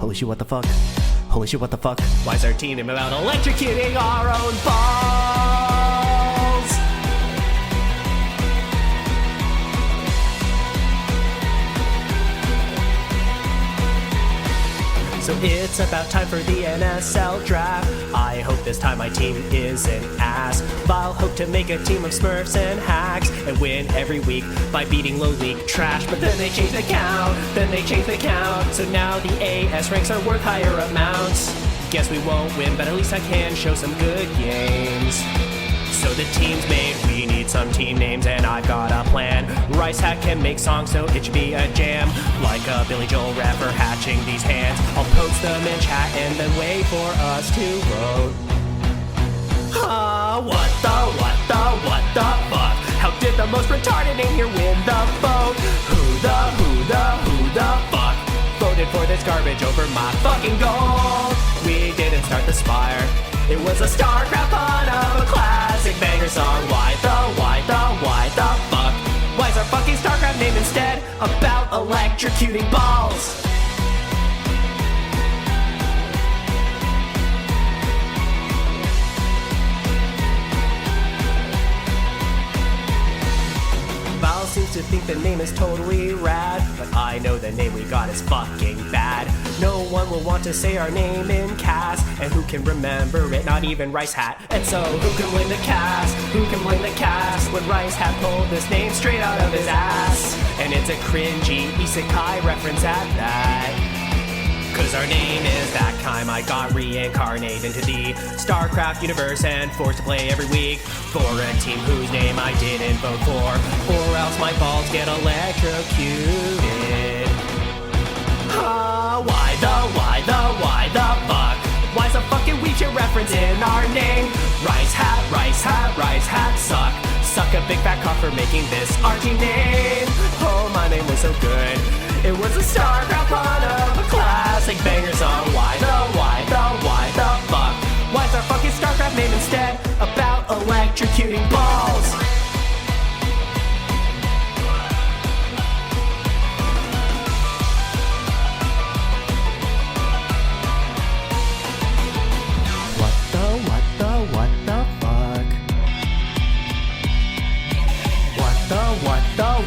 Holy shit, what the fuck? Holy shit, what the fuck? Why's our team about electrocuting our own balls? So it's about time for the NSL draft. I hope this time my team isn't ass. I'll hope to make a team of Smurfs and hacks and win every week by beating low league trash. But then they change the count, So now the AS ranks are worth higher amounts. Guess we won't win, but at least I can show some good games. So the team's made, we need some team names, and I've got a plan. Rice Hat can make songs, so it should be a jam. Like a Billy Joel rapper hatching these hands. I'll post them in chat and then wait for us to vote. What the fuck? How did the most retarded in here win the vote? Who the fuck voted for this garbage over my fucking goal? We didn't start the Spire. It was a StarCraft fun of a classic banger song. Why the fuck? Why's our fucking StarCraft name instead about electrocuting balls? Val seems to think the name is totally rad, but I know the name we got is fucking bad. No one will want to say our name in cast, and who can remember it? Not even Rice Hat. And so who can blame the cast? When Rice Hat pulled this name straight out of his ass? And it's a cringy isekai reference at that. Cause our name is that time I got reincarnated into the StarCraft universe and forced to play every week for a team whose name I didn't vote for, or else my balls get electrocuted. Why the fuck? Why's a fucking Weecha reference in our name? Rice Hat, suck a big fat cock for making this our team name. Oh, my name was so good. It was a StarCraft fun of a classic banger song. Why the fuck? Why's our fucking StarCraft name instead about electrocuting balls?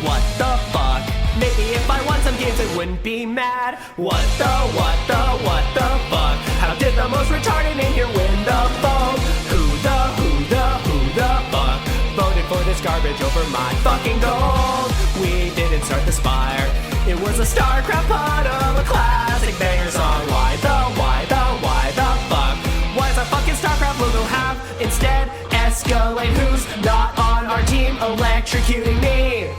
What the fuck? Maybe if I won some games I wouldn't be mad. What the fuck? How did the most retarded in here win the vote? Who the fuck voted for this garbage over my fucking gold? We didn't start the Spire. It was a StarCraft part of a classic banger song. Why the fuck? Why does our fucking StarCraft logo have instead Escalade? Who's not on our team electrocuting me?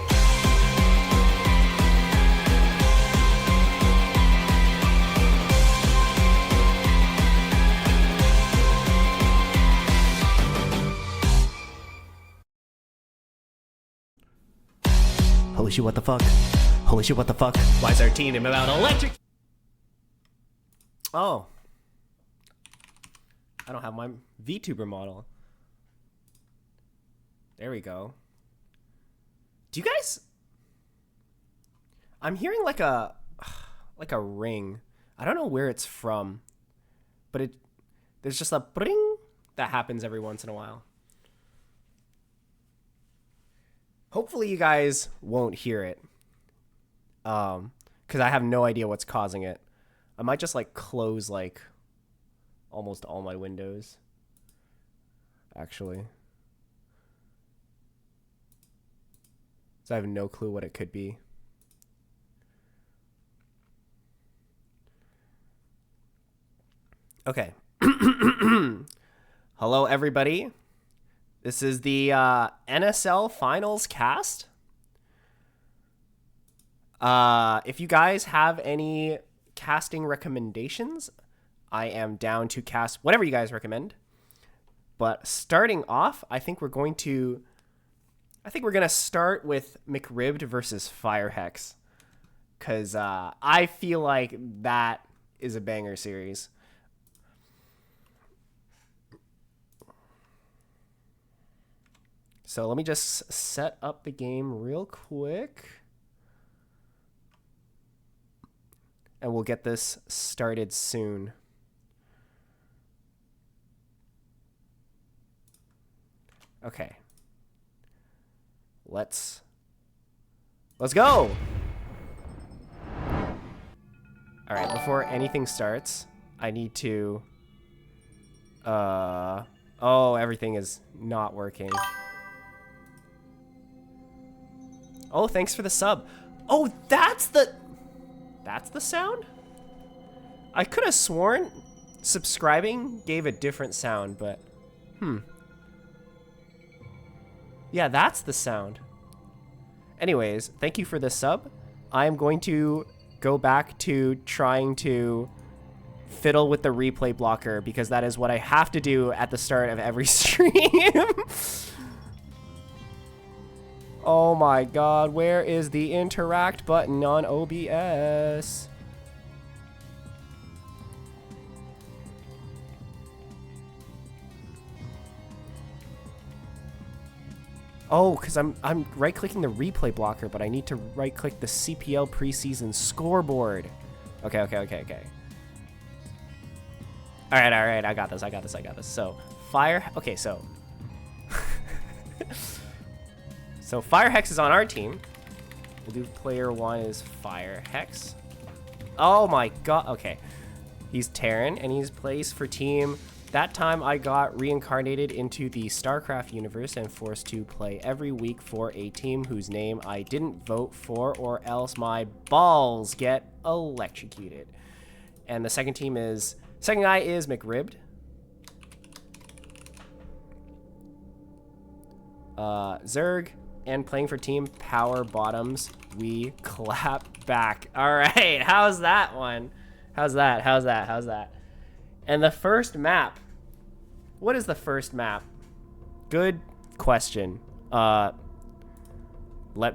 Holy shit, what the fuck? Holy shit, what the fuck? Why's our team about electric? Oh. I don't have my VTuber model. There we go. Do you guys... I'm hearing like a ring. I don't know where it's from, but there's just a bring that happens every once in a while. Hopefully you guys won't hear it, because I have no idea what's causing it. I might just like close like almost all my windows, actually. So I have no clue what it could be. Okay. Hello, everybody. This is the NSL Finals cast. If you guys have any casting recommendations, I am down to cast whatever you guys recommend. But starting off, I think we're going to start with McRibbed versus Firehex, because I feel like that is a banger series. So let me just set up the game real quick. and we'll get this started soon. Okay. Let's go! Alright, before anything starts, I need to... Oh, everything is not working. Oh, thanks for the sub. Oh, that's the sound? I could have sworn subscribing gave a different sound, but... Yeah, that's the sound. Anyways, thank you for the sub. I'm going to go back to trying to fiddle with the replay blocker because that is what I have to do at the start of every stream. Oh my god, where is the interact button on OBS? Oh, because I'm right-clicking the replay blocker, but I need to right-click the CPL preseason scoreboard. Okay. All right, I got this. So, okay, so... So, Firehex is on our team. We'll do player 1 is Firehex. Oh my god, okay. He's Terran, and he's plays for team... That time I got reincarnated into the StarCraft universe and forced to play every week for a team whose name I didn't vote for, or else my balls get electrocuted. And the second guy is McRibbed. Zerg, and playing for team Power Bottoms, we clap back. All right, how's that one? How's that? And the first map. What is the first map? Good question. Let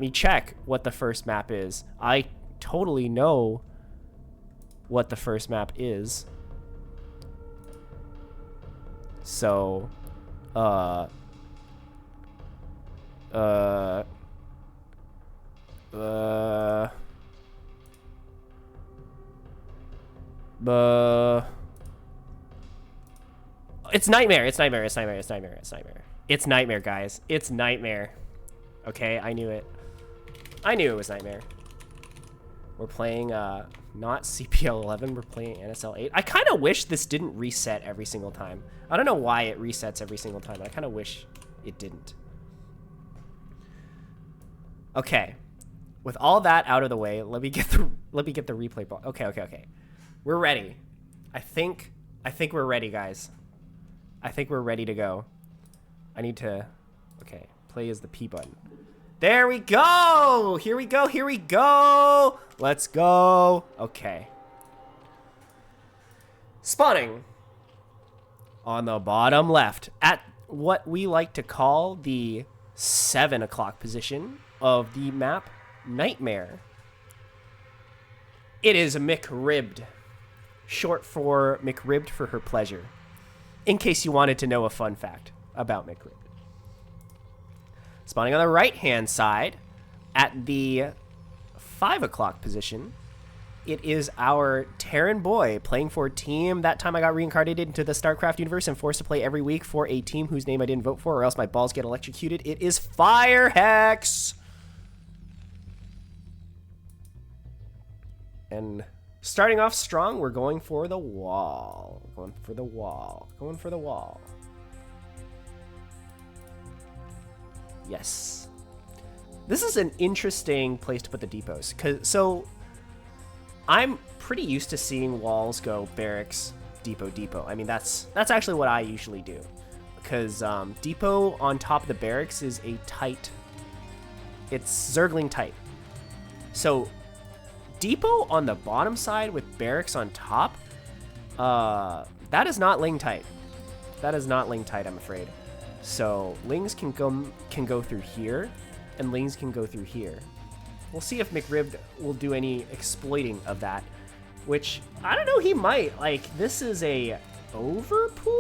me check what the first map is. I totally know what the first map is. So, It's Nightmare. It's Nightmare, guys. It's Nightmare. Okay, I knew it. I knew it was Nightmare. We're playing, not CPL 11, we're playing NSL 8. I kind of wish this didn't reset every single time. I don't know why it resets every single time. I kind of wish it didn't. Okay. With all that out of the way, let me get the replay ball. Okay. We're ready. I think we're ready, guys. I think we're ready to go. I need to... Okay, play is the P button. There we go! Here we go! Let's go! Okay. Spawning. On the bottom left, at what we like to call the 7 o'clock position of the map, Nightmare. It is McRibbed. Short for McRibbed for her pleasure. In case you wanted to know a fun fact about McRibbed. Spawning on the right-hand side, at the 5 o'clock position, it is our Terran boy playing for a team. That time I got reincarnated into the StarCraft universe and forced to play every week for a team whose name I didn't vote for, or else my balls get electrocuted. It is Firehex! And... starting off strong, we're going for the wall. Going for the wall. Yes. This is an interesting place to put the depots. So, I'm pretty used to seeing walls go barracks, depot. I mean, that's actually what I usually do. Because depot on top of the barracks is a tight... It's Zergling tight. So... depot on the bottom side with barracks on top, that is not Ling tight. I'm afraid. So Lings can go through here, and Lings can go through here. We'll see if McRibbed will do any exploiting of that, which I don't know, he might. Like, this is a overpool.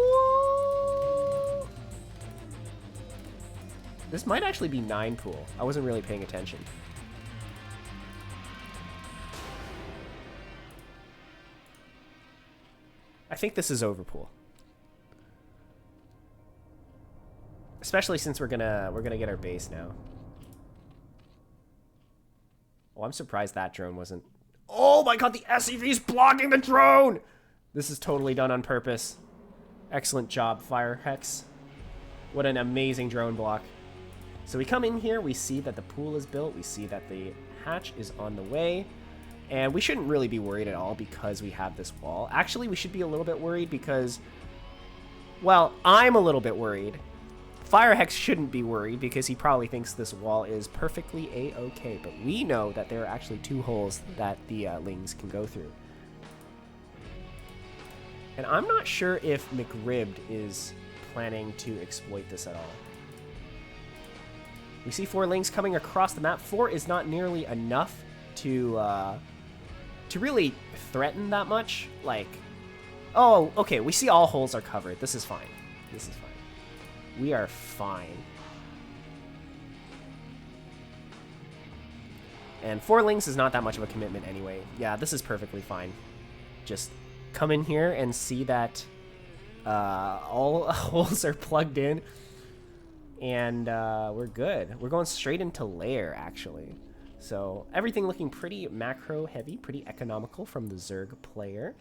This might actually be 9 pool. I wasn't really paying attention. I think this is overpool. Especially since we're gonna get our base now. Oh, I'm surprised that drone wasn't... Oh my god, the SCV's blocking the drone! This is totally done on purpose. Excellent job, Fire Hex. What an amazing drone block. So we come in here, we see that the pool is built, we see that the hatch is on the way, and we shouldn't really be worried at all because we have this wall. Actually, we should be a little bit worried because... Well, I'm a little bit worried. Firehex shouldn't be worried because he probably thinks this wall is perfectly a-okay, but we know that there are actually 2 holes that the Lings can go through. And I'm not sure if McRibbed is planning to exploit this at all. We see 4 Lings coming across the map. 4 is not nearly enough to really threaten that much. Like, oh, okay, we see all holes are covered. This is fine. This is fine. We are fine. And 4 Lings is not that much of a commitment anyway. Yeah, this is perfectly fine. Just come in here and see that all holes are plugged in. And we're good. We're going straight into lair, actually. So everything looking pretty macro heavy, pretty economical from the Zerg player.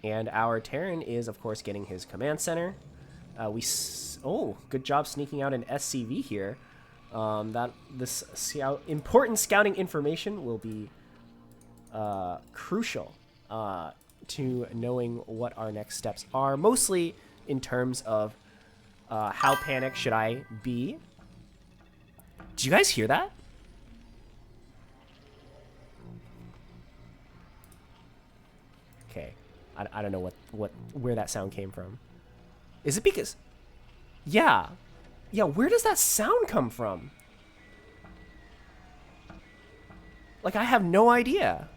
And our Terran is, of course, getting his command center. Oh, good job sneaking out an SCV here. This important scouting information will be crucial to knowing what our next steps are, mostly in terms of how panicked should I be. Did you guys hear that? Okay. I don't know where that sound came from. Is it because... Yeah. Yeah, where does that sound come from? Like, I have no idea.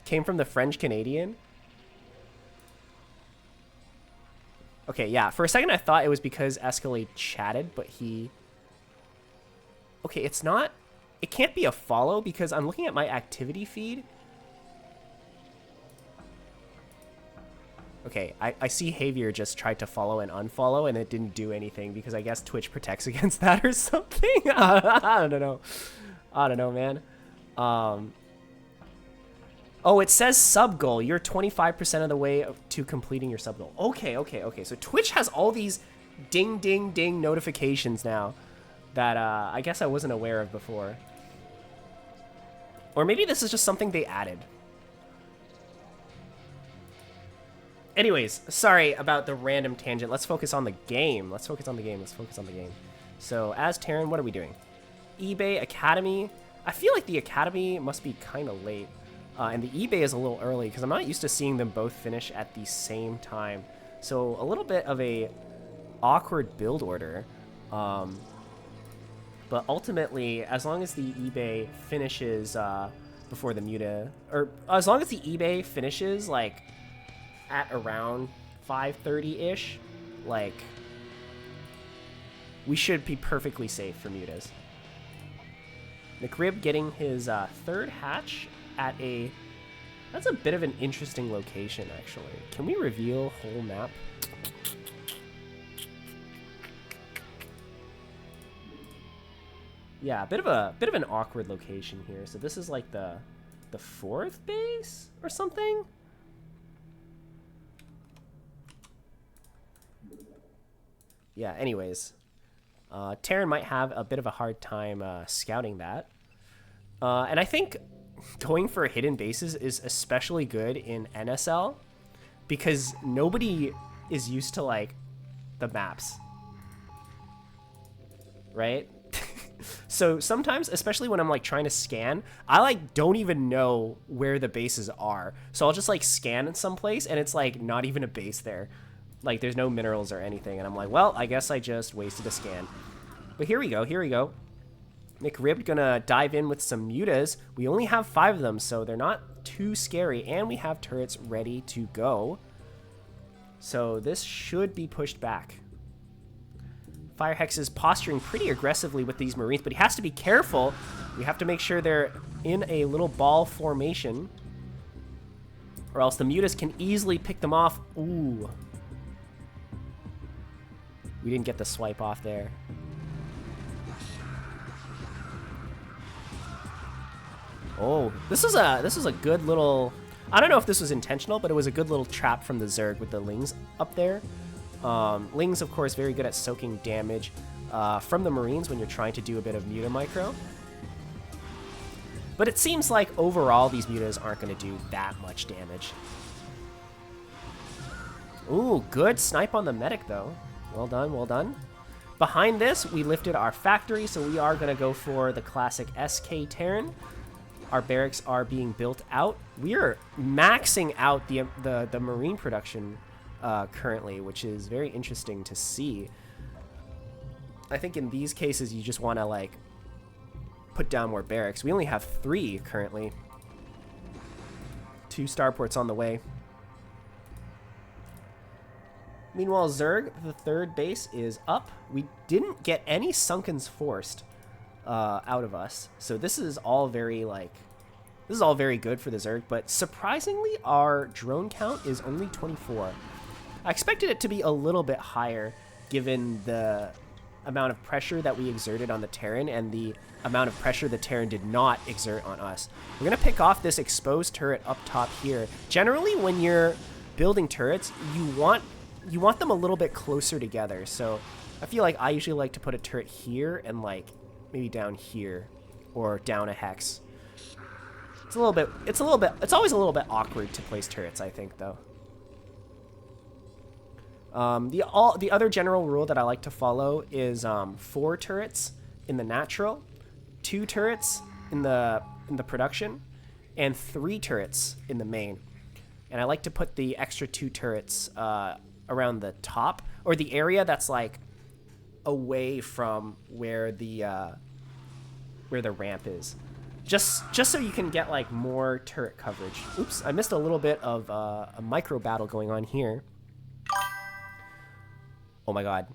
Came from the French Canadian? Okay, yeah. For a second, I thought it was because Escalade chatted, but he... Okay, it's not... It can't be a follow because I'm looking at my activity feed. Okay, I see Javier just tried to follow and unfollow, and it didn't do anything because I guess Twitch protects against that or something. I don't know. I don't know, man. Oh, it says sub goal. You're 25% of the way to completing your sub goal. Okay, okay, okay. So Twitch has all these ding, ding, ding notifications now that I guess I wasn't aware of before. Or maybe this is just something they added. Anyways, sorry about the random tangent. Let's focus on the game. Let's focus on the game. Let's focus on the game. So, as Terran, what are we doing? eBay, Academy. I feel like the Academy must be kind of late. And the eBay is a little early because I'm not used to seeing them both finish at the same time. So, a little bit of a awkward build order. But ultimately, as long as the eBay finishes before the Muta... Or as long as the eBay finishes, like... at around 5:30-ish, like, we should be perfectly safe for Mutas. McRib getting his 3rd hatch at a... That's a bit of an interesting location, actually. Can we reveal whole map? Yeah, a bit of an awkward location here. So this is like the 4th base or something? Yeah, anyways, Terran might have a bit of a hard time scouting that. And I think going for hidden bases is especially good in NSL because nobody is used to, like, the maps. Right? So sometimes, especially when I'm, like, trying to scan, I, like, don't even know where the bases are. So I'll just, like, scan in some place, and it's, like, not even a base there. Like, there's no minerals or anything. And I'm like, well, I guess I just wasted a scan. But here we go. Here we go. McRib gonna dive in with some Mutas. We only have 5 of them, so they're not too scary. And we have turrets ready to go. So this should be pushed back. Firehex is posturing pretty aggressively with these Marines, but he has to be careful. We have to make sure they're in a little ball formation. or else the mutas can easily pick them off. Ooh. We didn't get the swipe off there. Oh, this is a good little... I don't know if this was intentional, but it was a good little trap from the Zerg with the Lings up there. Lings, of course, very good at soaking damage from the Marines when you're trying to do a bit of Muta Micro. But it seems like overall these Mutas aren't going to do that much damage. Ooh, good snipe on the medic, though. Well done, well done. Behind this, we lifted our factory, so we are going to go for the classic SK Terran. Our barracks are being built out. We are maxing out the Marine production currently, which is very interesting to see. I think in these cases, you just want to, like, put down more barracks. We only have 3 currently. 2 starports on the way. Meanwhile, Zerg, the 3rd base, is up. We didn't get any Sunkens forced out of us, so this is all very, like, this is all very good for the Zerg, but surprisingly, our drone count is only 24. I expected it to be a little bit higher, given the amount of pressure that we exerted on the Terran and the amount of pressure the Terran did not exert on us. We're going to pick off this exposed turret up top here. Generally, when you're building turrets, you want them a little bit closer together. So I feel like I usually like to put a turret here and, like, maybe down here or down a hex. It's always a little bit awkward to place turrets, I think, though. The other general rule that I like to follow is 4 turrets in the natural, 2 turrets in the production, and 3 turrets in the main. And I like to put the extra 2 turrets around the top, or the area that's, like, away from where the ramp is, just so you can get, like, more turret coverage. Oops, I missed a little bit of a micro battle going on here. Oh my god.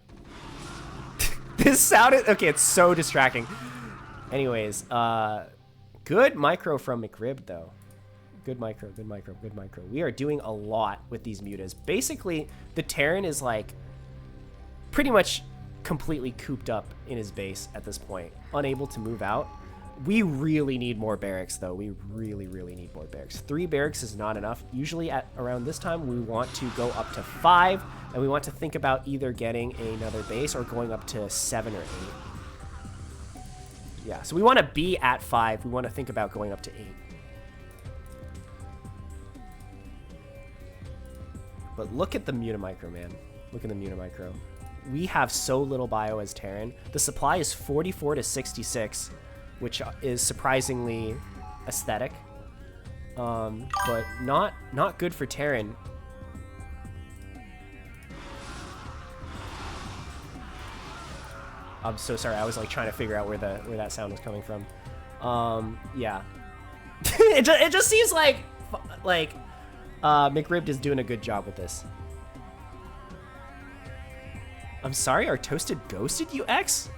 This sounded... Okay, it's so distracting. Anyways, good micro from McRib, though. Good micro, good micro, good micro. We are doing a lot with these mutas. Basically, the Terran is, like, pretty much completely cooped up in his base at this point, unable to move out. We really need more barracks, though. We really, really need more barracks. 3 barracks is not enough. Usually at around this time, we want to go up to 5, and we want to think about either getting another base or going up to 7 or 8. Yeah, so we want to be at 5. We want to think about going up to 8. But look at the Muta Micro, man. Look at the Muta Micro. We have so little bio as Terran. The supply is 44 to 66, which is surprisingly aesthetic, but not good for Terran. I'm so sorry. I was, like, trying to figure out where that sound was coming from. Yeah. it just seems like McRib is doing a good job with this. I'm sorry, our Toasted ghosted you, X?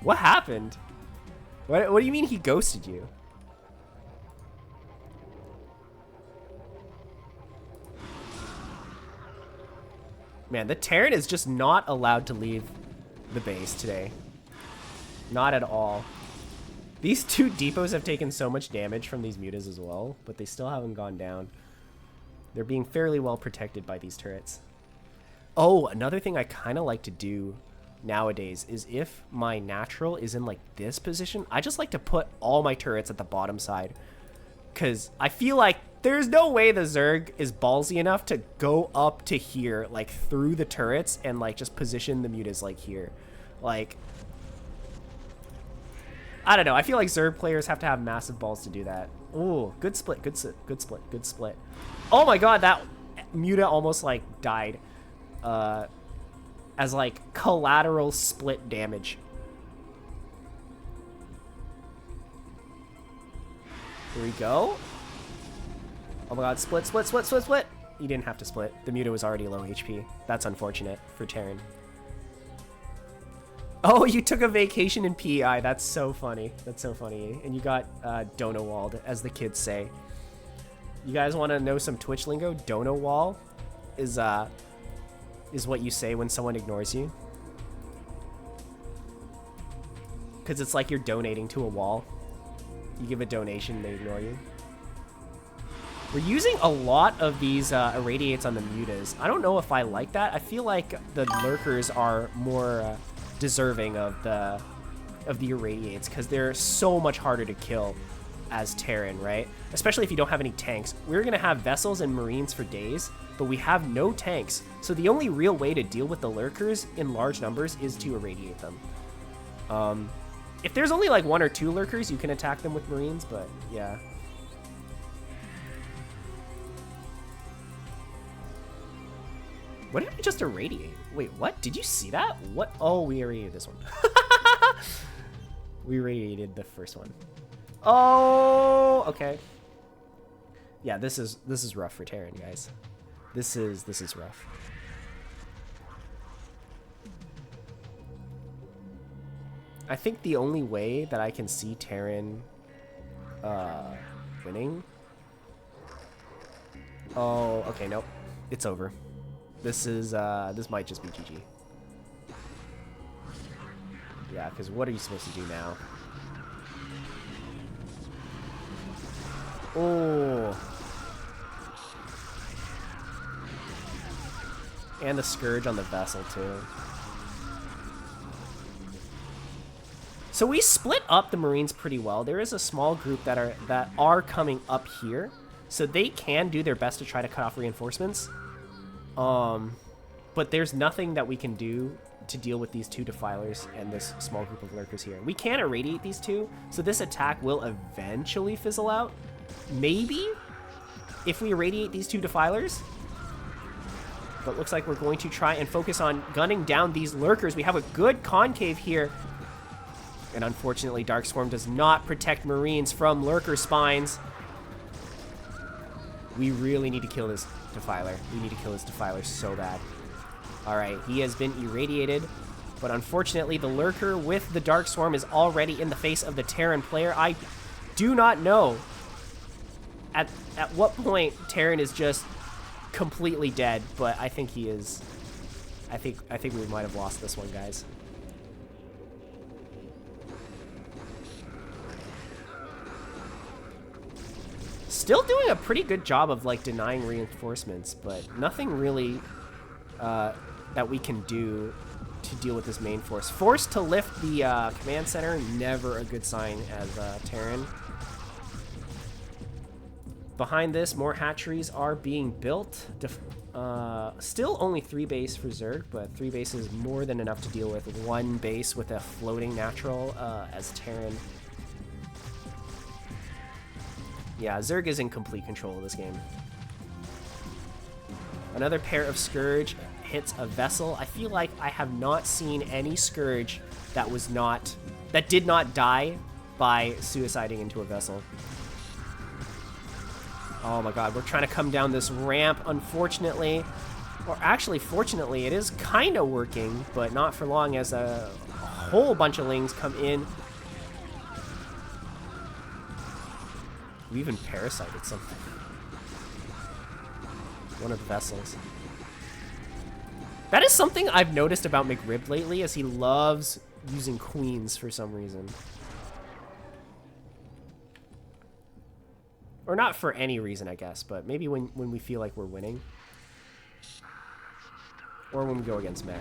What happened? What do you mean he ghosted you? Man, the Terran is just not allowed to leave the base today. Not at all. These 2 depots have taken so much damage from these mutas as well, but they still haven't gone down. They're being fairly well protected by these turrets. Oh, another thing I kind of like to do nowadays is if my natural is in, like, this position, I just like to put all my turrets at the bottom side, because I feel like there's no way the Zerg is ballsy enough to go up to here, like, through the turrets and, like, just position the mutas, like, here. Like, I don't know. I feel like Zerg players have to have massive balls to do that. Ooh, good split, good split, good split, good split. Oh my god, that Muta almost, like, died. As, like, collateral split damage. Here we go. Oh my god, split, split, split, split, split. You didn't have to split. The Muta was already low HP. That's unfortunate for Terran. Oh, you took a vacation in PEI. That's so funny. That's so funny. And you got Donowald, as the kids say. You guys want to know some Twitch lingo? Dono wall is what you say when someone ignores you. Because it's like you're donating to a wall. You give a donation, they ignore you. We're using a lot of these irradiates on the mutas. I don't know if I like that. I feel like the lurkers are more deserving of the irradiates because they're so much harder to kill as Terran, right? Especially if you don't have any tanks. We're gonna have vessels and marines for days, but we have no tanks. So the only real way to deal with the lurkers in large numbers is to irradiate them. If there's only like 1 or 2 lurkers, you can attack them with marines, but yeah. What did we just irradiate? Wait, what? Did you see that? What? Oh, we irradiated this one. We irradiated the first one. Oh, okay. Yeah, this is rough for Terran, guys. This is rough. I think the only way that I can see Terran winning. Oh, okay, nope. It's over. This might just be GG. Yeah, because what are you supposed to do now? Oh. And the Scourge on the vessel, too. So we split up the Marines pretty well. There is a small group that are coming up here. So they can do their best to try to cut off reinforcements. But there's nothing that we can do to deal with these 2 defilers and this small group of lurkers here. We can irradiate these 2, so this attack will eventually fizzle out. Maybe if we irradiate these 2 defilers. But looks like we're going to try and focus on gunning down these lurkers. We have a good concave here. And unfortunately, Dark Swarm does not protect Marines from lurker spines. We really need to kill this defiler. We need to kill this defiler so bad. Alright, he has been irradiated. But unfortunately, the lurker with the Dark Swarm is already in the face of the Terran player. I do not know at what point Terran is just completely dead, but I think he is. I think we might have lost this one, guys. Still doing a pretty good job of like denying reinforcements, but nothing really that we can do to deal with this main force. Forced to lift the command center, never a good sign as Terran. Behind this, more hatcheries are being built. Still only 3 base for Zerg, but 3 base is more than enough to deal with 1 base with a floating natural as Terran. Yeah, Zerg is in complete control of this game. Another pair of Scourge hits a vessel. I feel like I have not seen any Scourge that did not die by suiciding into a vessel. Oh my god, we're trying to come down this ramp, unfortunately. Or actually, fortunately, it is kind of working, but not for long as a whole bunch of Lings come in. We even parasited something. One of the vessels. That is something I've noticed about McRib lately, as he loves using queens for some reason. Or not for any reason, I guess, but maybe when we feel like we're winning. Or when we go against mech.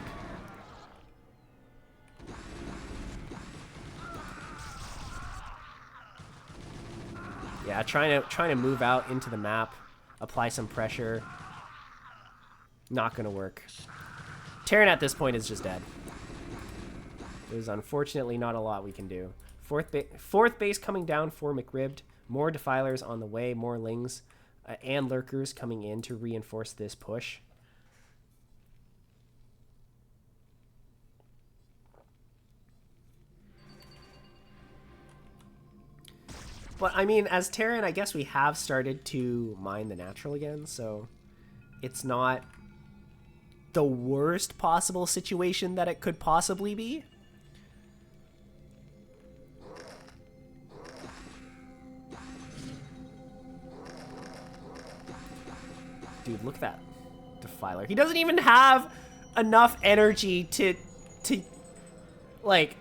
Yeah, trying to move out into the map, apply some pressure. Not gonna work. Terran at this point is just dead. There's unfortunately not a lot we can do. Fourth base coming down for McRibbed. More defilers on the way, more Lings and lurkers coming in to reinforce this push. But I mean, as Terran, I guess we have started to mine the natural again, so it's not the worst possible situation that it could possibly be. Dude, look at that Defiler. He doesn't even have enough energy to like,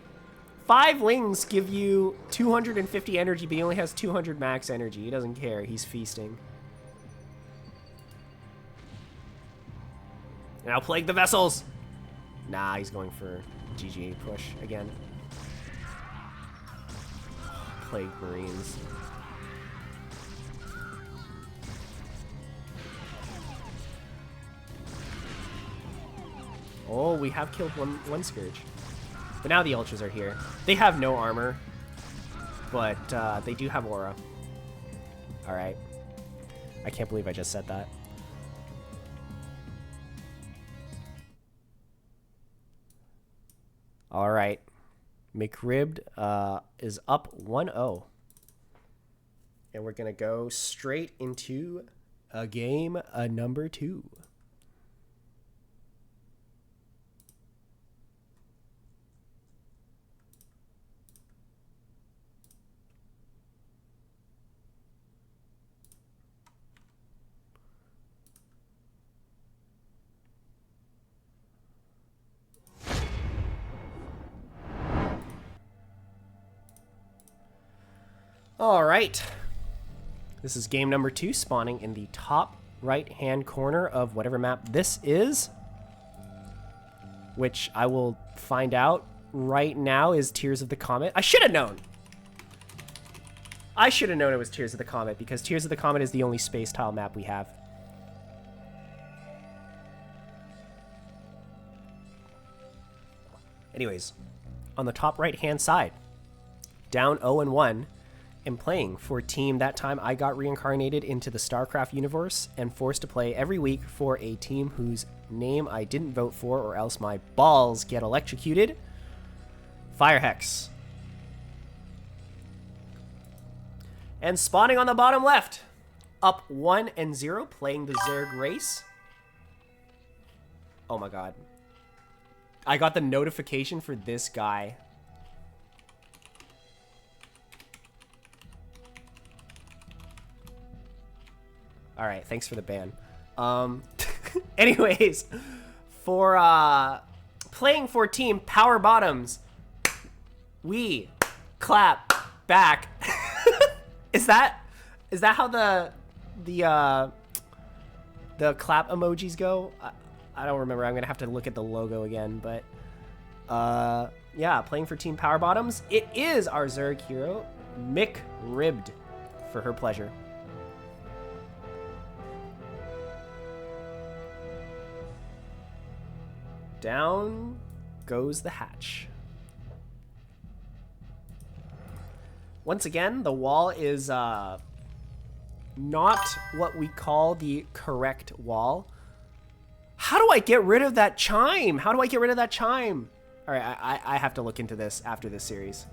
5 wings give you 250 energy, but he only has 200 max energy. He doesn't care. He's feasting. Now plague the vessels. Nah, he's going for GGA push again. Plague Marines. Oh, we have killed one Scourge. But now the Ultras are here. They have no armor, but they do have aura. Alright. I can't believe I just said that. Alright. McRibbed is up 1-0. And we're going to go straight into a game number 2. All right. This is game number 2, spawning in the top right-hand corner of whatever map this is, which I will find out right now is Tears of the Comet. I should have known. I should have known it was Tears of the Comet, because Tears of the Comet is the only space tile map we have. Anyways, on the top right-hand side, down 0-1, and playing for a team. That time I got reincarnated into the StarCraft universe and forced to play every week for a team whose name I didn't vote for, or else my balls get electrocuted. Firehex. And spawning on the bottom left, up 1-0, playing the Zerg race. Oh my god. I got the notification for this guy. All right, thanks for the ban. Anyways, for playing for team Power Bottoms, we clap back. Is that how the clap emojis go? I don't remember. I'm gonna have to look at the logo again, but yeah, playing for team Power Bottoms. It is our Zerg hero, McRibbed, for her pleasure. Down goes the hatch. Once again, the wall is not what we call the correct wall. How do I get rid of that chime? How do I get rid of that chime? All right, I have to look into this after this series.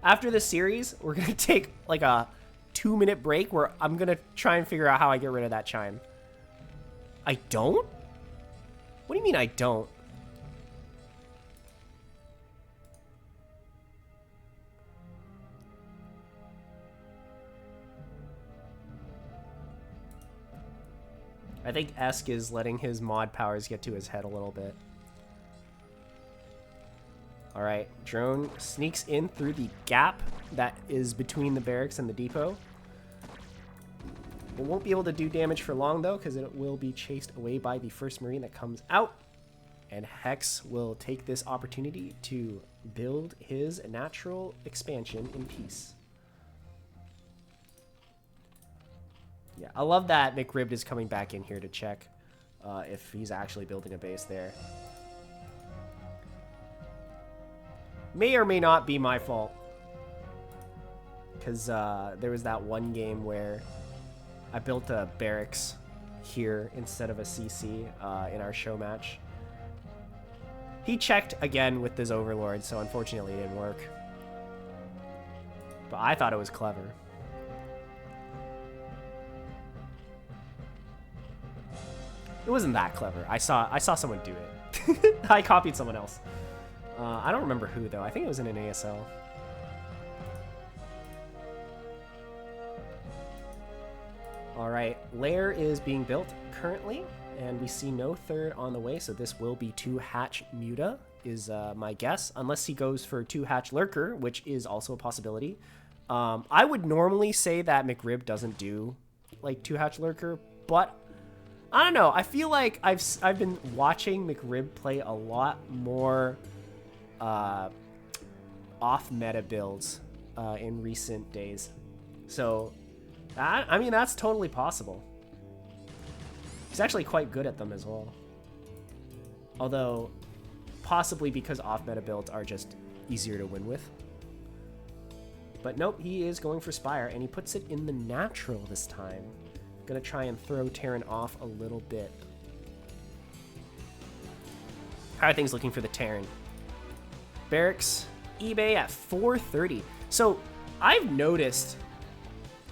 After this series, we're going to take like a 2-minute break where I'm going to try and figure out how I get rid of that chime. I don't? What do you mean I don't? I think Esk is letting his mod powers get to his head a little bit. Alright, drone sneaks in through the gap that is between the barracks and the depot. It won't be able to do damage for long though, because it will be chased away by the first Marine that comes out. And Hex will take this opportunity to build his natural expansion in peace. Yeah, I love that McRibbed is coming back in here to check if he's actually building a base there. May or may not be my fault. Because there was that one game where I built a barracks here instead of a CC in our show match. He checked again with his Overlord, so unfortunately it didn't work. But I thought it was clever. It wasn't that clever. I saw someone do it. I copied someone else. I don't remember who though. I think it was in an ASL. All right. right, lair is being built currently, and we see no third on the way, so this will be 2-hatch Muta, is my guess, unless he goes for 2-hatch Lurker, which is also a possibility. I would normally say that McRib doesn't do like 2-hatch Lurker, but I don't know. I feel like I've been watching McRib play a lot more off-meta builds in recent days. So, I mean, that's totally possible. He's actually quite good at them as well. Although, possibly because off-meta builds are just easier to win with. But nope, he is going for Spire, and he puts it in the natural this time. Gonna try and throw Terran off a little bit. How are things looking for the Terran? Barracks, eBay at 430. So I've noticed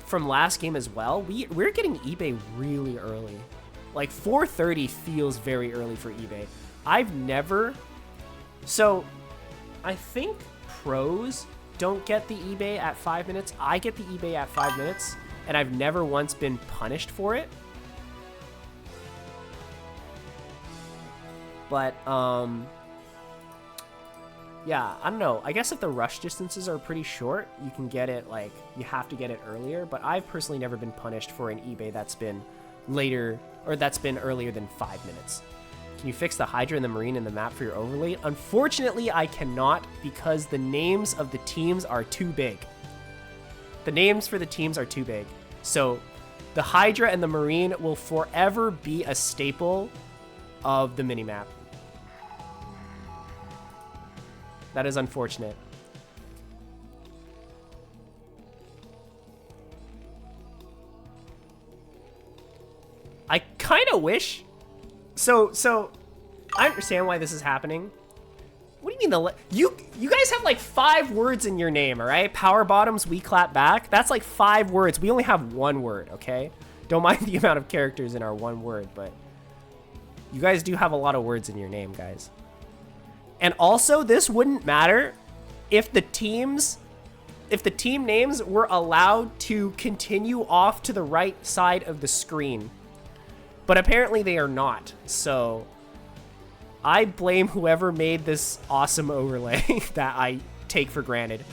from last game as well, we're getting eBay really early. Like 430 feels very early for eBay. I've never... So I think pros don't get the eBay at 5 minutes. I get the eBay at 5 minutes, and I've never once been punished for it. But, yeah, I don't know. I guess if the rush distances are pretty short, you can get it, like, you have to get it earlier. But I've personally never been punished for an eBay that's been later, or that's been earlier than 5 minutes. Can you fix the Hydra and the Marine in the map for your overlay? Unfortunately, I cannot, because the names of the teams are too big. The names for the teams are too big. So the Hydra and the Marine will forever be a staple of the minimap. That is unfortunate. I kind of wish... So I understand why this is happening. What do you mean you guys have like 5 words in your name, all right? Power bottoms, we clap back. That's like 5 words. We only have 1 word, okay? Don't mind the amount of characters in our 1 word, but you guys do have a lot of words in your name, guys. And also, this wouldn't matter if the team names were allowed to continue off to the right side of the screen. But apparently they are not, so I blame whoever made this awesome overlay that I take for granted.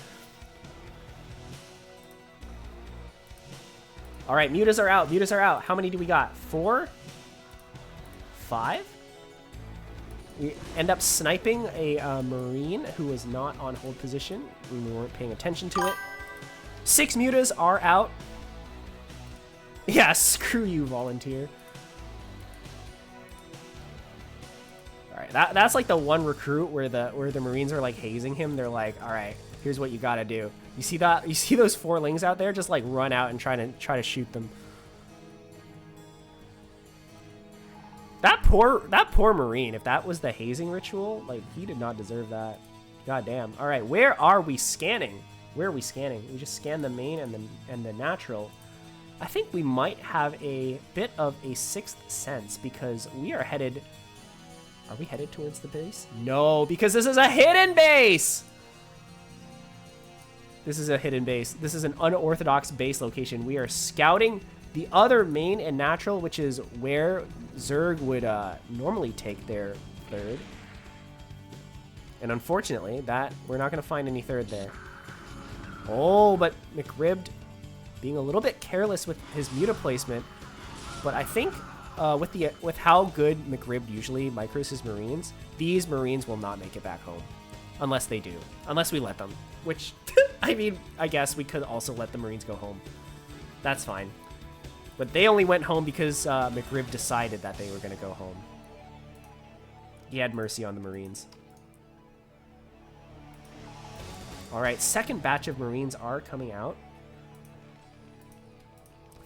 All right, mutas are out. Mutas are out. How many do we got? 4? 5? We end up sniping a Marine who was not on hold position. We weren't paying attention to it. 6 mutas are out. Yeah, screw you, volunteer. All right, that's like the one recruit where the Marines are like hazing him. They're like, all right, here's what you gotta do. You see that? You see those 4 lings out there? Just like run out and try to shoot them. That poor Marine. If that was the hazing ritual, like he did not deserve that. God damn. All right, where are we scanning? Where are we scanning? We just scanned the main and the natural. I think we might have a bit of a 6th sense because we are headed. Are we headed towards the base? No, because this is a hidden base. This is a hidden base. This is an unorthodox base location. We are scouting the other main and natural, which is where Zerg would normally take their 3rd. And unfortunately, we're not going to find any 3rd there. Oh, but McRib being a little bit careless with his muta placement. But I think with how good McRib usually micros his Marines, these Marines will not make it back home. Unless they do. Unless we let them. Which, I mean, I guess we could also let the Marines go home. That's fine. But they only went home because McRib decided that they were going to go home. He had mercy on the Marines. Alright, second batch of Marines are coming out.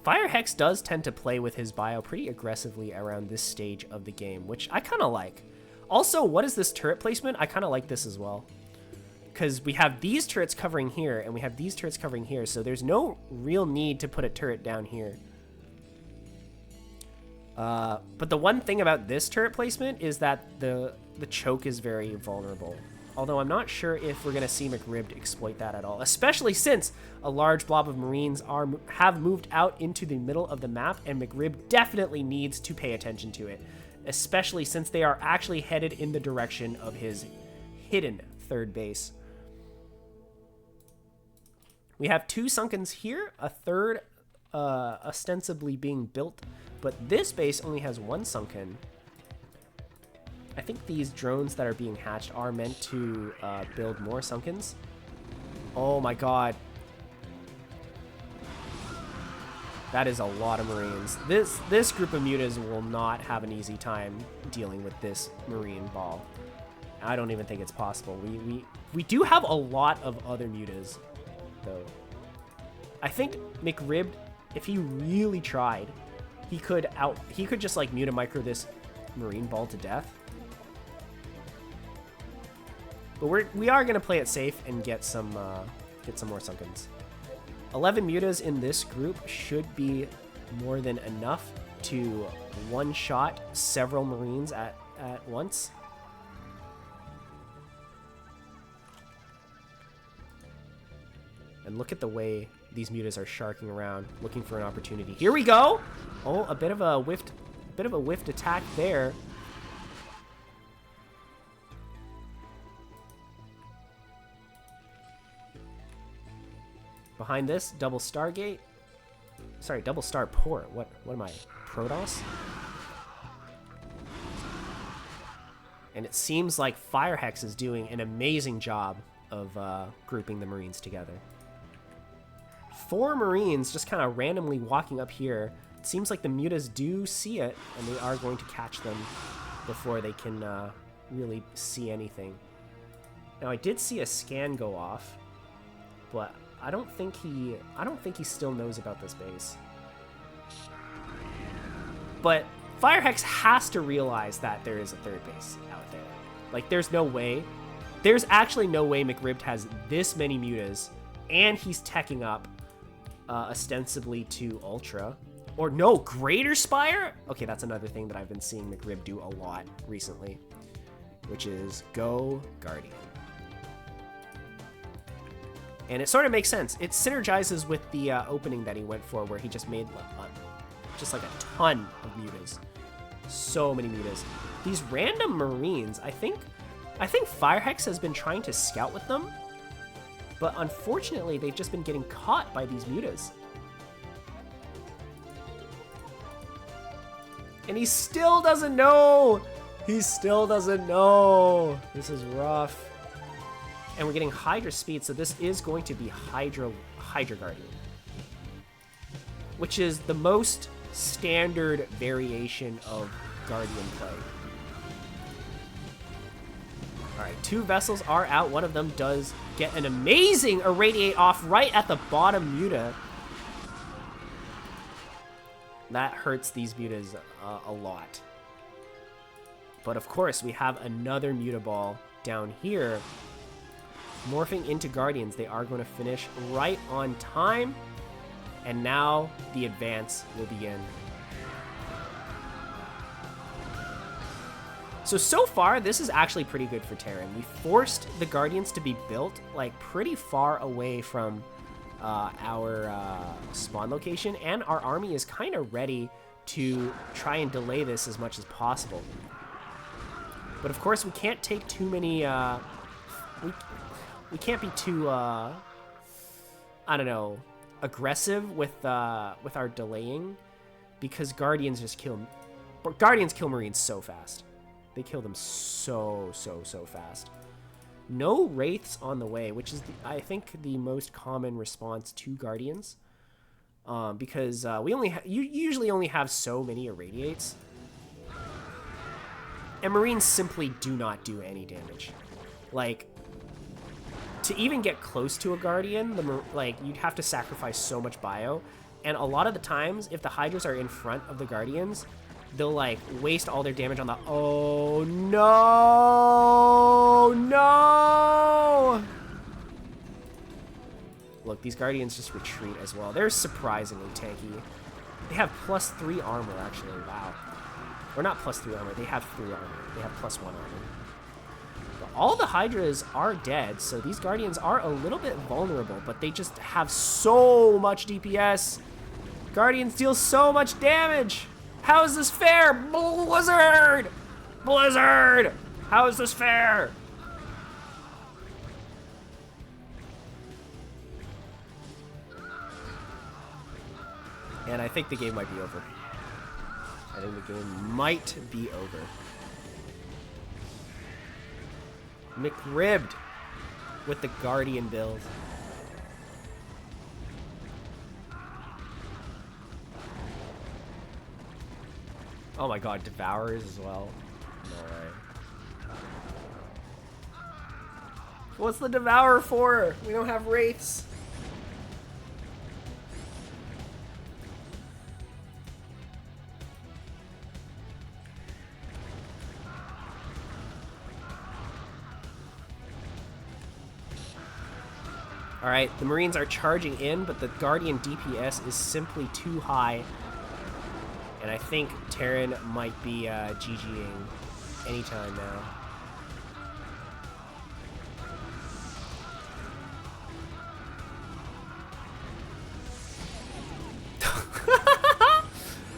Firehex does tend to play with his bio pretty aggressively around this stage of the game, which I kind of like. Also, what is this turret placement? I kind of like this as well. Because we have these turrets covering here, and we have these turrets covering here, so there's no real need to put a turret down here. But the one thing about this turret placement is that the choke is very vulnerable. although I'm not sure if we're going to see McRib exploit that at all, especially since a large blob of Marines have moved out into the middle of the map, and McRib definitely needs to pay attention to it, especially since they are actually headed in the direction of his hidden third base. We have 2 Sunkens here, a third ostensibly being built, but this base only has 1 Sunken. I think these drones that are being hatched are meant to build more Sunkens. Oh my god. That is a lot of Marines. This group of mutas will not have an easy time dealing with this Marine ball. I don't even think it's possible. We do have a lot of other mutas, though. I think McRib, if he really tried, he could just like muta micro this Marine ball to death. But we are gonna play it safe and get some more Sunkens. 11 mutas in this group should be more than enough to one-shot several Marines at once. And look at the way these mutas are sharking around, looking for an opportunity. Here we go! Oh, a bit of a whiffed attack there. Behind this, double Stargate. Sorry, double Starport. What am I? Protoss? And it seems like Firehex is doing an amazing job of grouping the Marines together. 4 Marines just kind of randomly walking up here. It seems like the mutas do see it, and they are going to catch them before they can really see anything. Now, I did see a scan go off, but I don't think he still knows about this base. But Firehex has to realize that there is a third base out there. Like, there's no way. There's actually no way McRib has this many mutas, and he's teching up ostensibly to Ultra. Or no, Greater Spire? Okay, that's another thing that I've been seeing McRib do a lot recently, which is go Guardian. And it sort of makes sense. It synergizes with the opening that he went for, where he just made just like a ton of mutas. So many mutas. These random Marines, I think Firehex has been trying to scout with them, but unfortunately they've just been getting caught by these mutas. And he still doesn't know! He still doesn't know! This is rough. And we're getting Hydra speed, so this is going to be Hydra Guardian, which is the most standard variation of Guardian play. Alright, 2 vessels are out. One of them does get an amazing Irradiate off right at the bottom muta. That hurts these mutas a lot. But of course, we have another muta ball down here. Morphing into Guardians, they are going to finish right on time. And now the advance will begin. So far, this is actually pretty good for Terran. We forced the Guardians to be built like pretty far away from our spawn location, and our army is kind of ready to try and delay this as much as possible. But of course, we can't take too many... We can't be too, I don't know, aggressive with our delaying, because Guardians kill Marines so fast. They kill them so fast. No Wraiths on the way, which is, I think, the most common response to Guardians, because you usually only have so many Irradiates, and Marines simply do not do any damage. Like, to even get close to a Guardian, you'd have to sacrifice so much bio, and a lot of the times, if the Hydras are in front of the Guardians, they'll like waste all their damage on the... Oh no! No! Look, these Guardians just retreat as well. They're surprisingly tanky. They have +3 armor, actually. Wow. Or not +3 armor. They have 3 armor. They have +1 armor. But All the Hydras are dead, so these Guardians are a little bit vulnerable, but they just have so much DPS. Guardians deal so much damage. How is this fair? Blizzard! Blizzard! How is this fair? And I think the game might be over. I think the game might be over. McRibbed with the Guardian build. Oh my god, Devourers as well. No way. What's the Devourer for? We don't have Wraiths. Alright, the Marines are charging in, but the Guardian DPS is simply too high. And I think Terran might be GGing anytime now.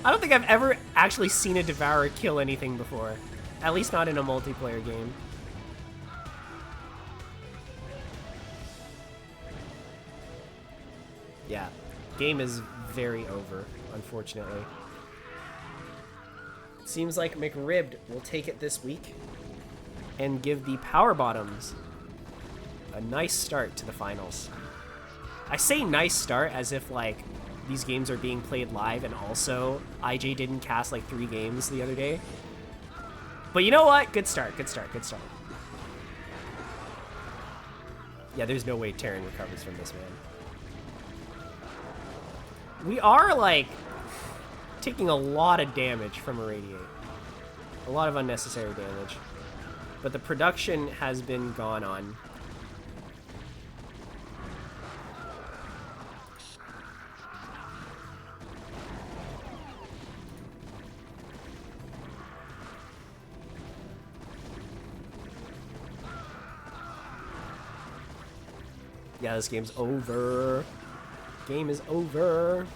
I don't think I've ever actually seen a Devourer kill anything before. At least not in a multiplayer game. Yeah, game is very over, unfortunately. Seems like McRibbed will take it this week and give the Power Bottoms a nice start to the finals. I say nice start as if like these games are being played live and also IJ didn't cast like 3 games the other day. But you know what? Good start, good start, good start. Yeah, there's no way Terran recovers from this, man. We are, like, taking a lot of damage from Irradiate. A lot of unnecessary damage. But the production has been gone on. Yeah, this game's over. Game is over.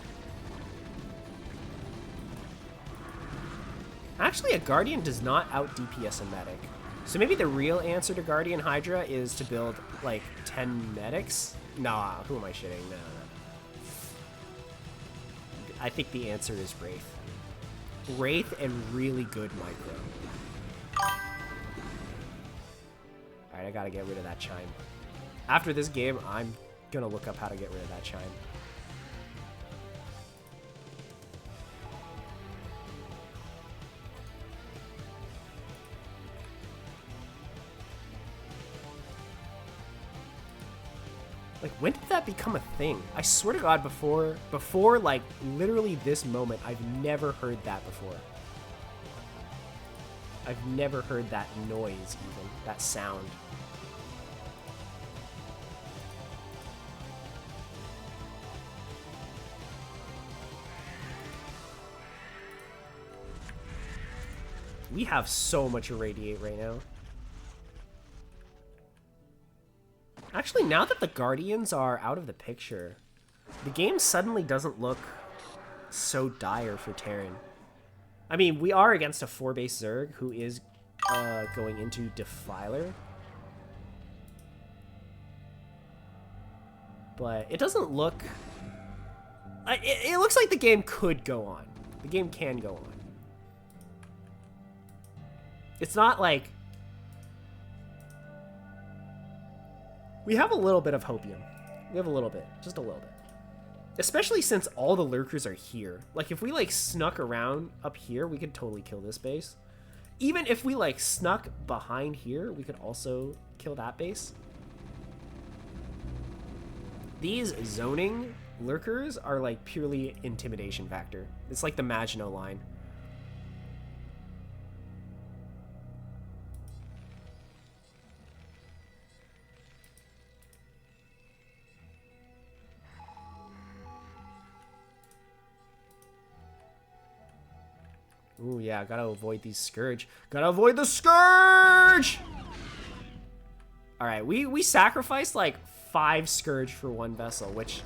Actually, a Guardian does not out DPS a medic. So maybe the real answer to Guardian Hydra is to build like 10 medics? Nah, who am I shitting? No. I think the answer is Wraith. Wraith and really good micro. Alright, I gotta get rid of that chime. After this game, I'm gonna look up how to get rid of that chime. Like, when did that become a thing? I swear to God, before like, literally this moment, I've never heard that before. I've never heard that noise, even. That sound. We have so much Irradiate right now. Actually, now that the Guardians are out of the picture, the game suddenly doesn't look so dire for Terran. I mean, we are against a 4-base Zerg who is going into Defiler. But it doesn't look... It looks like the game could go on. The game can go on. It's not like... We have a little bit of hopium. We have a little bit. Just a little bit. Especially since all the lurkers are here. Like, if we, like, snuck around up here, we could totally kill this base. Even if we, like, snuck behind here, we could also kill that base. These zoning lurkers are, like, purely intimidation factor. It's like the Maginot Line. Ooh, yeah, gotta avoid these Scourge. Gotta avoid the Scourge! All right, we sacrificed like 5 Scourge for 1 vessel, which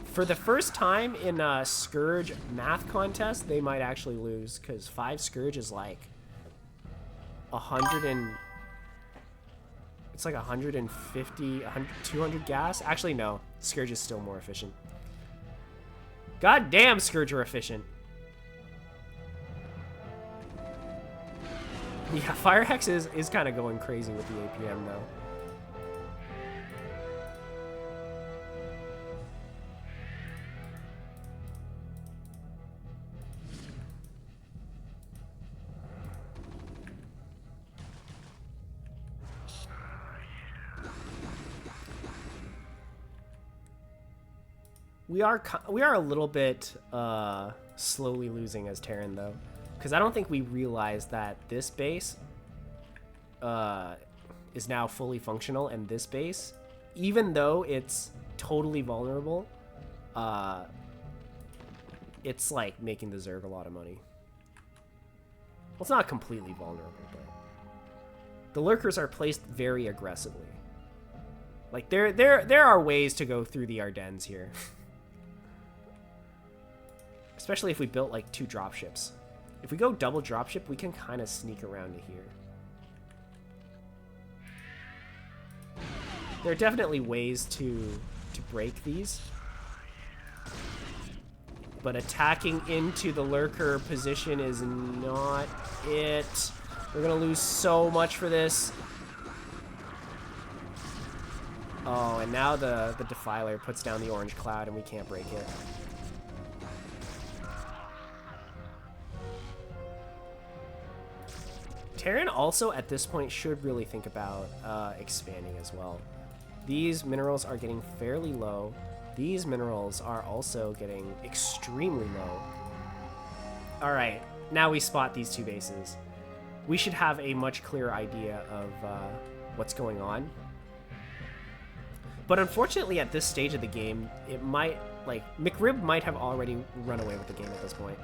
for the first time in a Scourge math contest, they might actually lose because 5 Scourge is like 100 and it's like 150, 200 gas. Actually, no, Scourge is still more efficient. God damn, Scourge are efficient. Yeah, Fire Hex is kind of going crazy with the APM though. We are a little bit slowly losing as Terran though, because I don't think we realized that this base is now fully functional, and this base, even though it's totally vulnerable, it's like making the Zerg a lot of money. Well, it's not completely vulnerable, but the lurkers are placed very aggressively. Like there are ways to go through the Ardennes here. Especially if we built like 2 dropships. If we go double dropship, we can kind of sneak around to here. There are definitely ways to break these. But attacking into the lurker position is not it. We're gonna lose so much for this. Oh, and now the Defiler puts down the orange cloud and we can't break it. Terran also, at this point, should really think about expanding as well. These minerals are getting fairly low. These minerals are also getting extremely low. All right, now we spot these 2 bases. We should have a much clearer idea of what's going on. But unfortunately, at this stage of the game, it might, like, McRib might have already run away with the game at this point.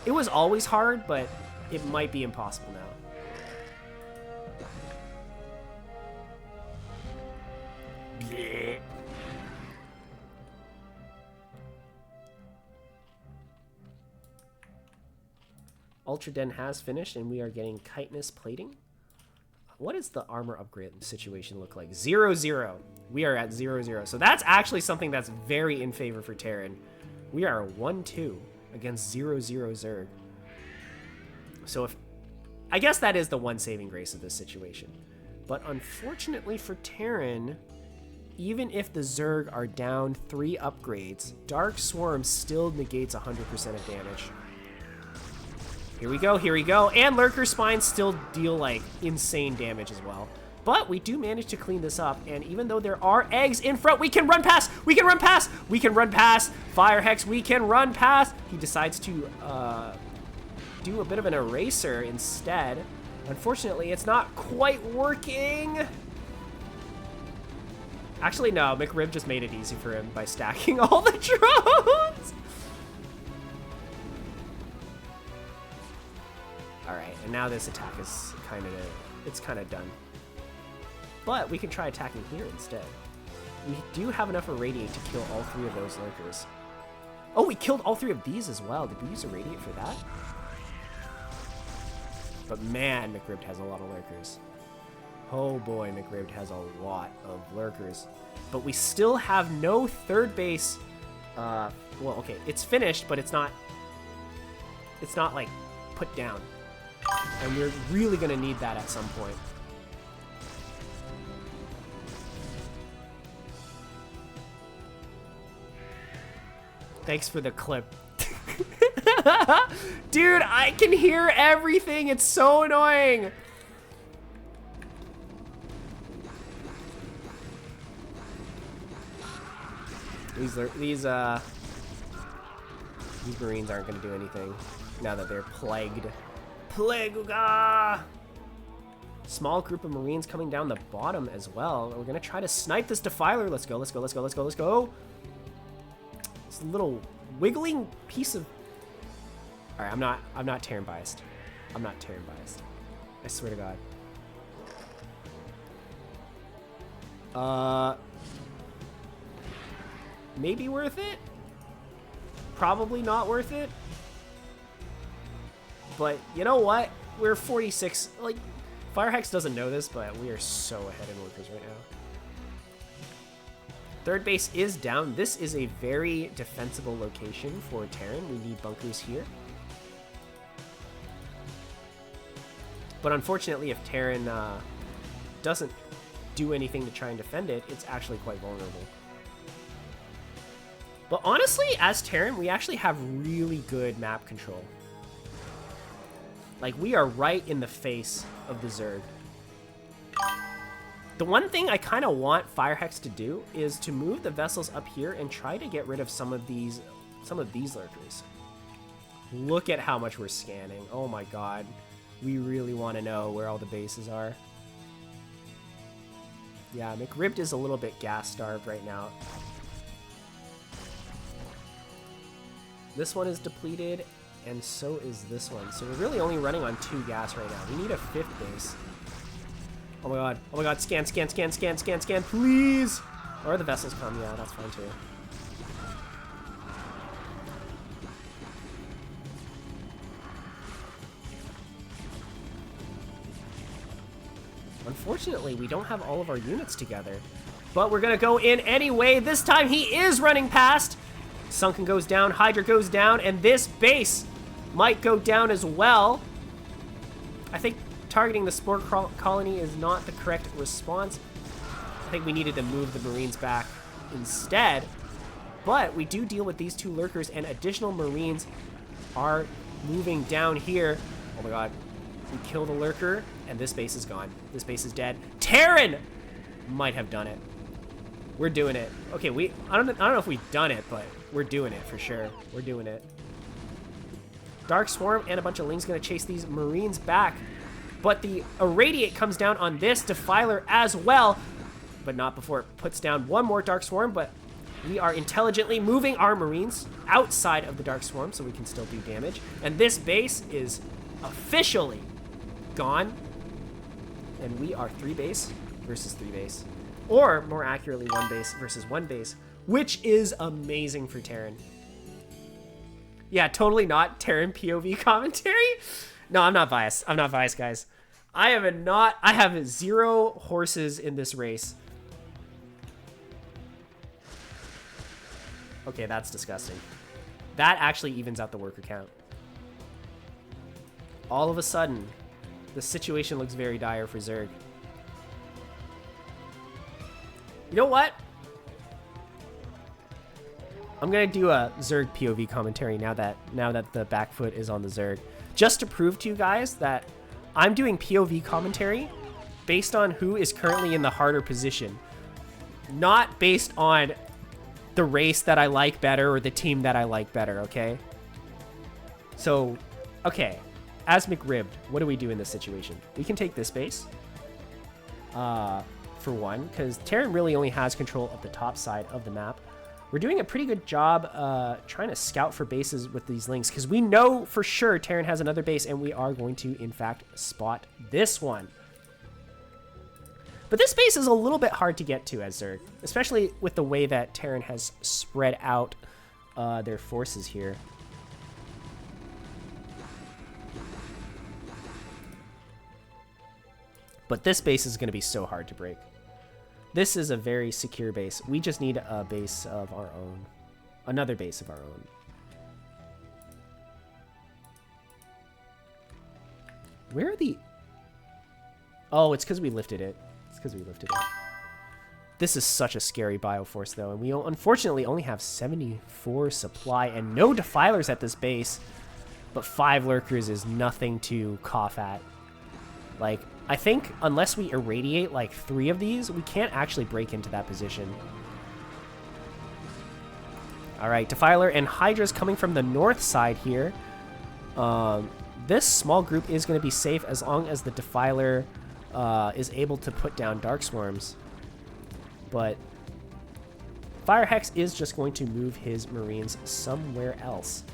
It was always hard, but it might be impossible now. Ultra Den has finished, and we are getting chitinous plating. What does the armor upgrade situation look like? 0-0. We are at 0-0. So that's actually something that's very in favor for Terran. We are 1-2 against 0-0 Zerg. So if I guess that is the one saving grace of this situation. But unfortunately for Terran, even if the Zerg are down 3 upgrades, Dark Swarm still negates 100% of damage. Here we go, here we go. And Lurker Spines still deal, like, insane damage as well. But we do manage to clean this up, and even though there are eggs in front, we can run past! We can run past! We can run past! Fire Hex, we can run past! He decides to do a bit of an eraser instead. Unfortunately, it's not quite working. Actually, no, McRib just made it easy for him by stacking all the drones. All right, and now this attack is kind of done. But we can try attacking here instead. We do have enough Irradiate to kill all 3 of those lurkers. Oh, we killed all 3 of these as well. Did we use Irradiate for that? But man, McRib has a lot of lurkers. Oh boy, McRib has a lot of lurkers. But we still have no 3rd base. Well, okay, it's finished, but it's not like put down. And we're really gonna need that at some point. Thanks for the clip. Dude, I can hear everything. It's so annoying. These Marines aren't going to do anything now that they're plagued. Plaguga! Small group of Marines coming down the bottom as well. We're going to try to snipe this Defiler. Let's go, let's go, let's go, let's go, let's go. This little wiggling piece of... All right, I'm not Terran biased. I'm not Terran biased. I swear to God. Maybe worth it? Probably not worth it. But you know what? We're 46. Like, Firehex doesn't know this, but we are so ahead in workers right now. Third base is down. This is a very defensible location for Terran. We need bunkers here. But unfortunately, if Terran doesn't do anything to try and defend it, it's actually quite vulnerable. But honestly, as Terran, we actually have really good map control. Like, we are right in the face of the Zerg. The one thing I kind of want Firehex to do is to move the vessels up here and try to get rid of some of these lurkers. Look at how much we're scanning. Oh my god. We really want to know where all the bases are. Yeah, McRibbed is a little bit gas-starved right now. This one is depleted, and so is this one. So we're really only running on 2 gas right now. We need a 5th base. Oh my god. Oh my god. Scan, scan, scan, scan, scan, scan, please! Or the vessels come. Yeah, that's fine too. Unfortunately, we don't have all of our units together. But we're going to go in anyway. This time he is running past. Sunken goes down, Hydra goes down, and this base might go down as well. I think targeting the Spore Colony is not the correct response. I think we needed to move the Marines back instead. But we do deal with these 2 lurkers, and additional Marines are moving down here. Oh my god. We kill the lurker, and this base is gone. This base is dead. Terran might have done it. We're doing it. Okay, I don't know if we've done it, but we're doing it for sure. We're doing it. Dark Swarm and a bunch of Lings gonna chase these Marines back. But the Irradiate comes down on this Defiler as well. But not before it puts down one more Dark Swarm, but we are intelligently moving our Marines outside of the Dark Swarm so we can still do damage. And this base is officially gone. And we are 3 base versus 3 base. Or, more accurately, 1 base versus 1 base, which is amazing for Terran. Yeah, totally not Terran POV commentary. No, I'm not biased. I'm not biased, guys. I have 0 horses in this race. Okay, that's disgusting. That actually evens out the worker count. All of a sudden, the situation looks very dire for Zerg. You know what? I'm gonna do a Zerg POV commentary now that the back foot is on the Zerg, just to prove to you guys that I'm doing POV commentary based on who is currently in the harder position, not based on the race that I like better or the team that I like better. Okay. So, okay, as McRibbed, what do we do in this situation? We can take this base. For one, because Terran really only has control of the top side of the map. We're doing a pretty good job trying to scout for bases with these Lings, because we know for sure Terran has another base, and we are going to, in fact, spot this one. But this base is a little bit hard to get to as Zerg, especially with the way that Terran has spread out their forces here. But this base is going to be so hard to break. This is a very secure base. We just need a base of our own. Another base of our own. Where are the... Oh, it's because we lifted it. It's because we lifted it. This is such a scary Bioforce, though. And we unfortunately only have 74 supply and no Defilers at this base. But 5 Lurkers is nothing to cough at. Like... I think unless we irradiate like 3 of these, we can't actually break into that position. All right, Defiler and Hydra's coming from the north side here. This small group is going to be safe as long as the Defiler is able to put down Dark Swarms. But Firehex is just going to move his Marines somewhere else.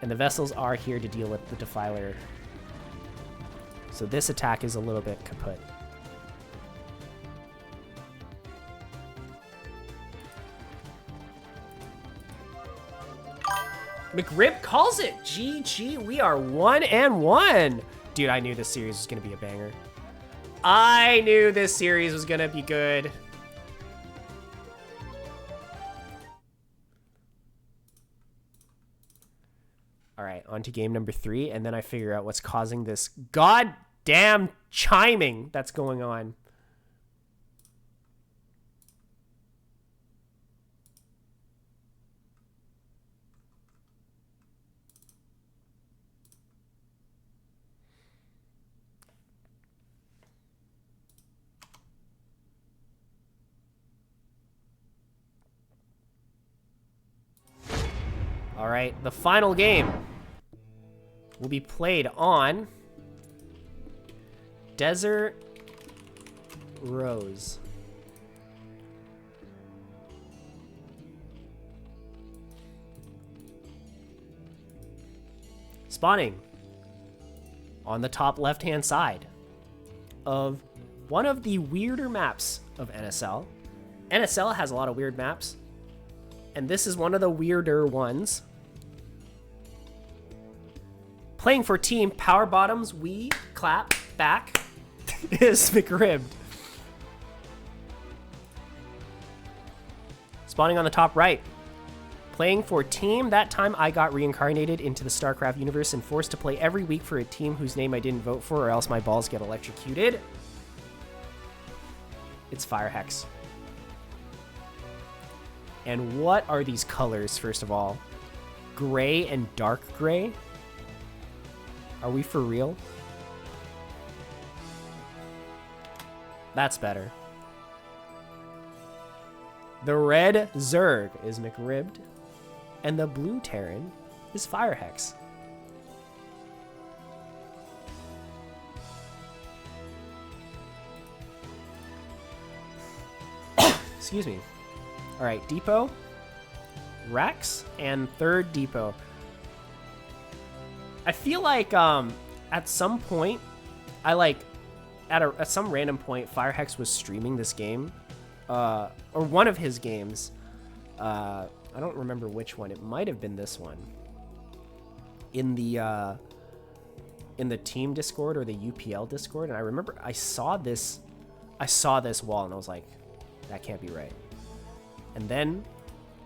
And the vessels are here to deal with the Defiler. So this attack is a little bit kaput. McRib calls it. GG, we are 1-1. Dude, I knew this series was going to be a banger. I knew this series was going to be good. All right, on to game number 3, and then I figure out what's causing this goddamn chiming that's going on. All right, the final game will be played on Desert Rose. Spawning on the top left-hand side of one of the weirder maps of NSL. NSL has a lot of weird maps, and this is one of the weirder ones. Playing for team Power Bottoms, we clap back is McRibbed. Spawning on the top right. Playing for team, that time I got reincarnated into the StarCraft universe and forced to play every week for a team whose name I didn't vote for or else my balls get electrocuted. It's Firehex. And what are these colors, first of all? Gray and dark gray? Are we for real? That's better. The red Zerg is McRibbed, and the blue Terran is Firehex. Excuse me. All right, Depot, Rex, and third Depot. I feel like at some point, at some random point, Firehex was streaming this game, or one of his games. I don't remember which one. It might have been this one. In the team Discord or the UPL Discord, and I remember I saw this wall, and I was like, that can't be right. And then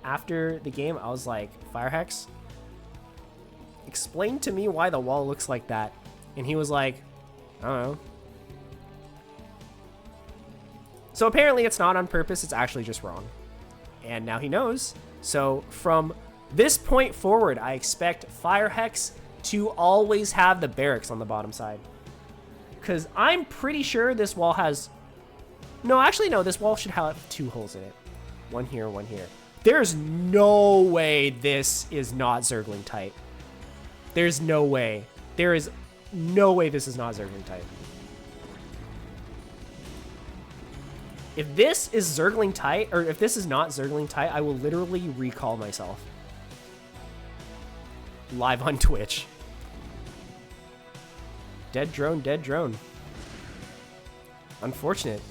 after the game, I was like, Firehex, explain to me why the wall looks like that. And he was like, I don't know. So apparently it's not on purpose, it's actually just wrong. And now he knows. So from this point forward, I expect Firehex to always have the barracks on the bottom side. Because I'm pretty sure this wall has... No, actually no, this wall should have 2 holes in it. One here, one here. There's no way this is not Zergling tight. There's no way. There is no way this is not Zergling tight. If this is Zergling tight, or if this is not Zergling tight, I will literally recall myself. Live on Twitch. Dead drone, dead drone. Unfortunate.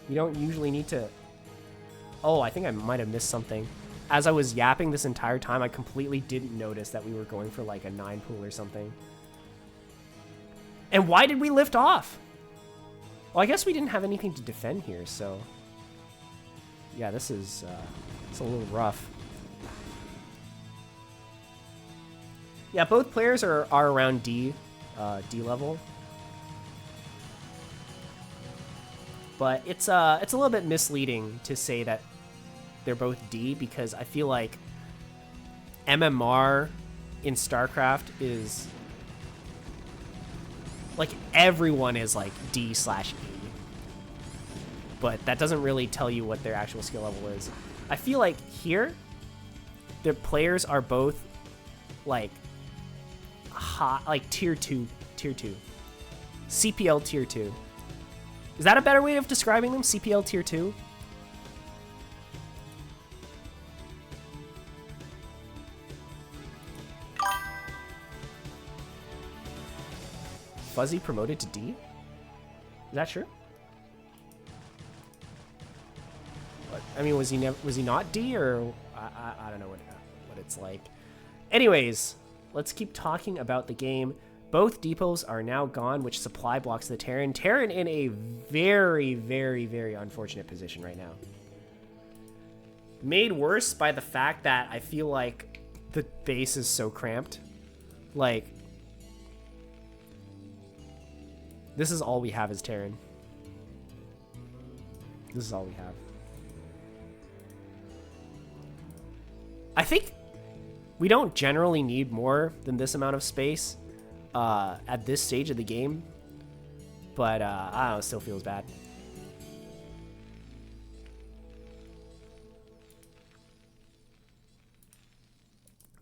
You don't usually need to... Oh, I think I might have missed something. As I was yapping this entire time, I completely didn't notice that we were going for like a 9 pool or something. And why did we lift off? Well, I guess we didn't have anything to defend here, so... Yeah, this is it's a little rough. Yeah, both players are around D level. But it's a little bit misleading to say that they're both D, because I feel like MMR in StarCraft is like everyone is like D/E, but that doesn't really tell you what their actual skill level is. I feel like here the players are both like hot, like tier 2, CPL tier 2. Is that a better way of describing them? CPL tier 2? Fuzzy promoted to D? Is that true? What? I mean, was he not D, or I don't know what it's like. Anyways, let's keep talking about the game. Both depots are now gone, which supply blocks the Terran. Terran in a very, very, very unfortunate position right now. Made worse by the fact that I feel like the base is so cramped. Like, this is all we have is Terran. This is all we have. I think we don't generally need more than this amount of space at this stage of the game. But, I don't know, it still feels bad.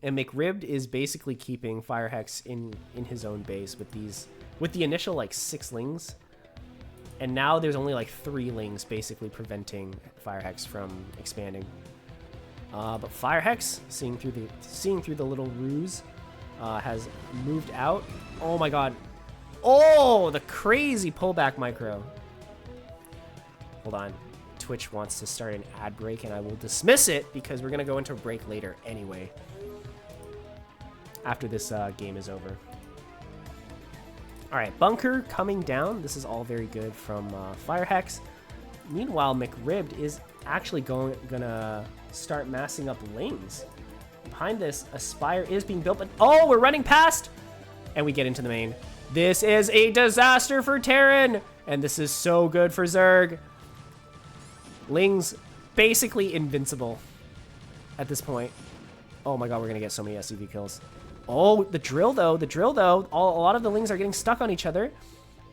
And McRibbed is basically keeping Firehex in his own base with the initial like 6 lings. And now there's only like 3 lings basically preventing Firehex from expanding. But Firehex, seeing through the little ruse, has moved out. Oh my god. Oh, the crazy pullback micro. Hold on. Twitch wants to start an ad break and I will dismiss it because we're going to go into a break later anyway. After this game is over. All right, bunker coming down. This is all very good from Firehex. Meanwhile, McRibbed is actually gonna start massing up lings. Behind this, a spire is being built, but oh, we're running past, and we get into the main. This is a disaster for Terran, and this is so good for Zerg. Lings basically invincible at this point. Oh my god, we're gonna get so many SCV kills. Oh, the drill though, a lot of the lings are getting stuck on each other.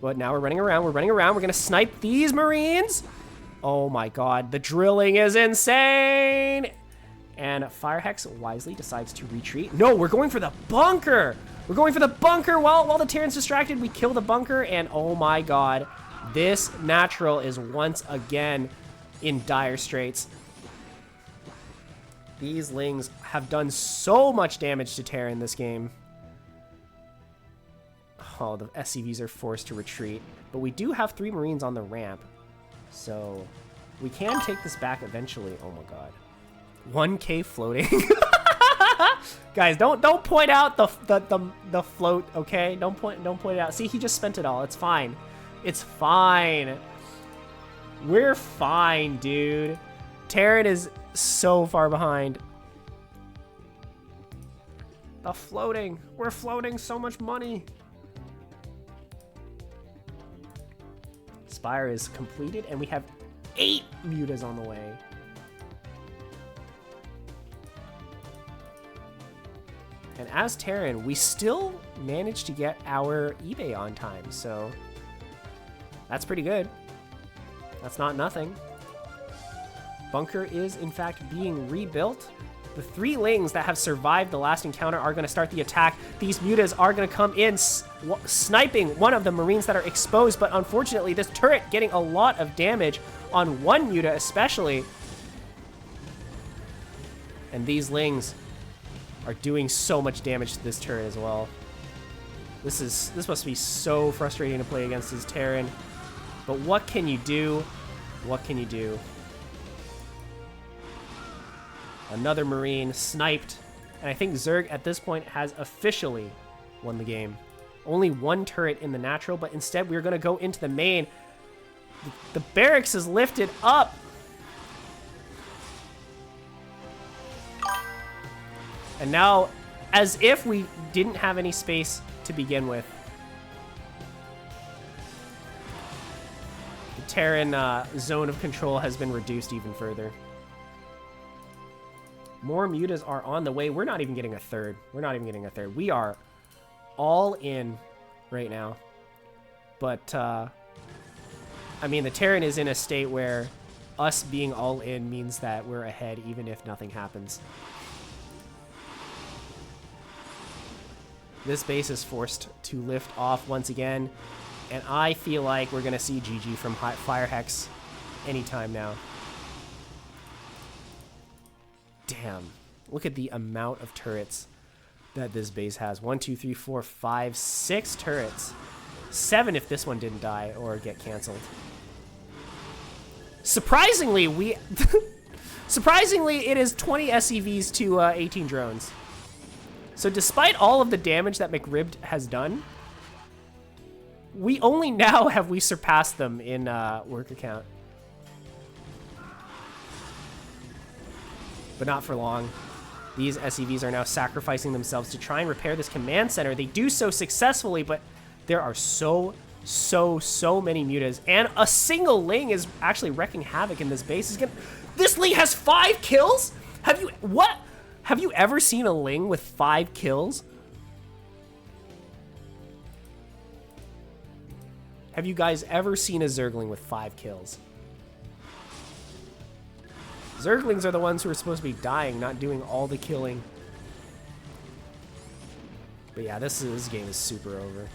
But now we're running around, we're gonna snipe these Marines. Oh my god, the drilling is insane. And Firehex wisely decides to retreat. No, we're going for the bunker. We're going for the bunker while the Terran's distracted. We kill the bunker and oh my god, this natural is once again in dire straits. These lings have done so much damage to Terra in this game. Oh, the SCVs are forced to retreat. But we do have 3 Marines on the ramp. So we can take this back eventually. Oh my god. 1K floating. Guys, don't point out the float, okay? Don't point it out. See, he just spent it all. It's fine. It's fine. We're fine, dude. Terran is so far behind. The floating. We're floating so much money. Spire is completed, and we have 8 mutas on the way. And as Terran, we still managed to get our eBay on time, so that's pretty good. That's not nothing. Bunker is, in fact, being rebuilt. The 3 lings that have survived the last encounter are going to start the attack. These mutas are going to come in, sniping one of the Marines that are exposed, but unfortunately, this turret getting a lot of damage on one muta especially. And these lings are doing so much damage to this turret as well. This must be so frustrating to play against this Terran. But what can you do? What can you do? Another Marine sniped. And I think Zerg at this point has officially won the game. Only 1 turret in the natural, but instead we're going to go into the main. The barracks is lifted up. And now, as if we didn't have any space to begin with, the Terran zone of control has been reduced even further. More mutas are on the way. We're not even getting a third. We're not even getting a third. We are all in right now. But, I mean, the Terran is in a state where us being all in means that we're ahead even if nothing happens. This base is forced to lift off once again, and I feel like we're going to see GG from Firehex anytime now. Damn. Look at the amount of turrets that this base has. 1, 2, 3, 4, 5, 6 turrets. 7 if this one didn't die or get canceled. Surprisingly, surprisingly, it is 20 SCVs to 18 drones. So despite all of the damage that McRibbed has done, we only now have we surpassed them in worker count. But not for long. These SCVs are now sacrificing themselves to try and repair this command center. They do so successfully, but there are so many mutas, and a single Ling is actually wrecking havoc in this base. This Ling has 5 kills? Have you ever seen a Ling with 5 kills? Have you guys ever seen a Zergling with 5 kills? Zerglings are the ones who are supposed to be dying, not doing all the killing. But yeah, this game is super over.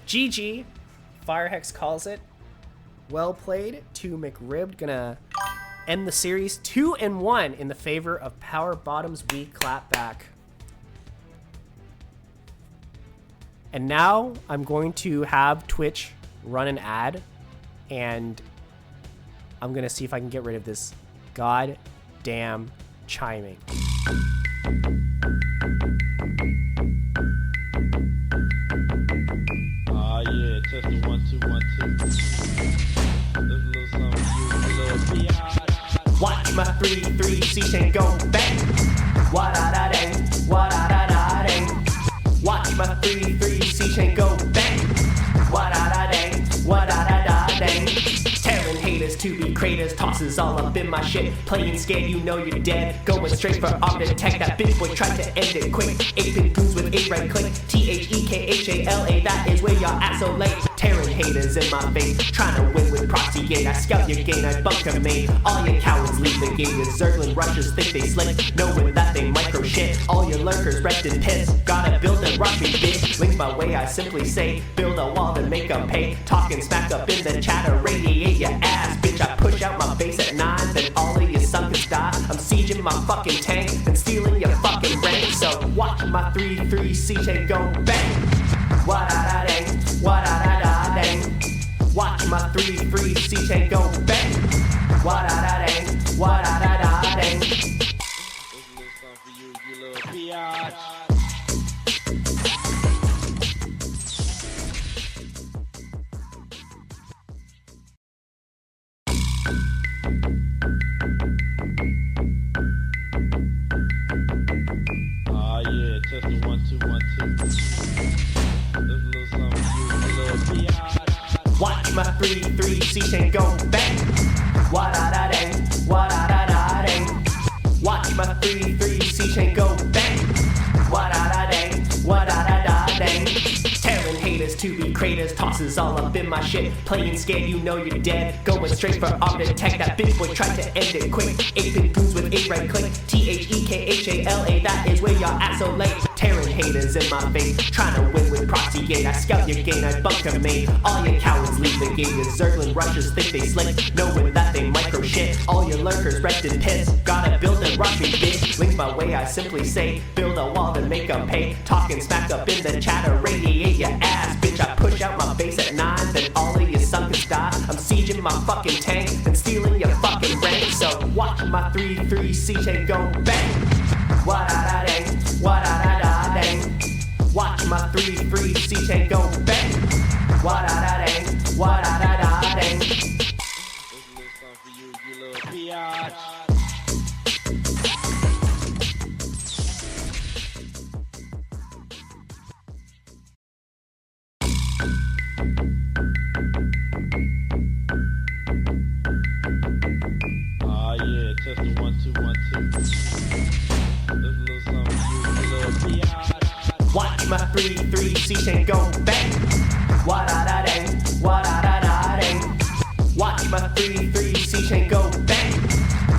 GG. Firehex calls it. Well played to McRibbed. Gonna end the series 2-1 in the favor of Power Bottom's weak clapback. And now I'm going to have Twitch run an ad, and I'm gonna see if I can get rid of this goddamn chiming. Yeah, testing 1 2 1 2. There's a little something for you, a little biatch. Watch my 3-3 C-chain go bang. Wa-da-da-dang, wa-da-da-da-dang. Watch my 3-3 C-chain go bang. Wa-da-da-dang, wa-da-da-da-dang. Tearing haters to be craters, tosses all up in my shit. Playing scared, you know you're dead. Going straight for architect, that bitch boy tried to end it quick. 8-bit goons with 8 right click. THEKHALA, that is where y'all at so late. Tearing haters in my face, trying to win with proxy gate. I scout your gain, I bunker main. All your cowards leave the game. Your Zergling rushers think they slick, knowing that they micro shit. All your lurkers wrecked in piss. Gotta build and rush me, bitch. Link my way, I simply say, build a wall to make them pay. Talking smack up in the chatter, radiate your ass, bitch. I push out my base at 9, then all of your suckers die. I'm sieging my fucking tank and stealing your fucking rank. So watch my 3-3 C-chain go bang. Wa-da-da-dang, wa-da-da-da-dang. Watch my 3-3 C-chain go bang. Wa-da-da-dang, wa-da-da-da-dang. There's a little something for you, you little biatch. Yeah, testing 1 2 1 2. There's a little something for you, a little biatch. Watch my 3-3 C-chain go bang. Wa-da-da-dang, wa-da-da-da-dang. Watch my 3-3 C-chain go bang. Wa-da-da-dang, wa-da-da-da-dang. Tearing haters to be craters, tosses all up in my shit. Playing scared, you know you're dead. Going straight for architect, that bitch boy tried to end it quick. 8-bit goons with 8 right click. THEKHALA, that is where y'all at so late. Tearing haters in my face, trying to win with proxy gate. I scout your gain, I bunker main. All your cowards leave the game. Your Zergling rushers think they slick, knowing that they micro shit. All your lurkers wrecked in piss. Gotta build and rush me, bitch. Link my way, I simply say, build a wall to make them pay. Talking smack up in the chatter, radiate your ass, bitch. I push out my base at 9, then all of your suckers die. I'm sieging my fucking tank and stealing your fucking rank. So watch my 3-3 C-chain go bang. Wa-da-da-dang, wa-da-da-da-dang. Watch my 3-3 C-chain go bang. Wa-da-da-dang, wa-da-da-da-dang. There's a little something for you, you little biatch. Yeah, testing 1 2 1 2. There's a little something for you, a little biatch. Watch my 3-3 C-chain go bang. Wa-da-da-dang, wa-da-da-da-dang. Watch my 3-3 C-chain go bang.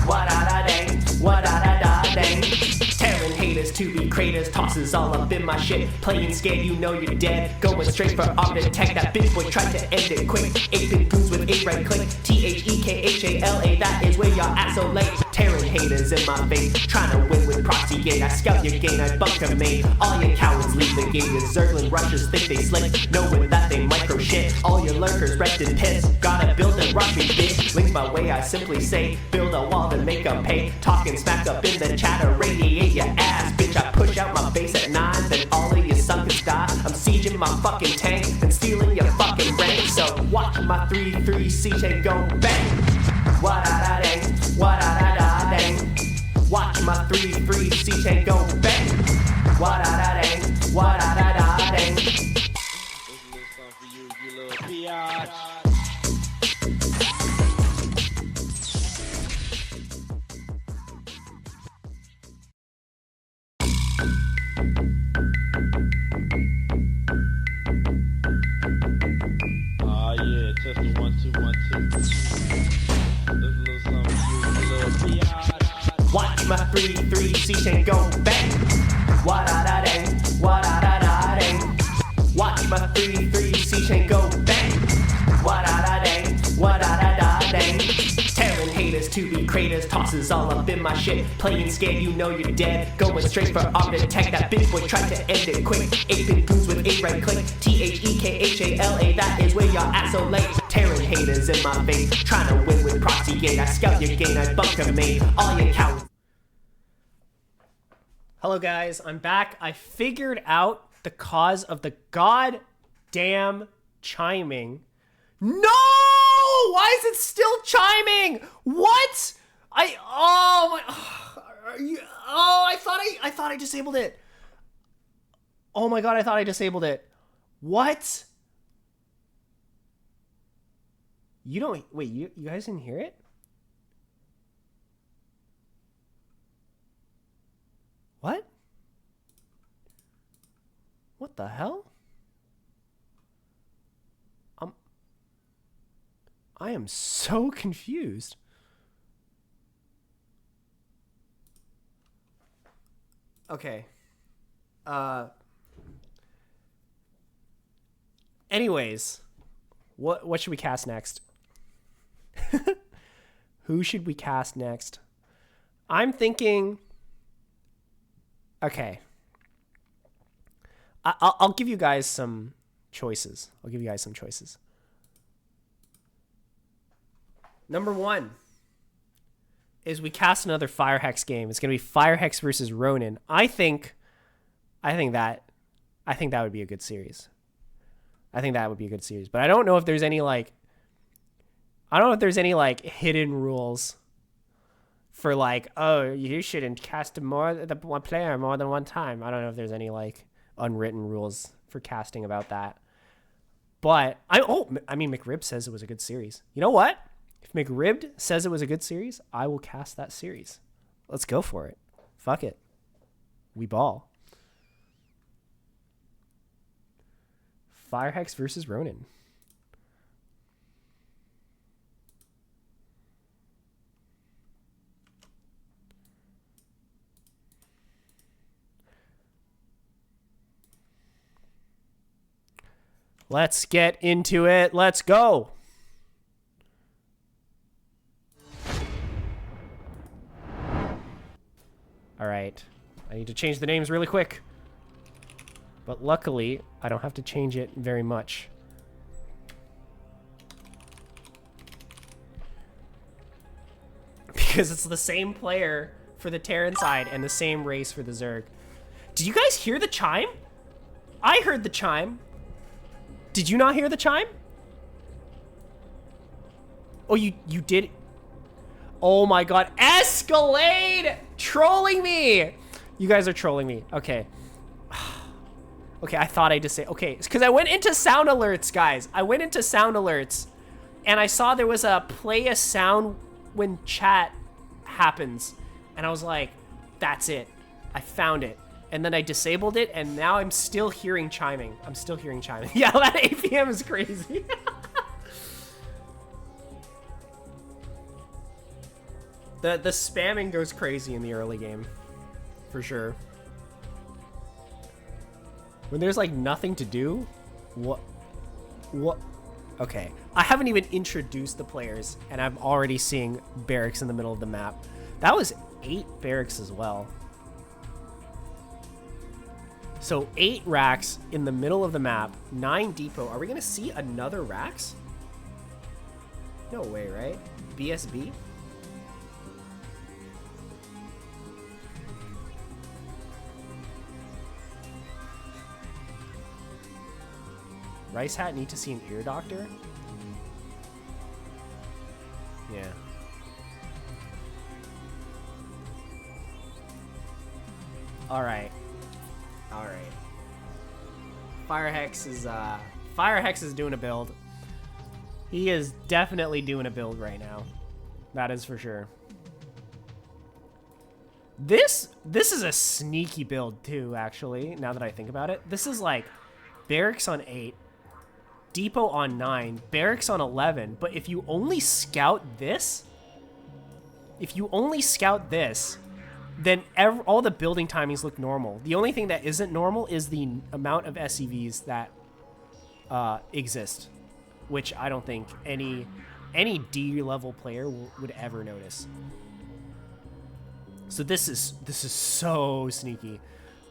Wa-da-da-dang, wa-da-da-da-dang. Tearing haters to be craters, tosses all up in my shit. Playing scared, you know you're dead. Going straight for architect, that bitch boy tried to end it quick. 8-bit goons with 8 right click. THEKHALA, that is where y'all at so late. Tearing haters in my face, trying to win with proxy gate. I scout your gain, I bunker main. All your cowards leave the game. Your Zergling rushers think they slick, knowing that they micro shit. All your lurkers wrecked in piss. Gotta build and rush me, bitch. Link change my way, I simply say, build a wall to make them pay. Talking smack up in the chat or radiate your ass, bitch. I push out my base at 9, then all of you suckers die. I'm sieging my fucking tank and stealing your fucking rank. So watch my 3-3 siege and go bang. Wa-da-da-dang, wa-da-da-da-dang. Watch my 3-3 siege and go bang. Wa-da-da-dang, wa-da-da-da-dang. This is a little something for you, you little biatch. Ah yeah, testing 1 2 1 2. This is a little something for you, you little biatch. Watch my 3-3 siege and go bang. Wa-da-da-dang, wa-da-da-da-dang. Watch my 3-3 siege and go bang. Wa-da-da-dang, wa-da-da-da-dang. Tearing haters to be craters, tosses all up in my shit. Playing scared, you know you're dead. Going straight for arm attack, that bitch boy tried to end it quick. 8-bit goons with a right click. T-H-E-K-H-A-L-A, that is where y'all at so late. Tearing haters in my face, trying to win with proxy gate. I scout your gain, I bunker main, all your counts. Hello guys, I'm back. I figured out the cause of the goddamn chiming. No! Why is it still chiming? What? I thought I disabled it. Oh my god, I thought I disabled it. What? You don't, wait, you guys didn't hear it? What? What the hell? I am so confused. Okay. Anyways, what should we cast next? Who should we cast next? I'm thinking. Okay. I'll give you guys some choices. Number 1 is we cast another Firehex game. It's gonna be Firehex versus Ronin. I think that would be a good series. But I don't know if there's any hidden rules for oh, you shouldn't cast one player more than one time. I don't know if there's any unwritten rules for casting about that. But McRib says it was a good series. You know what? If McRib says it was a good series, I will cast that series. Let's go for it. Fuck it. We ball. Firehex versus Ronin. Let's get into it. Let's go. All right. I need to change the names really quick. But luckily, I don't have to change it very much. Because it's the same player for the Terran side and the same race for the Zerg. Did you guys hear the chime? I heard the chime. Did you not hear the chime? Oh, you did? Oh my god. Escalade! Trolling me! You guys are trolling me. Okay. Okay, I thought I just say... Okay, because I went into sound alerts, guys. I went into sound alerts. And I saw there was a play a sound when chat happens. And I was like, that's it. I found it. And then I disabled it, and now I'm still hearing chiming. Yeah, that APM is crazy. The spamming goes crazy in the early game. For sure. When there's nothing to do? What? Okay. I haven't even introduced the players, and I'm already seeing barracks in the middle of the map. That was 8 barracks as well. So 8 racks in the middle of the map, 9 depot. Are we gonna see another racks? No way, right? BSB? Rice Hat need to see an ear doctor? Yeah. Alright. Alright. Firehex is doing a build. He is definitely doing a build right now. That is for sure. This is a sneaky build too, actually, now that I think about it. This is like Barracks on 8, Depot on 9, Barracks on 11, but if you only scout this, then all the building timings look normal. The only thing that isn't normal is the amount of SCVs that exist, which I don't think any D level player would ever notice. So this is so sneaky.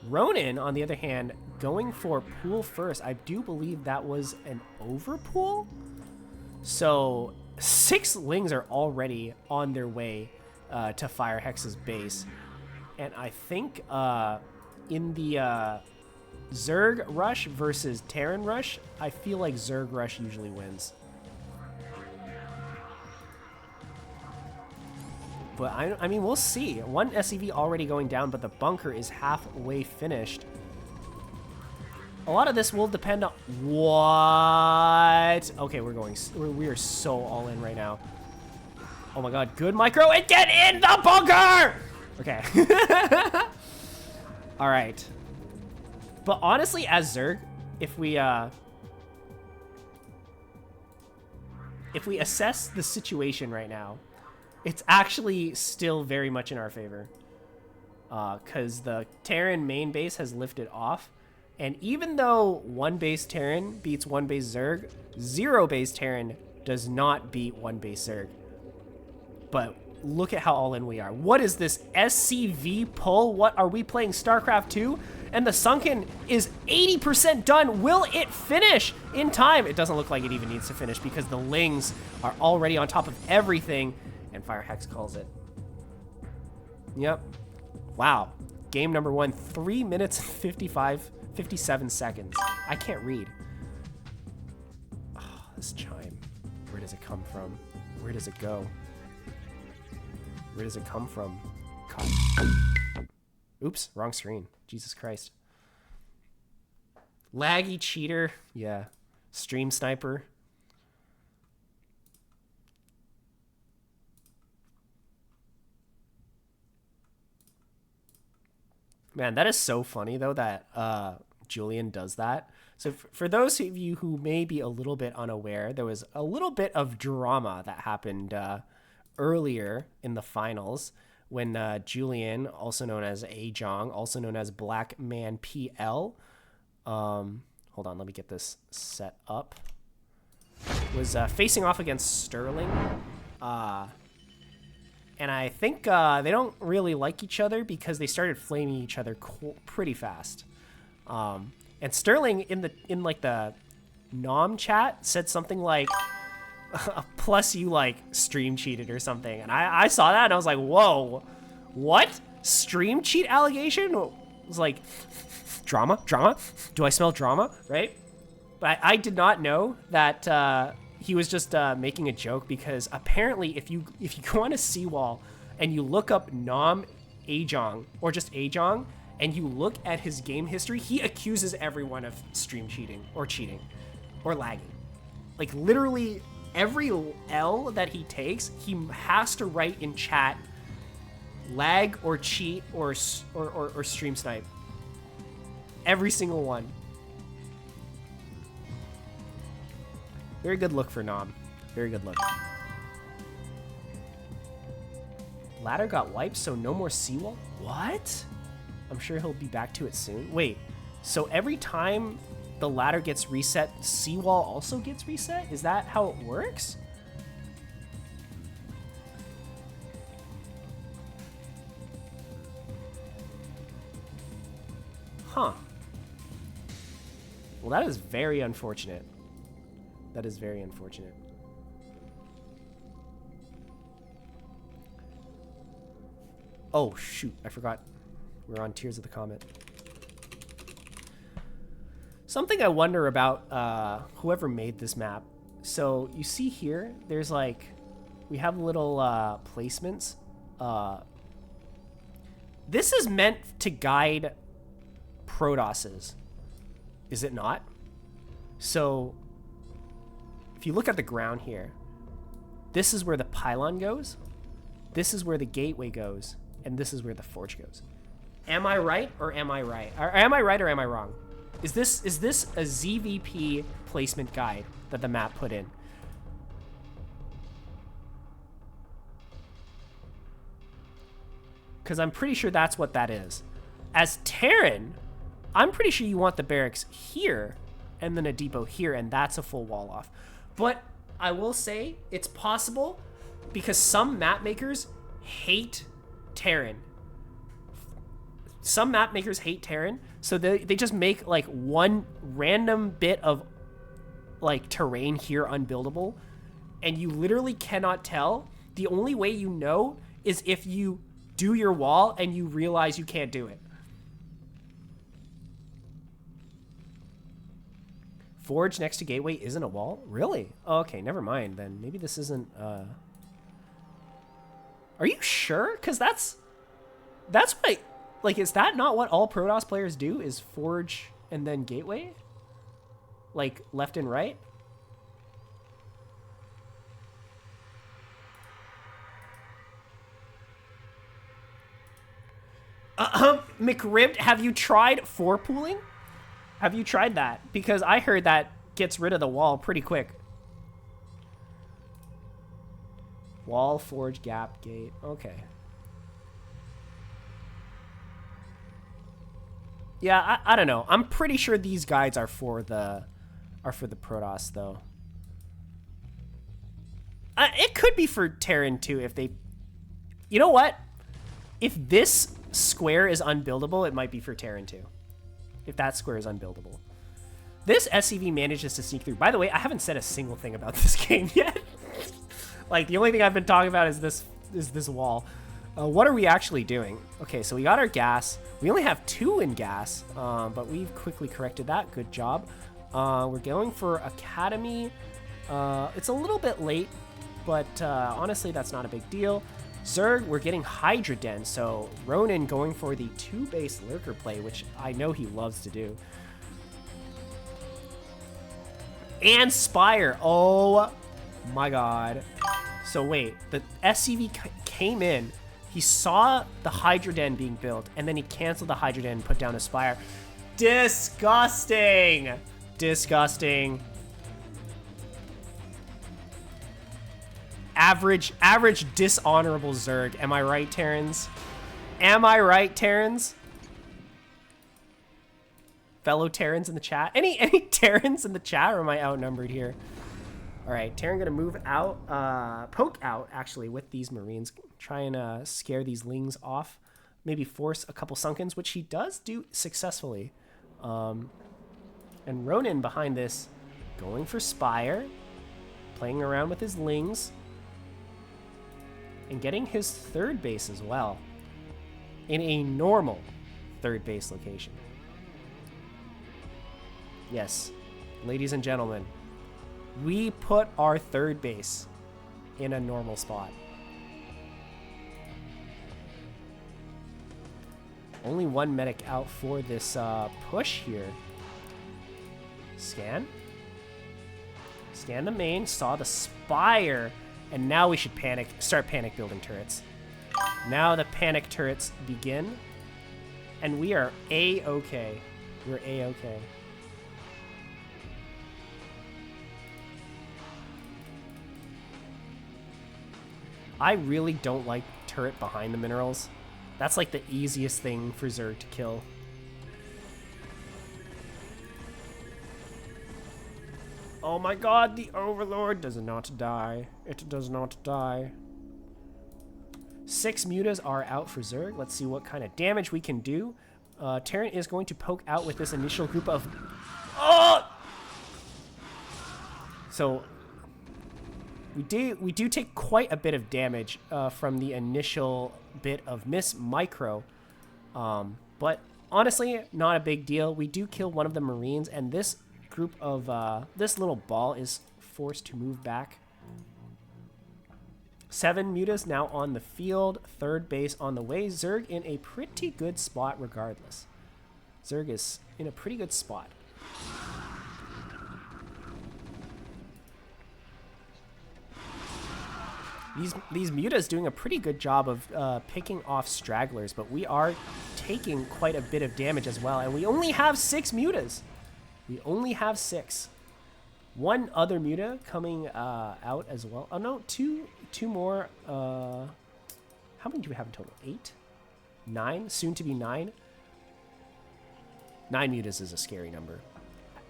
Ronin, on the other hand, going for pool first. I do believe that was an overpool. So 6 Lings are already on their way to Firehex's base. And I think in the Zerg Rush versus Terran Rush, I feel like Zerg Rush usually wins. But I mean, we'll see. One SCV already going down, but the bunker is halfway finished. A lot of this will depend on what. Okay, we are so all in right now. Oh my god, good micro and get in the bunker. Okay. All right. But honestly, as Zerg, if we assess the situation right now, it's actually still very much in our favor. Because the Terran main base has lifted off. And even though 1 base Terran beats 1 base Zerg, 0 base Terran does not beat 1 base Zerg. But look at how all in we are. What is this SCV pull? What are we playing? StarCraft 2? And the Sunken is 80% done. Will it finish in time? It doesn't look like it even needs to finish because the Lings are already on top of everything. And Firehex calls it. Yep. Wow. Game number 1, 3 minutes 57 seconds. I can't read. Oh, this chime. Where does it come from? Where does it go? Where does it come from? Cut. Oops, wrong screen. Jesus Christ. Laggy cheater. Yeah. Stream sniper. Man, that is so funny, though, that Julian does that. So for those of you who may be a little bit unaware, there was a little bit of drama that happened earlier in the finals when Julian, also known as Ajong, also known as Black Man PL, hold on, let me get this set up, was facing off against Sterling. And I think they don't really like each other because they started flaming each other pretty fast. And Sterling in like the Nom chat said something like, plus you like stream cheated or something. And I saw that and I was like, whoa, what? Stream cheat allegation? It was like, drama? Do I smell drama? Right? But I did not know that he was just making a joke, because apparently if you go on a seawall and you look up Nom Ajong or just Ajong and you look at his game history, he accuses everyone of stream cheating or lagging. Like literally every L that he takes, he has to write in chat lag or cheat or stream snipe. Every single one. Very good look for Nom. Very good look. Ladder got wiped, so no more seawall? What? I'm sure he'll be back to it soon. Wait, so every time the ladder gets reset, seawall also gets reset? Is that how it works? Huh. Well, that is very unfortunate. That is very unfortunate. Oh, shoot. I forgot. We're on Tears of the Comet. Something I wonder about whoever made this map. So you see here, there's like, we have little placements. This is meant to guide Protosses, is it not? So if you look at the ground here, this is where the pylon goes, this is where the gateway goes, and this is where the forge goes. Am I right or am I right? Or am I right or am I wrong? Is this a ZVP placement guide that the map put in? Because I'm pretty sure that's what that is. As Terran, I'm pretty sure you want the barracks here and then a depot here, and that's a full wall off. But I will say it's possible because some map makers hate Terran. Some map makers hate Terran, so they just make like one random bit of like terrain here unbuildable, and you literally cannot tell. The only way you know is if you do your wall and you realize you can't do it. Forge next to gateway isn't a wall? Really? Oh, okay, never mind then. Maybe this isn't Are you sure? Because that's what, like, is that not what all Protoss players do, is forge and then gateway? Like, left and right? McRibbed, have you tried four pooling? Have you tried that? Because I heard that gets rid of the wall pretty quick. Wall, forge, gap, gate. Okay. Yeah, I don't know. I'm pretty sure these guides are for the Protoss though. It could be for Terran too if they. You know what? If this square is unbuildable, it might be for Terran too. If that square is unbuildable. This SCV manages to sneak through. By the way, I haven't said a single thing about this game yet. Like, the only thing I've been talking about is this wall. What are we actually doing? Okay, so we got our gas. We only have 2 in gas, but we've quickly corrected that. Good job. We're going for Academy. It's a little bit late, but honestly, that's not a big deal. Zerg, we're getting Hydra Den, so Ronin going for the 2-base lurker play, which I know he loves to do. And Spire. Oh my god. So wait, the SCV came in, he saw the Hydra Den being built, and then he canceled the Hydra Den and put down a Spire. Disgusting! Disgusting. Average dishonorable Zerg. Am I right, Terrans? Am I right, Terrans? Fellow Terrans in the chat? Any Terrans in the chat, or am I outnumbered here? All right, Terran gonna move out, poke out actually with these Marines, try and scare these Lings off, maybe force a couple Sunkens, which he does do successfully. And Ronin behind this, going for Spire, playing around with his Lings, and getting his 3rd base as well, in a normal 3rd base location. Yes, ladies and gentlemen, we put our 3rd base in a normal spot. Only 1 medic out for this push here. Scan. Scan the main, saw the Spire, and now we should start panic building turrets. Now the panic turrets begin, and we are A-okay. We're A-okay. I really don't like turret behind the minerals. That's like the easiest thing for Zerg to kill. Oh my god, the Overlord does not die. It does not die. 6 mutas are out for Zerg. Let's see what kind of damage we can do. Terran is going to poke out with this initial group of... Oh! So... We do take quite a bit of damage from the initial bit of Miss Micro, but honestly, not a big deal. We do kill one of the Marines, and this group of this little ball is forced to move back. 7 mutas now on the field. Third base on the way. Zerg in a pretty good spot regardless. Zerg is in a pretty good spot. These mutas doing a pretty good job of picking off stragglers, but we are taking quite a bit of damage as well, and we only have 6 mutas. We only have 6. One other muta coming out as well. Oh no, two more. How many do we have in total? 8? 9? Soon to be 9. 9 mutas is a scary number.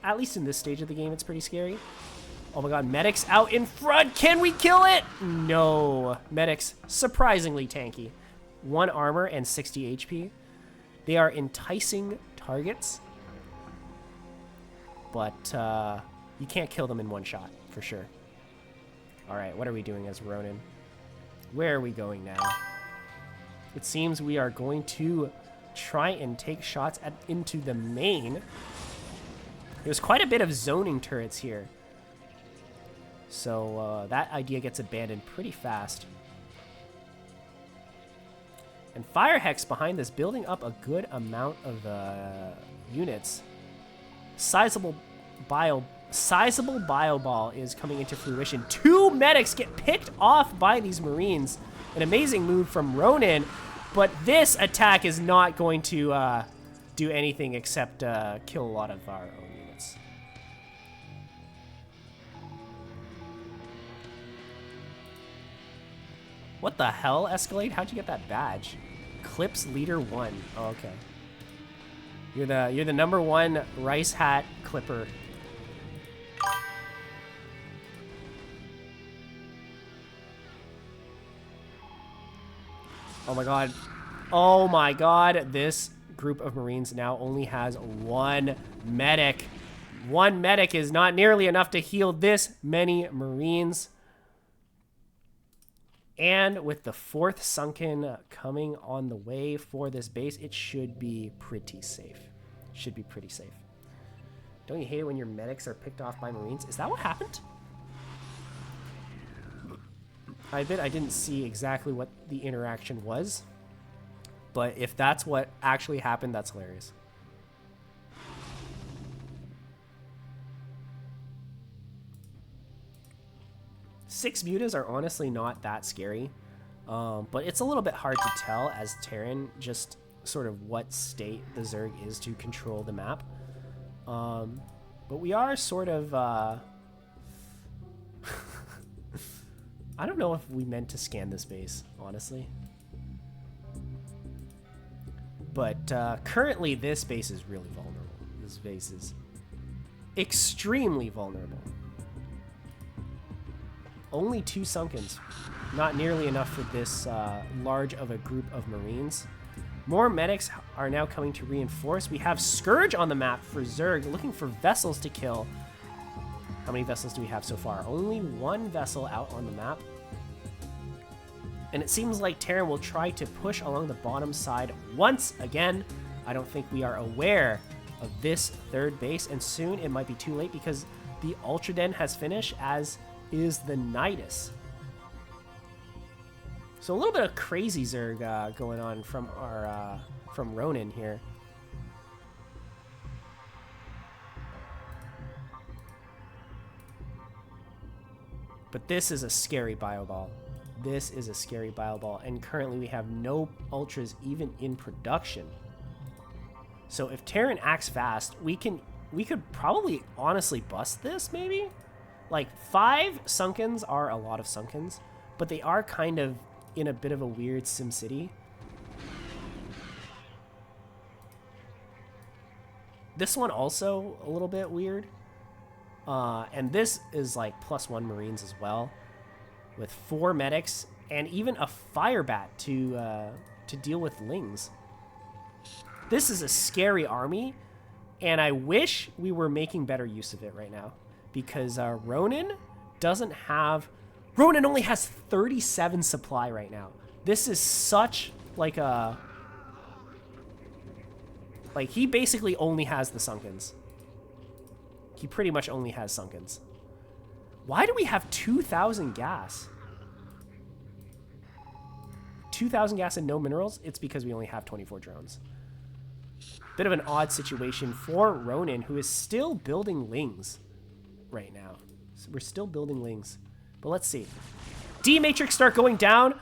At least in this stage of the game, it's pretty scary. Oh my god, Medics out in front. Can we kill it? No. Medics, surprisingly tanky. 1 armor and 60 HP. They are enticing targets. But you can't kill them in one shot, for sure. Alright, what are we doing as Ronin? Where are we going now? It seems we are going to try and take shots into the main. There's quite a bit of zoning turrets here. So that idea gets abandoned pretty fast. And Fire Hex behind this, building up a good amount of units. Sizable bio ball is coming into fruition. 2 medics get picked off by these Marines. An amazing move from Ronin, but this attack is not going to do anything except kill a lot of our own units. What the hell, Escalade? How'd you get that badge? Clips Leader 1. Oh, okay. You're the number 1 rice hat clipper. Oh my god. Oh my god. This group of Marines now only has 1 medic. 1 medic is not nearly enough to heal this many Marines. And with the 4th Sunken coming on the way for this base, it should be pretty safe. Should be pretty safe. Don't you hate it when your medics are picked off by Marines? Is that what happened? I admit I didn't see exactly what the interaction was, but if that's what actually happened, that's hilarious. Six mutas are honestly not that scary, but it's a little bit hard to tell as Terran just sort of what state the Zerg is to control the map. But we are sort of... I don't know if we meant to scan this base, honestly. But currently this base is really vulnerable. This base is extremely vulnerable. Only 2 Sunkens. Not nearly enough for this large of a group of Marines. More medics are now coming to reinforce. We have Scourge on the map for Zerg, looking for vessels to kill. How many vessels do we have so far? Only 1 vessel out on the map. And it seems like Terran will try to push along the bottom side once again. I don't think we are aware of this 3rd base, and soon it might be too late because the Ultra Den has finished, as is the Nidus. So a little bit of crazy Zerg going on from our from Ronin here. But this is a scary bio ball. This is a scary bio ball, and currently we have no ultras even in production. So if Terran acts fast, we could probably honestly bust this, maybe? Like 5 Sunkens are a lot of Sunkens, but they are kind of in a bit of a weird SimCity. This one also a little bit weird. And this is like +1 Marines as well, with 4 medics and even a fire bat to deal with Lings. This is a scary army, and I wish we were making better use of it right now, because Ronin doesn't have Ronan only has 37 supply right now. This is such like a... Like, he basically only has the Sunkens. He pretty much only has Sunkens. Why do we have 2,000 gas? 2,000 gas and no minerals? It's because we only have 24 drones. Bit of an odd situation for Ronan, who is still building Lings right now. So we're still building Lings. But let's see. D-Matrix start going down,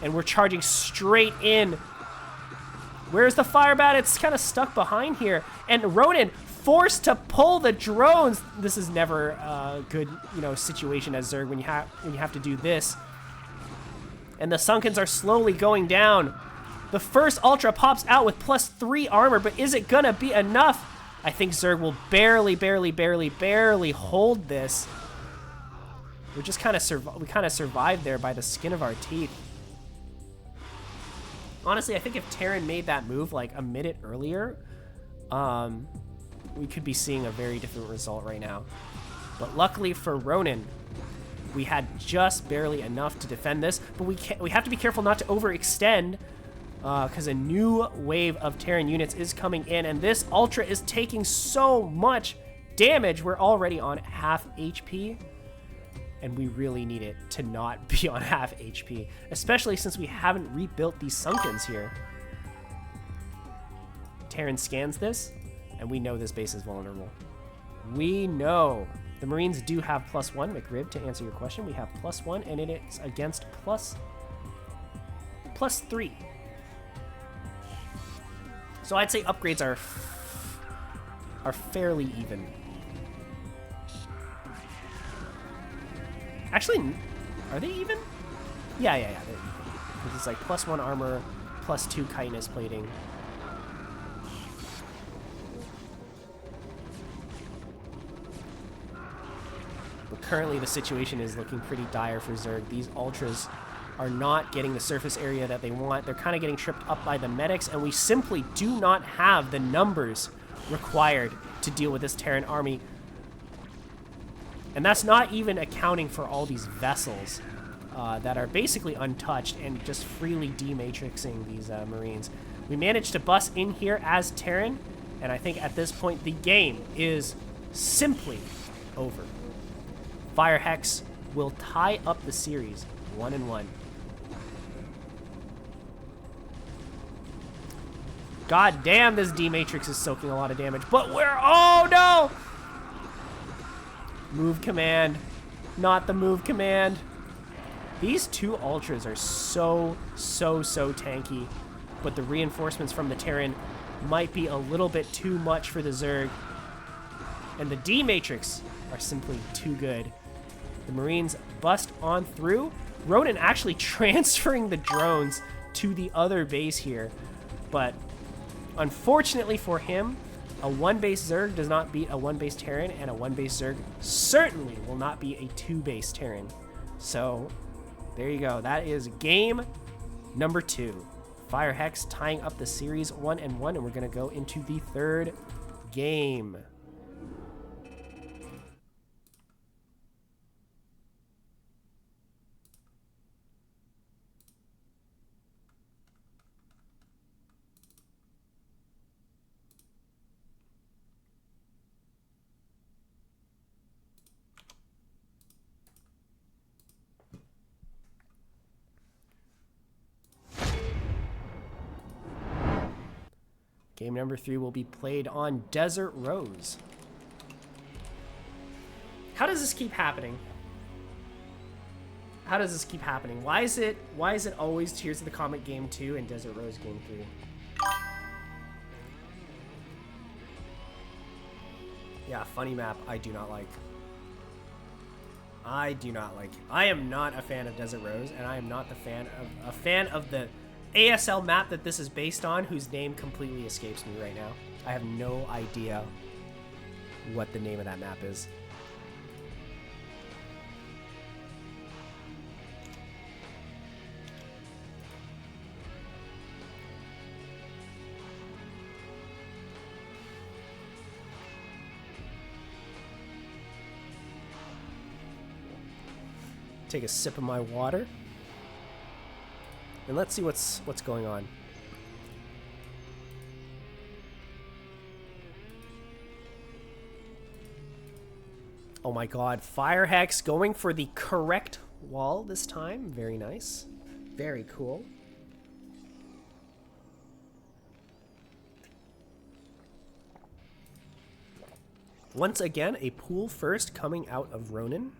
and we're charging straight in. Where's the fire bat? It's kind of stuck behind here. And Ronan forced to pull the drones. This is never a good, situation as Zerg when you have to do this. And the Sunkens are slowly going down. The first Ultra pops out with +3 armor, but is it gonna be enough? I think Zerg will barely hold this. We just kind of survived there by the skin of our teeth. Honestly, I think if Terran made that move like a minute earlier, we could be seeing a very different result right now. But luckily for Ronan, we had just barely enough to defend this, but we have to be careful not to overextend because a new wave of Terran units is coming in, and this Ultra is taking so much damage. We're already on half HP, and we really need it to not be on half HP, especially since we haven't rebuilt these Sunkens here. Terran scans this, and we know this base is vulnerable. We know. The Marines do have +1, McRib, to answer your question. We have +1, and it is against +3. So I'd say upgrades are fairly even. Actually, are they even? Yeah, they're even. Because it's like +1 armor, +2 chitinous plating. But currently the situation is looking pretty dire for Zerg. These Ultras are not getting the surface area that they want. They're kind of getting tripped up by the medics, and we simply do not have the numbers required to deal with this Terran army. And that's not even accounting for all these vessels that are basically untouched and just freely dematrixing these Marines. We managed to bust in here as Terran, and I think at this point the game is simply over. Fire Hex will tie up the series 1-1. God damn, this D-Matrix is soaking a lot of damage, but oh no! Move command, not the move command. These two Ultras are so tanky, but the reinforcements from the Terran might be a little bit too much for the Zerg. And the D-Matrix are simply too good. The Marines bust on through. Ronan actually transferring the drones to the other base here, but unfortunately for him, a 1-base Zerg does not beat a 1-base Terran, and a 1-base Zerg certainly will not be a 2-base Terran. So there you go. That is game number 2. Fire Hex tying up the series 1-1, and we're going to go into the third game. Game number 3 will be played on Desert Rose. How does this keep happening? How does this keep happening? Why is it always Tears of the Comet game 2 and Desert Rose game 3? Yeah, funny map I do not like. I do not like. I am not a fan of Desert Rose, and I am not a fan of the ASL map that this is based on, whose name completely escapes me right now. I have no idea what the name of that map is. take a sip of my water. And let's see what's going on. Oh my god, Fire Hex going for the correct wall this time. Very nice. Very cool. Once again, a pool first coming out of Ronin.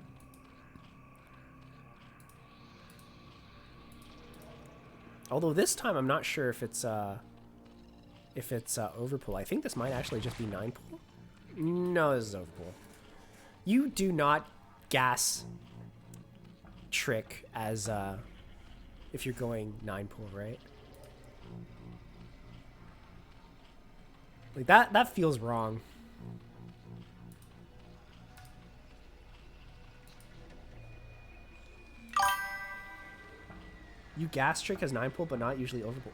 Although this time I'm not sure if it's overpool. I think this might actually just be 9 pool. No, this is overpool. You do not gas trick as if you're going 9 pool, right? Like that feels wrong. You gas trick as 9 pool, but not usually overpool.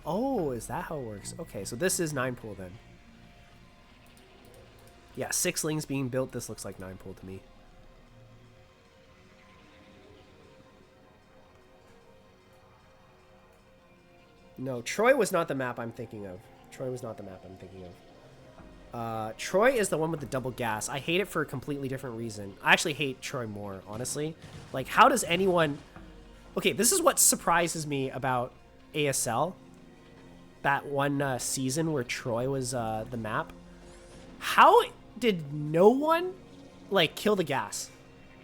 Oh, is that how it works? Okay, so this is 9 pool then. Yeah, 6 lings being built. This looks like 9 pool to me. No, Troy was not the map I'm thinking of. Troy was not the map I'm thinking of. Troy is the one with the double gas. I hate it for a completely different reason. I actually hate Troy more, honestly. Like, how does anyone... Okay, this is what surprises me about ASL. That one season where Troy was the map. How did no one, like, kill the gas?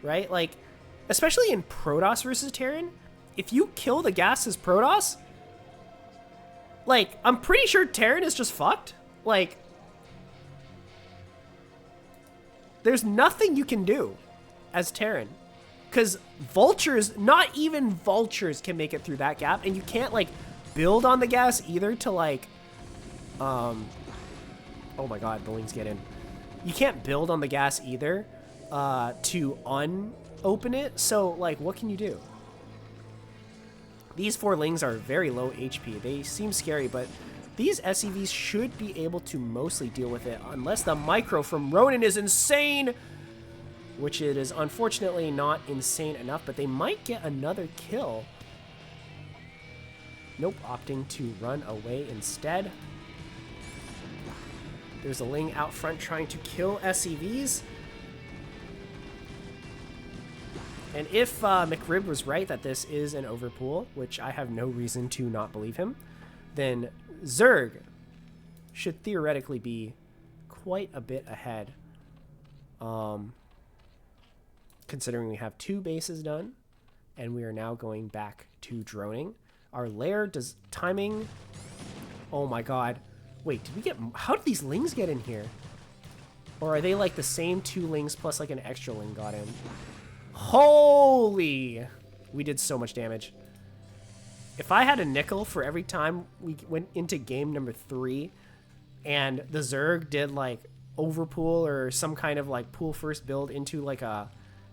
Right? Like, especially in Protoss versus Terran, if you kill the gas as Protoss, like, I'm pretty sure Terran is just fucked. Like, there's nothing you can do as Terran. Because vultures, not even vultures can make it through that gap. And you can't, like, build on the gas either to, like, oh my god, the lings get in. You can't build on the gas either to unopen it. So, like, what can you do? These 4 lings are very low HP. They seem scary, but these SCVs should be able to mostly deal with it. Unless the micro from Ronin is insane! Which it is unfortunately not insane enough, but they might get another kill. Nope, opting to run away instead. There's a Ling out front trying to kill SCVs. And if McRib was right that this is an overpool, which I have no reason to not believe him, then Zerg should theoretically be quite a bit ahead. Considering we have 2 bases done, and we are now going back to droning. Our lair does timing. Oh my god. Wait, did we get... How did these lings get in here? Or are they like the same 2 lings plus like an extra ling got in? Holy! We did so much damage. If I had a nickel for every time we went into game number 3 and the Zerg did like overpool or some kind of like pool first build into like a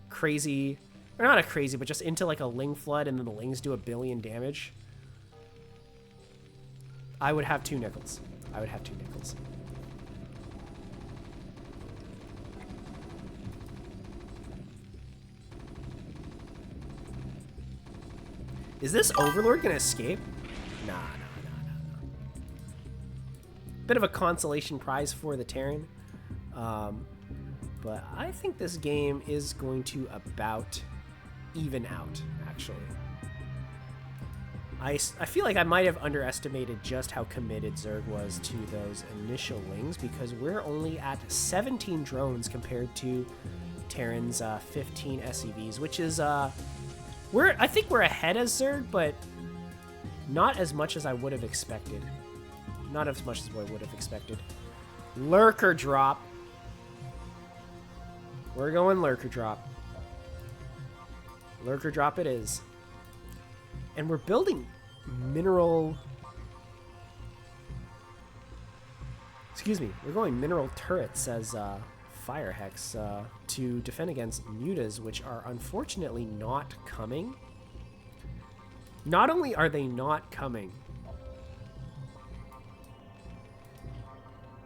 crazy, or not a crazy, but just into like a ling flood and then the lings do 1 billion damage, I would have 2 nickels. I would have 2 nickels. Is this Overlord gonna escape? Nah. Bit of a consolation prize for the Terran. But I think this game is going to about even out, actually. I feel like I might have underestimated just how committed Zerg was to those initial lings, because we're only at 17 drones compared to Terran's 15 SCVs, which is, I think we're ahead as Zerg, but not as much as I would have expected. Not as much as I would have expected. Lurker drop. We're going Lurker drop. Lurker drop it is. And we're building mineral... Excuse me. We're going mineral turrets as Fire Hex to defend against mutas, which are unfortunately not coming. Not only are they not coming,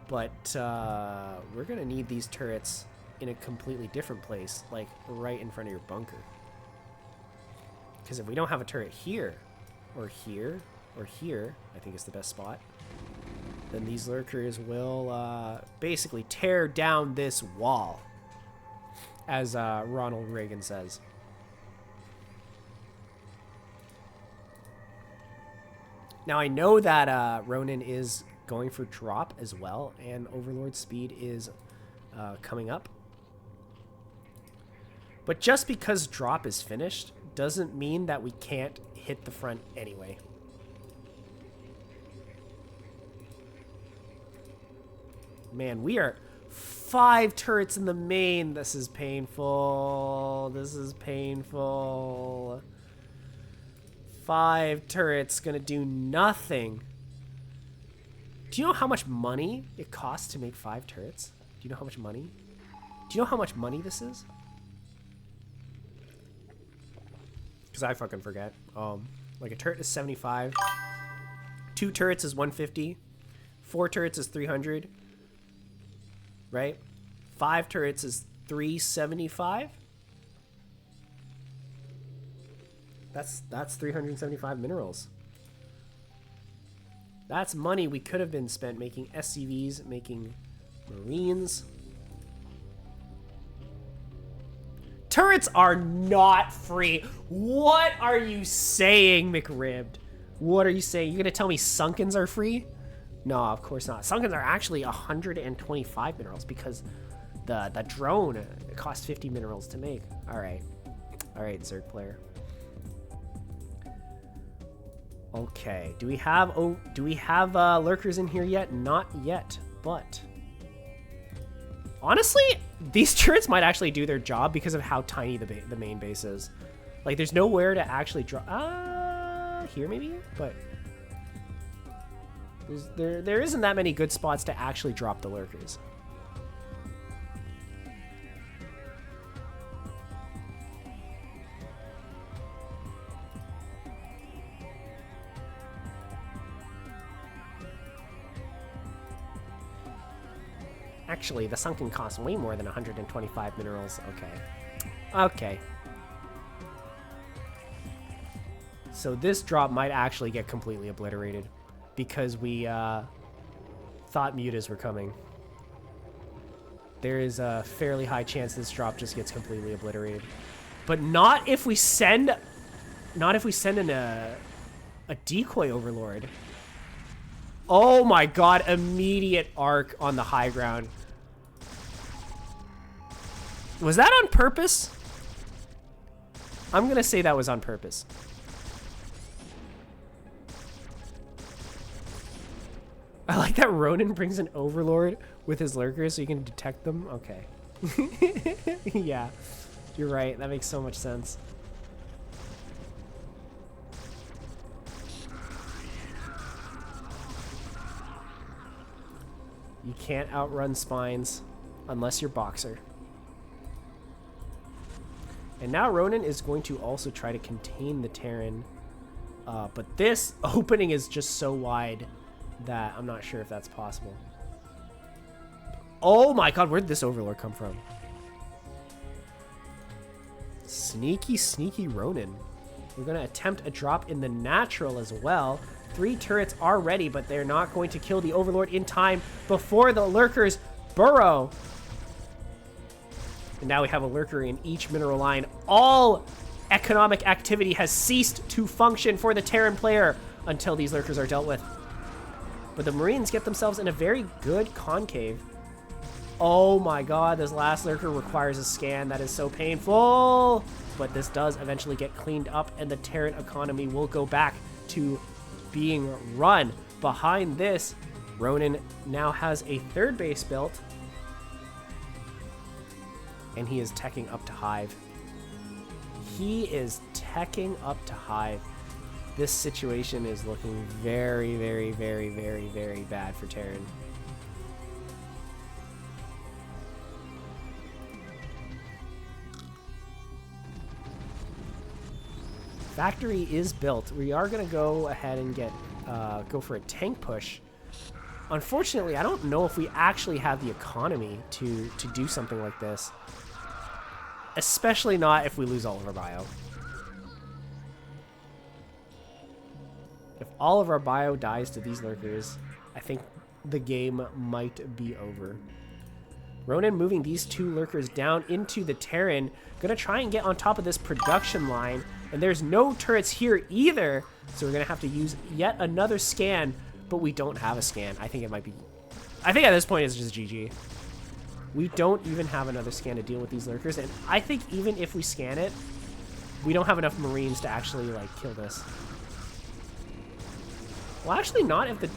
but we're going to need these turrets in a completely different place, like right in front of your bunker. Because if we don't have a turret here, or here, or here, I think is the best spot, then these lurkers will basically tear down this wall, as Ronald Reagan says. Now I know that Ronin is going for drop as well, and Overlord speed is coming up. But just because drop is finished doesn't mean that we can't hit the front anyway. Man, we are 5 turrets in the main. This is painful. This is painful. 5 turrets gonna do nothing. Do you know how much money it costs to make 5 turrets? Do you know how much money? Do you know how much money this is? Because I fucking forget. Like a turret is 75. 2 turrets is 150. 4 turrets is 300. Right? 5 turrets is 375. That's 375 minerals. That's money we could have been spent making SCVs, making Marines. Turrets are not free. What are you saying, McRibbed? What are you saying? You're gonna tell me Sunkens are free? No, of course not. Sunkens are actually 125 minerals because the drone costs 50 minerals to make. All right, Zerg player. Okay, do we have lurkers in here yet? Not yet, but honestly, these turrets might actually do their job because of how tiny the main base is. Like, there's nowhere to actually drop. Here maybe, but there isn't that many good spots to actually drop the lurkers. Actually, the Sunken costs way more than 125 minerals. Okay. So this drop might actually get completely obliterated because we thought mutas were coming. There is a fairly high chance this drop just gets completely obliterated. But not if we send in a decoy overlord. Oh my god, immediate arc on the high ground. Was that on purpose? I'm gonna say that was on purpose. I like that Ronin brings an overlord with his lurkers so you can detect them. Okay. Yeah, you're right. That makes so much sense. You can't outrun spines unless you're Boxer. And now Ronin is going to also try to contain the Terran. But this opening is just so wide that I'm not sure if that's possible. Oh my god, where'd this Overlord come from? Sneaky, sneaky Ronin. We're going to attempt a drop in the natural as well. 3 turrets are ready, but they're not going to kill the Overlord in time before the lurkers burrow. And now we have a lurker in each mineral line. All economic activity has ceased to function for the Terran player until these lurkers are dealt with. But the Marines get themselves in a very good concave. Oh my god, this last lurker requires a scan. That is so painful. But this does eventually get cleaned up, and the Terran economy will go back to being run. Behind this, Ronin now has a 3rd base built, and he is teching up to Hive. He is teching up to Hive. This situation is looking very, very, very, very, very bad for Terran. Factory is built. We are going to go ahead and go for a tank push. Unfortunately, I don't know if we actually have the economy to do something like this. Especially not if we lose all of our bio. If all of our bio dies to these lurkers, I think the game might be over. Ronin moving these 2 lurkers down into the Terran. Gonna try and get on top of this production line. And there's no turrets here either. So we're gonna have to use yet another scan. But we don't have a scan. I think it might be... I think at this point it's just GG. We don't even have another scan to deal with these lurkers. And I think even if we scan it, we don't have enough Marines to actually, like, kill this. Well, actually not if the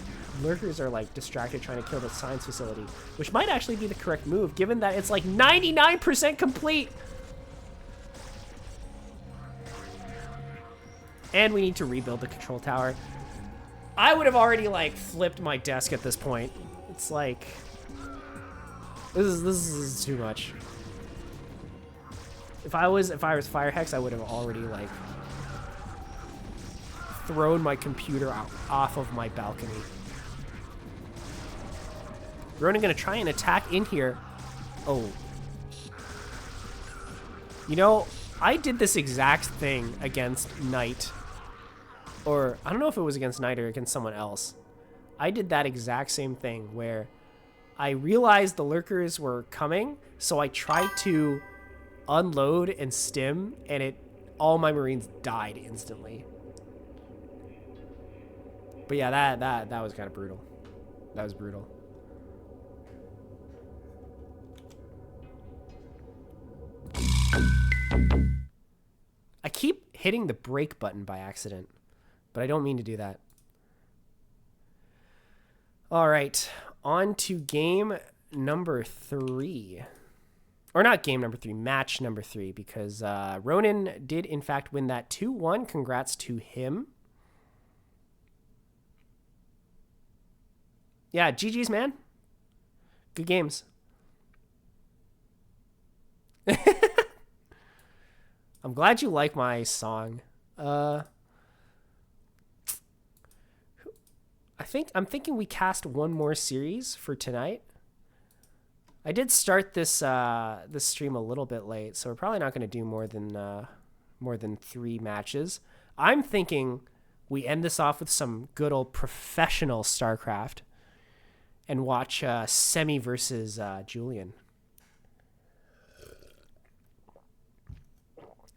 lurkers are, like, distracted trying to kill the science facility. Which might actually be the correct move, given that it's, like, 99% complete! And we need to rebuild the control tower. I would have already, like, flipped my desk at this point. It's like... This is too much. If I was Firehex, I would have already, like, thrown my computer off of my balcony. Ronin gonna try and attack in here. Oh. You know, I did this exact thing against Knight. Or, I don't know if it was against Knight or against someone else. I did that exact same thing where I realized the lurkers were coming, so I tried to unload and stim, and all my Marines died instantly. But yeah, that was kind of brutal. That was brutal. I keep hitting the brake button by accident, but I don't mean to do that. All right, on to game number 3. Or not game number 3, match number 3, because Ronin did, in fact, win that 2-1. Congrats to him. Yeah, GG's, man. Good games. I'm glad you like my song. I'm thinking we cast one more series for tonight. I did start this this stream a little bit late, so we're probably not going to do more than 3 matches. I'm thinking we end this off with some good old professional StarCraft and watch Semi versus Julian.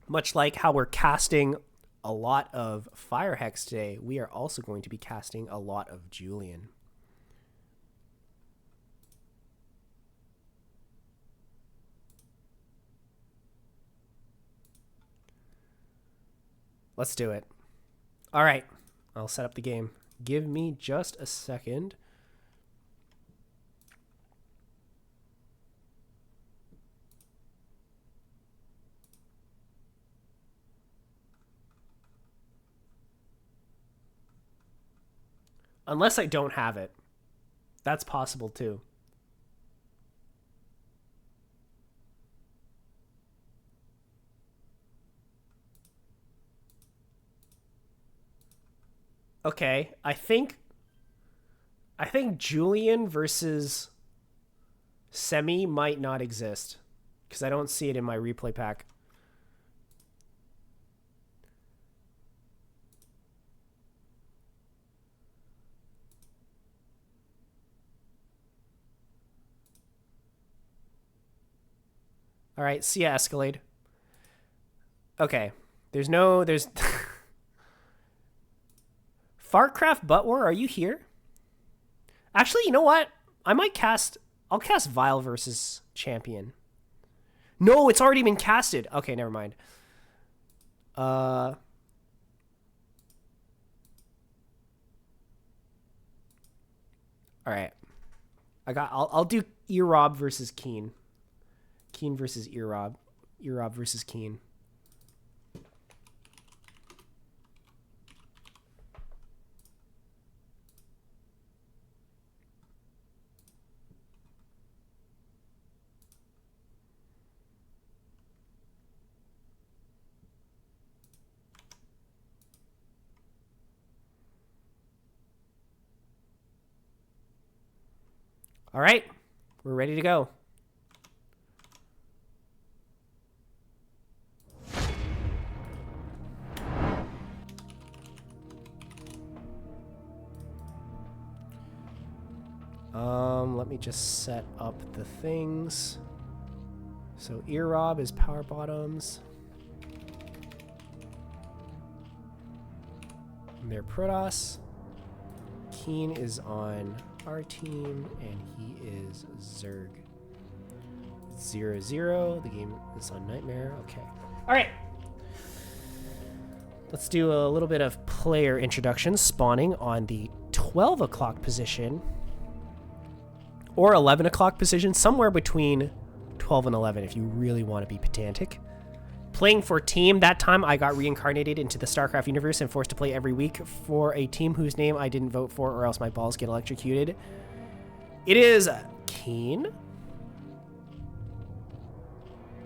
Much like how we're casting a lot of Firehex today, we are also going to be casting a lot of Julian. Let's do it. All right, I'll set up the game. Give me just a second. Unless I don't have it. That's possible too. Okay, I think Julian versus Semi might not exist because I don't see it in my replay pack. All right, see ya, Escalade. Okay, there's Fartcraft Buttwar, are you here? Actually, you know what? I'll cast Vile versus Champion. No, it's already been casted. Okay, never mind. All right. I'll do Earrob versus Keen. Keen versus Earrob. Earrob versus Keen. All right, we're ready to go. Let me just set up the things. So Earrob is power bottoms. And they're Protoss. Keen is on our team, and he is Zerg. 0-0. The game is on Nightmare. Okay. All right. Let's do a little bit of player introduction. Spawning on the 12 o'clock position. Or 11 o'clock position. Somewhere between 12 and 11 if you really want to be pedantic. Playing for team. That time I got reincarnated into the StarCraft universe and forced to play every week for a team whose name I didn't vote for, or else my balls get electrocuted. It is Keen.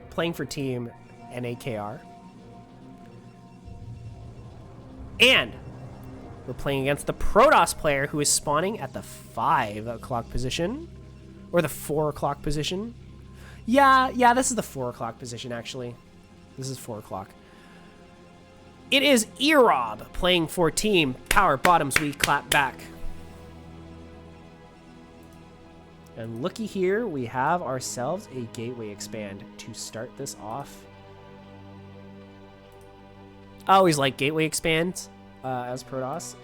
Playing for team NAKR. And we're playing against the Protoss player who is spawning at the 5 o'clock position. Or the 4 o'clock position. Yeah, this is the 4 o'clock position, actually. This is 4 o'clock. It is Earrob playing for team Power Bottoms We Clap Back. And looky here, we have ourselves a Gateway Expand to start this off. I always like Gateway Expands as Protoss.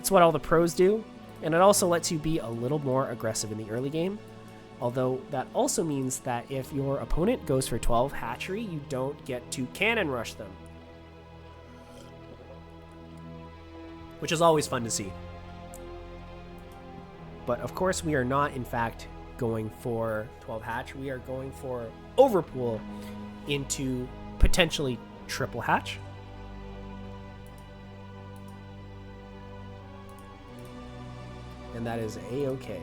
It's what all the pros do. And it also lets you be a little more aggressive in the early game. Although that also means that if your opponent goes for 12 hatchery, you don't get to cannon rush them. Which is always fun to see. But of course we are not in fact going for 12 hatch. We are going for overpool into potentially triple hatch. And that is A-okay.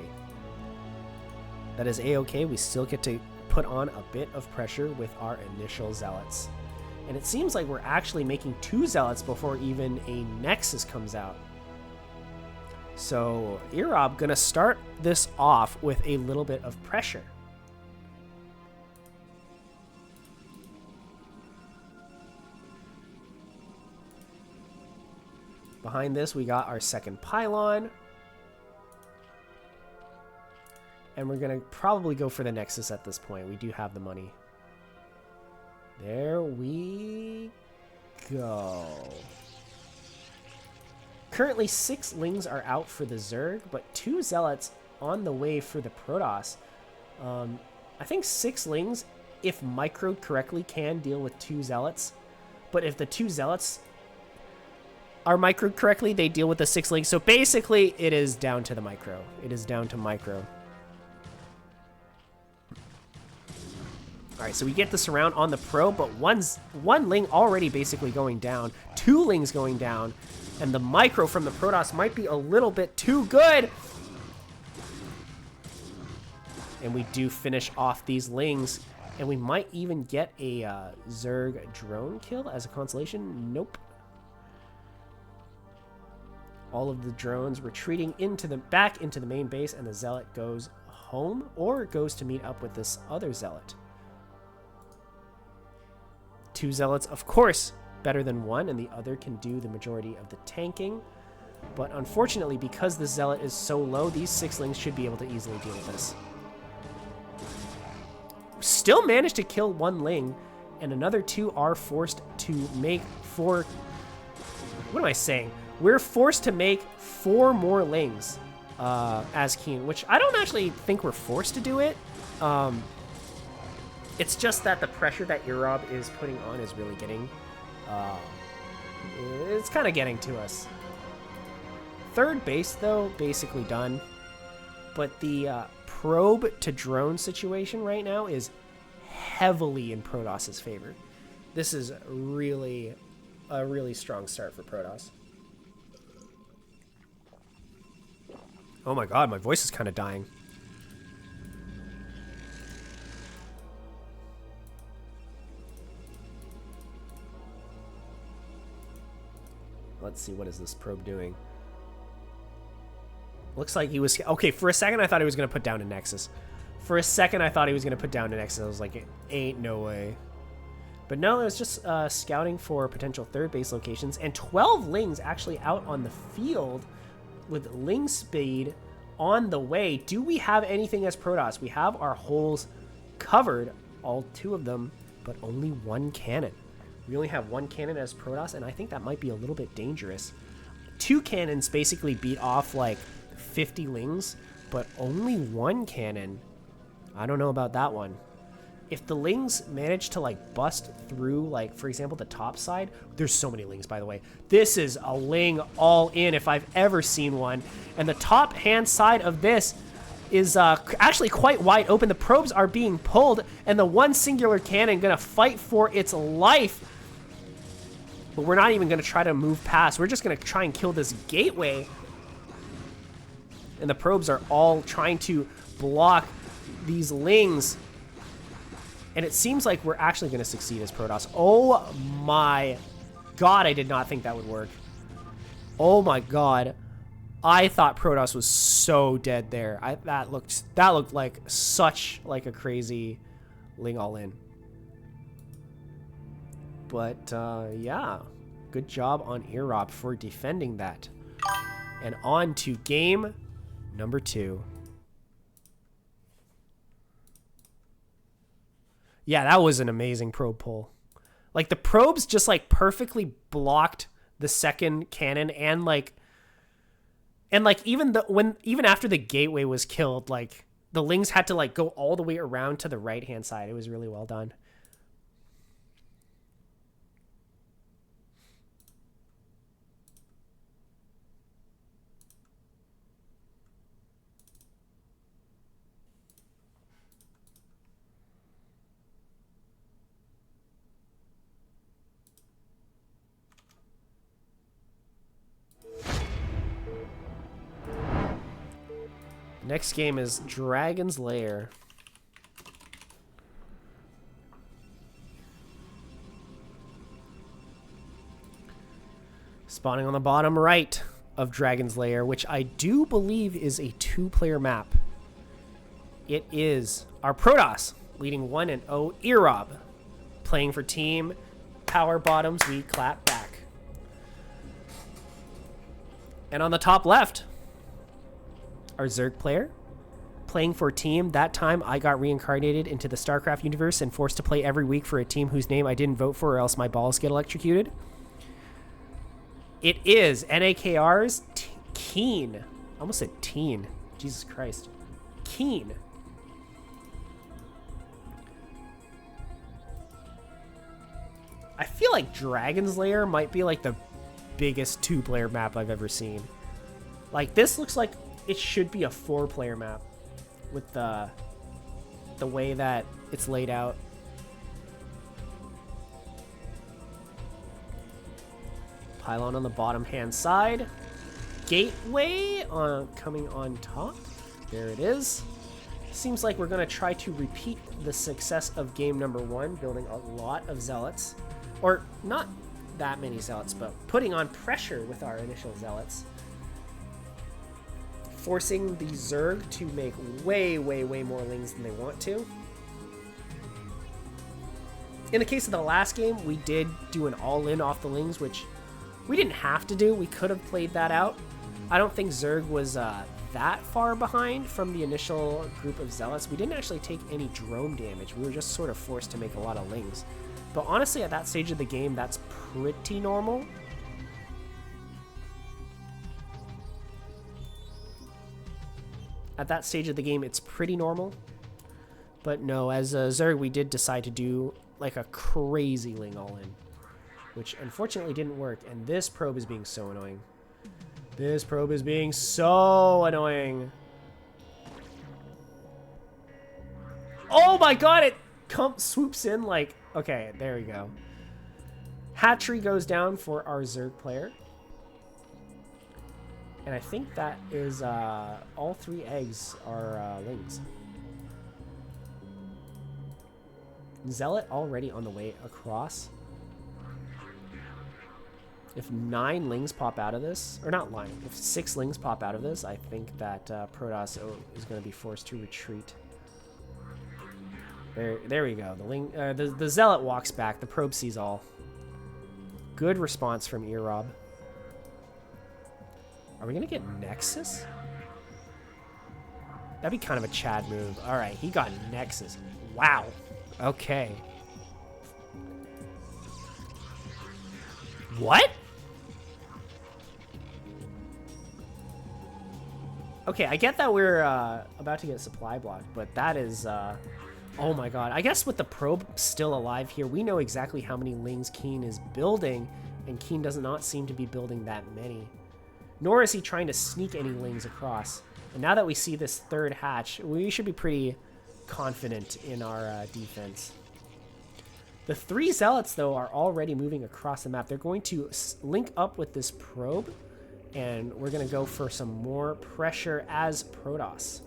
That is A-okay. We still get to put on a bit of pressure with our initial zealots. And it seems like we're actually making 2 zealots before even a Nexus comes out. So Earrob gonna start this off with a little bit of pressure. Behind this, we got our second pylon. And we're going to probably go for the Nexus at this point. We do have the money. There we go. Currently, 6 Lings are out for the Zerg, but 2 Zealots on the way for the Protoss. I think 6 Lings, if microed correctly, can deal with 2 Zealots. But if the 2 Zealots are microed correctly, they deal with the 6 Lings. So basically, it is down to the micro. It is down to micro. All right, so we get the surround on the pro, but one Ling already basically going down, 2 Lings going down, and the micro from the Protoss might be a little bit too good. And we do finish off these Lings, and we might even get a Zerg drone kill as a consolation. Nope. All of the drones retreating back into the main base, and the Zealot goes home or goes to meet up with this other Zealot. 2 Zealots, of course, better than 1, and the other can do the majority of the tanking. But unfortunately, because the Zealot is so low, these 6 Lings should be able to easily deal with this. Still managed to kill 1 Ling, and another 2 are forced to make 4... What am I saying? We're forced to make 4 more Lings as Keen, which I don't actually think we're forced to do it. It's just that the pressure that Earrob is putting on is really getting... it's kind of getting to us. Third base, though, basically done. But the probe to drone situation right now is heavily in Protoss's favor. This is really a really strong start for Protoss. Oh my god, my voice is kind of dying. Let's see, what is this probe doing? Looks like he was... Okay, for a second I thought he was going to put down a Nexus. For a second I thought he was going to put down a Nexus. I was like, ain't no way. But no, it was just scouting for potential third base locations. And 12 Lings actually out on the field with Ling speed on the way. Do we have anything as Protoss? We have our holes covered, all 2 of them, but only 1 cannon. We only have 1 cannon as Protoss, and I think that might be a little bit dangerous. 2 cannons basically beat off like 50 lings, but only 1 cannon. I don't know about that one. If the lings manage to like bust through, like for example the top side, there's so many lings, by the way. This is a ling all in if I've ever seen one. And the top hand side of this is actually quite wide open. The probes are being pulled, and the one singular cannon gonna fight for its life. But we're not even gonna try to move past. We're just gonna try and kill this gateway. And the probes are all trying to block these lings. And it seems like we're actually going to succeed as Protoss. Oh my god, I did not think that would work. Oh my god. I thought Protoss was so dead there. That looked like such like a crazy ling all in. But yeah, good job on Earop for defending that. And on to game number 2. Yeah, that was an amazing probe pull. Like the probes just like perfectly blocked the second cannon, and like even after the gateway was killed, like the lings had to like go all the way around to the right hand side. It was really well done. Next game is Dragon's Lair. Spawning on the bottom right of Dragon's Lair, which I do believe is a 2-player map. It is our Protoss leading 1-0 Earop, playing for team Power Bottoms. We clap back. And on the top left, our Zerg player, playing for a team. That time I got reincarnated into the StarCraft universe and forced to play every week for a team whose name I didn't vote for, or else my balls get electrocuted. It is NAKR's Keen. I almost said teen. Jesus Christ. Keen. I feel like Dragon's Lair might be like the biggest 2-player map I've ever seen. Like this looks like it should be a 4-player map with the way that it's laid out. Pylon on the bottom hand side. Gateway coming on top. There it is. Seems like we're going to try to repeat the success of game number 1, building a lot of zealots. Or not that many zealots, but putting on pressure with our initial zealots. Forcing the Zerg to make way, way, way more lings than they want to. In the case of the last game, we did do an all-in off the lings, which we didn't have to do. We could have played that out. I don't think Zerg was that far behind from the initial group of zealots. We didn't actually take any drone damage. We were just sort of forced to make a lot of lings. But honestly, at that stage of the game, that's pretty normal. At that stage of the game, it's pretty normal. But no, as a Zerg, we did decide to do like a crazy ling all-in, which unfortunately didn't work. And this probe is being so annoying. This probe is being so annoying. Oh my god, it swoops in like... Okay, there we go. Hatchery goes down for our Zerg player. And I think that is all 3 eggs are lings. Zealot already on the way across. If 9 lings pop out of this, or not 9, if 6 lings pop out of this, I think that Protoss is going to be forced to retreat. There we go. The Zealot walks back. The probe sees all. Good response from Earop. Are we going to get Nexus? That'd be kind of a Chad move. All right, he got Nexus. Wow. Okay. What? Okay, I get that we're about to get supply blocked, but that is... oh my god. I guess with the probe still alive here, we know exactly how many Lings Keen is building, and Keen does not seem to be building that many. Nor is he trying to sneak any Lings across. And now that we see this third hatch, we should be pretty confident in our defense. The 3 Zealots, though, are already moving across the map. They're going to link up with this probe, and we're going to go for some more pressure as Protoss.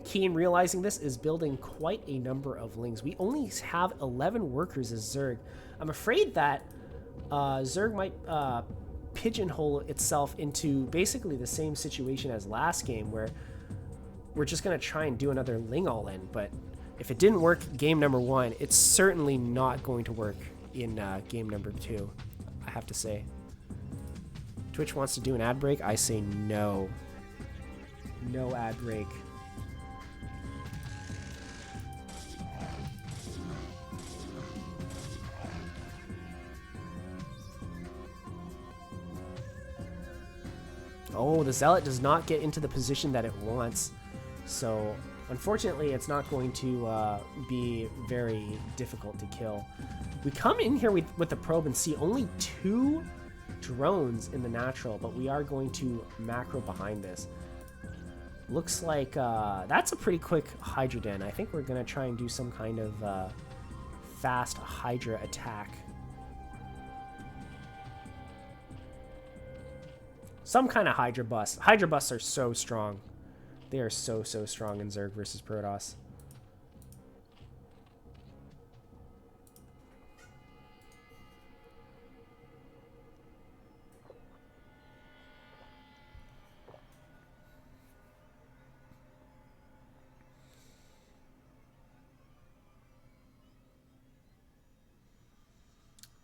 Keen, realizing this, is building quite a number of Lings. We only have 11 workers as Zerg. I'm afraid that Zerg might pigeonhole itself into basically the same situation as last game, where we're just going to try and do another Ling all-in, but if it didn't work game number 1, it's certainly not going to work in game number 2, I have to say. Twitch wants to do an ad break. I say no. No ad break. Oh, the Zealot does not get into the position that it wants. So, unfortunately, it's not going to be very difficult to kill. We come in here with the probe and see only 2 drones in the natural, but we are going to macro behind this. Looks like that's a pretty quick Hydra Den. I think we're going to try and do some kind of fast Hydra attack. Some kind of Hydra bust. Hydra busts are so strong. They are so strong in Zerg versus Protoss.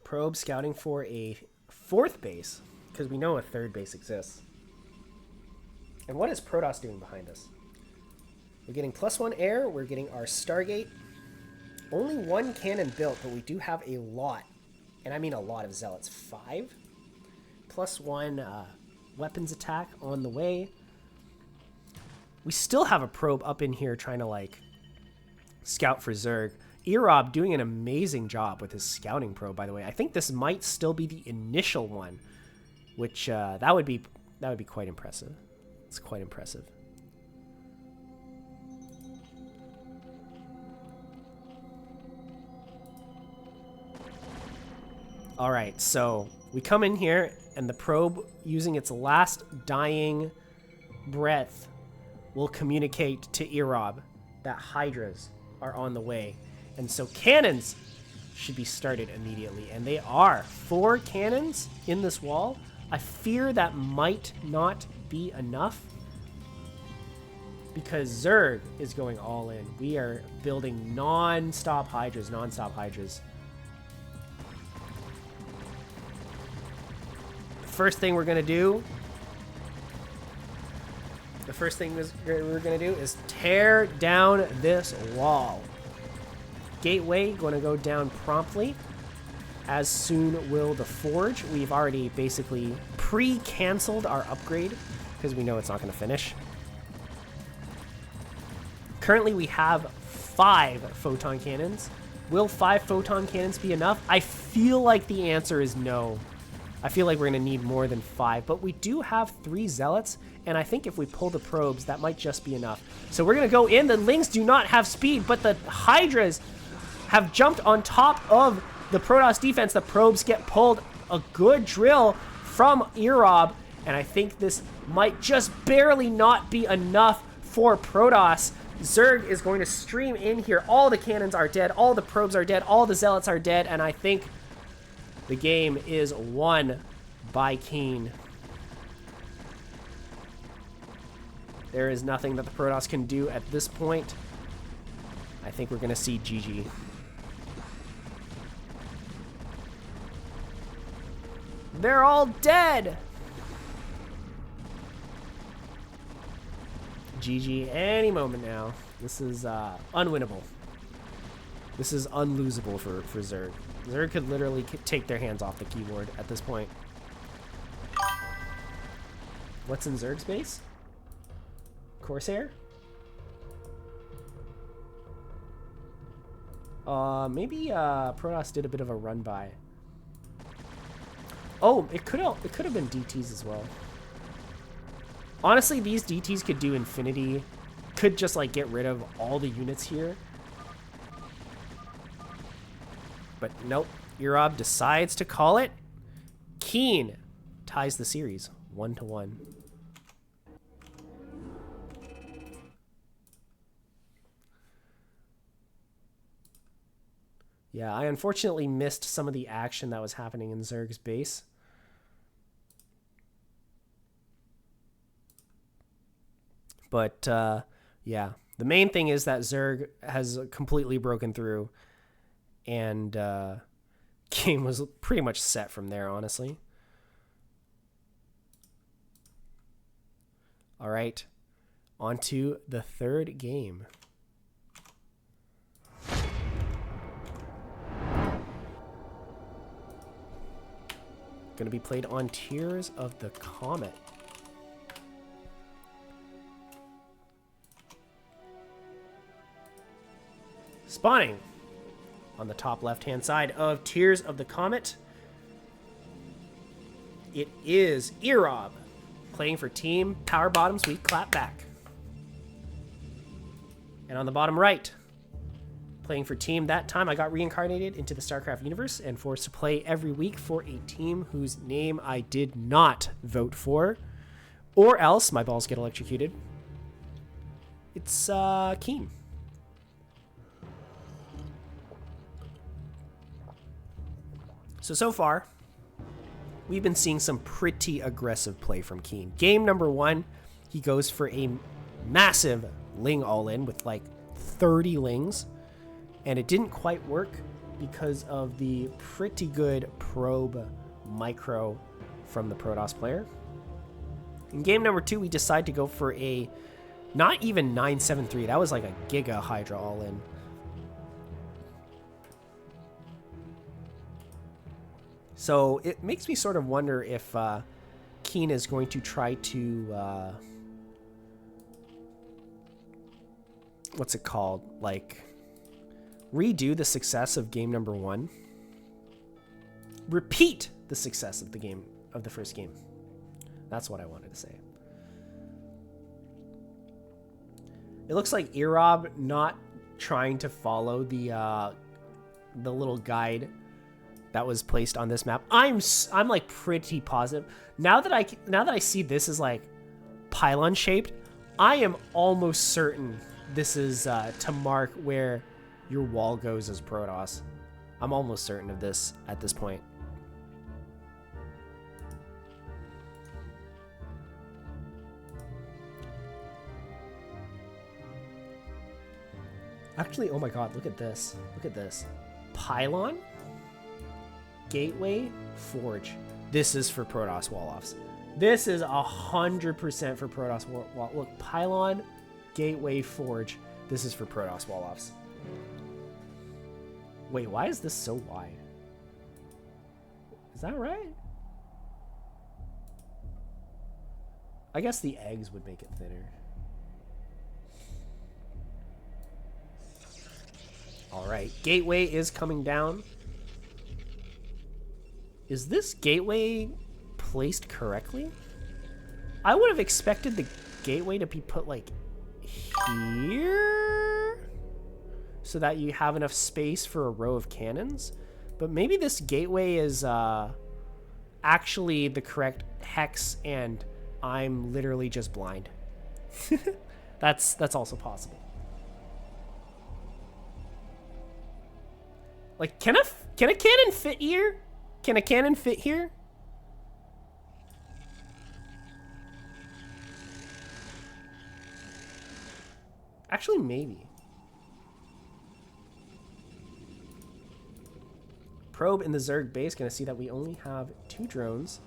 Probe scouting for a 4th base, because we know a 3rd base exists. And what is Protoss doing behind us? We're getting +1 air, we're getting our Stargate. Only 1 cannon built, but we do have a lot, and I mean a lot of Zealots. 5? +1 weapons attack on the way. We still have a probe up in here trying to, like, scout for Zerg. Erob doing an amazing job with his scouting probe, by the way. I think this might still be the initial one, which that would be quite impressive. It's quite impressive. All right, so we come in here, and the probe, using its last dying breath, will communicate to Erob that Hydras are on the way. And so cannons should be started immediately, and they are. 4 cannons in this wall. I fear that might not be enough, because Zerg is going all in. We are building non-stop Hydras, First thing we're going to do, is tear down this wall. Gateway going to go down promptly, as soon will the Forge. We've already basically pre-canceled our upgrade because we know it's not going to finish. Currently we have 5 photon cannons. Will 5 photon cannons be enough? I feel like the answer is no. I feel like we're going to need more than 5, but we do have 3 Zealots, and I think if we pull the probes, that might just be enough. So we're going to go in. The Lings do not have speed, but the Hydras have jumped on top of the Protoss defense. The probes get pulled. A good drill from Erob, and I think this might just barely not be enough for Protoss. Zerg is going to stream in here. All the cannons are dead. All the probes are dead. All the Zealots are dead, and I think the game is won by Keen. There is nothing that the Protoss can do at this point. I think we're going to see GG. They're all dead! GG any moment now. This is unwinnable. This is unlosable for Zerg. Zerg could literally take their hands off the keyboard at this point. What's in Zerg's base? Corsair? Maybe Protoss did a bit of a run by. Oh, it could have been DTs as well. Honestly, these DTs could do infinity. Could just like get rid of all the units here. But nope. Erob decides to call it. Keen ties the series 1-1. Yeah, I unfortunately missed some of the action that was happening in Zerg's base. But, yeah. The main thing is that Zerg has completely broken through. And, game was pretty much set from there, honestly. All right. On to the third game. Going to be played on Tears of the Comet. Spawning on the top left-hand side of Tears of the Comet, it is Erob playing for Team Power Bottoms We Clap Back. And on the bottom right, playing for Team That Time I Got Reincarnated into the StarCraft universe and forced to play every week for a team whose name I did not vote for, or else my balls get electrocuted. It's Keen. So far, we've been seeing some pretty aggressive play from Keen. Game number 1, he goes for a massive Ling all-in with like 30 Lings. And it didn't quite work because of the pretty good probe micro from the Protoss player. In game number 2, we decide to go for a not even 973. That was like a Giga Hydra all-in. So it makes me sort of wonder if Keen is going to try to... what's it called? Like... redo the success of game number 1. Repeat the success of the first game. That's what I wanted to say. It looks like Erob not trying to follow the little guide that was placed on this map. I'm like pretty positive. Now that I see this is like pylon shaped, I am almost certain this is to mark where your wall goes as Protoss. I'm almost certain of this at this point. Actually, oh my god, look at this. Look at this. Pylon, Gateway, Forge. This is for Protoss wall-offs. This is 100% for Protoss wall. Look, Pylon, Gateway, Forge. This is for Protoss wall-offs. Wait, why is this so wide? Is that right? I guess the eggs would make it thinner. Alright, Gateway is coming down. Is this Gateway placed correctly? I would have expected the Gateway to be put like here, so that you have enough space for a row of cannons. But maybe this Gateway is actually the correct hex and I'm literally just blind. That's also possible. Like, can a cannon fit here? Can a cannon fit here? Actually, maybe. Probe in the Zerg base, gonna see that we only have 2 drones.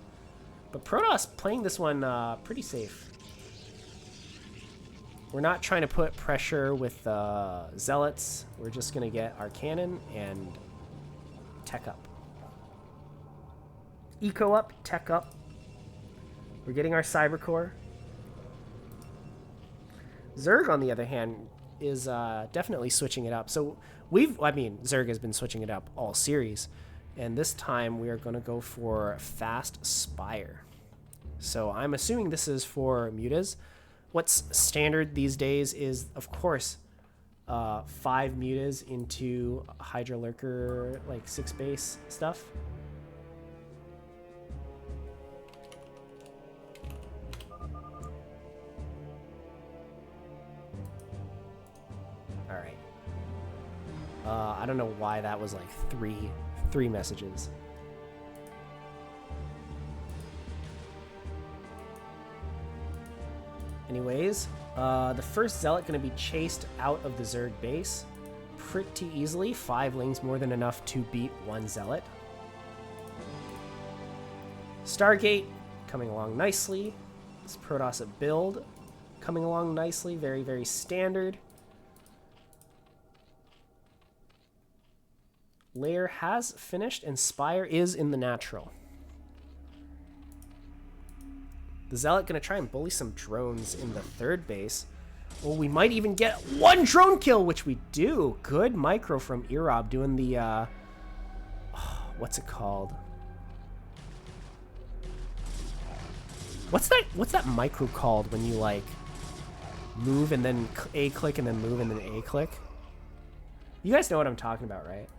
But Protoss playing this one pretty safe. We're not trying to put pressure with Zealots. We're just going to get our cannon and tech up. Eco up, tech up. We're getting our Cyber Core. Zerg, on the other hand, is definitely switching it up. So Zerg has been switching it up all series. And this time we are going to go for Fast Spire. So I'm assuming this is for mutas. What's standard these days is, of course, 5 mutas into Hydra Lurker, like 6 base stuff. All right. I don't know why that was like three messages. Anyways, the first Zealot going to be chased out of the Zerg base pretty easily. 5 lings more than enough to beat 1 Zealot. Stargate coming along nicely. This Protoss build coming along nicely. Very, very standard. Lair has finished and Spire is in the natural. The Zealot going to try and bully some drones in the 3rd base. Well, we might even get 1 drone kill, which we do. Good micro from Erob doing the, what's it called? What's that micro called when you, like, move and then A-click and then move and then A-click? You guys know what I'm talking about, right?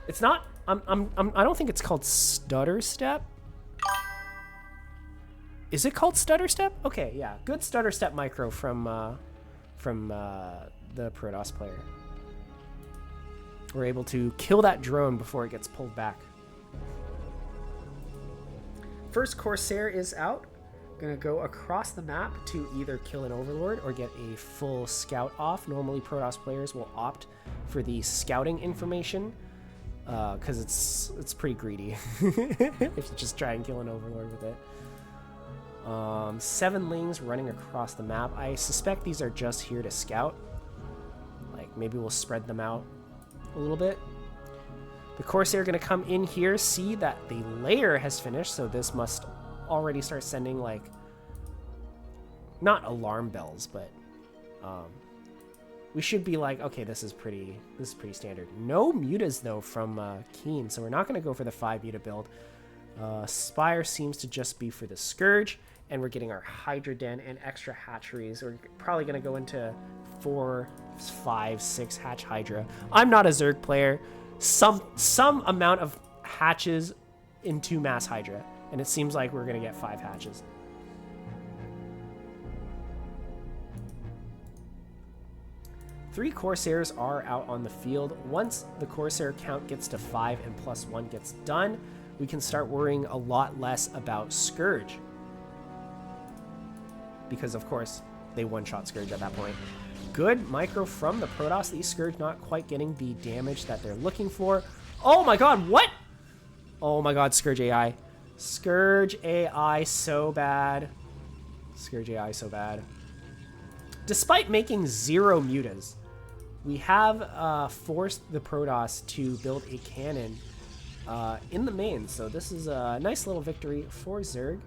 It's not, I don't think it's called stutter step. Is it called stutter step? Okay, yeah. Good stutter step micro from the Protoss player. We're able to kill that drone before it gets pulled back. First Corsair is out. Gonna go across the map to either kill an Overlord or get a full scout off. Normally Protoss players will opt for the scouting information because it's pretty greedy if you just try and kill an Overlord with it. 7 lings running across the map. I suspect these are just here to scout. Like, maybe we'll spread them out a little bit. The Corsair are going to come in here, see that the layer has finished, so this must already start sending, like, not alarm bells, but we should be like, okay, this is pretty standard. No mutas, though, from Keen, so we're not going to go for the 5 muta build. Spire seems to just be for the Scourge, and we're getting our Hydra Den and extra hatcheries. We're probably going to go into 4, 5, 6 hatch Hydra. I'm not a Zerg player. Some amount of hatches into mass Hydra, and it seems like we're going to get 5 hatches. Three Corsairs are out on the field. Once the Corsair count gets to 5 and +1 gets done, we can start worrying a lot less about Scourge. Because, of course, they one-shot Scourge at that point. Good micro from the Protoss. These Scourge not quite getting the damage that they're looking for. Oh my god, what? Oh my god, Scourge AI. Scourge AI so bad. Scourge AI so bad. Despite making 0 mutas, we have forced the Protoss to build a cannon in the main, so this is a nice little victory for Zerg.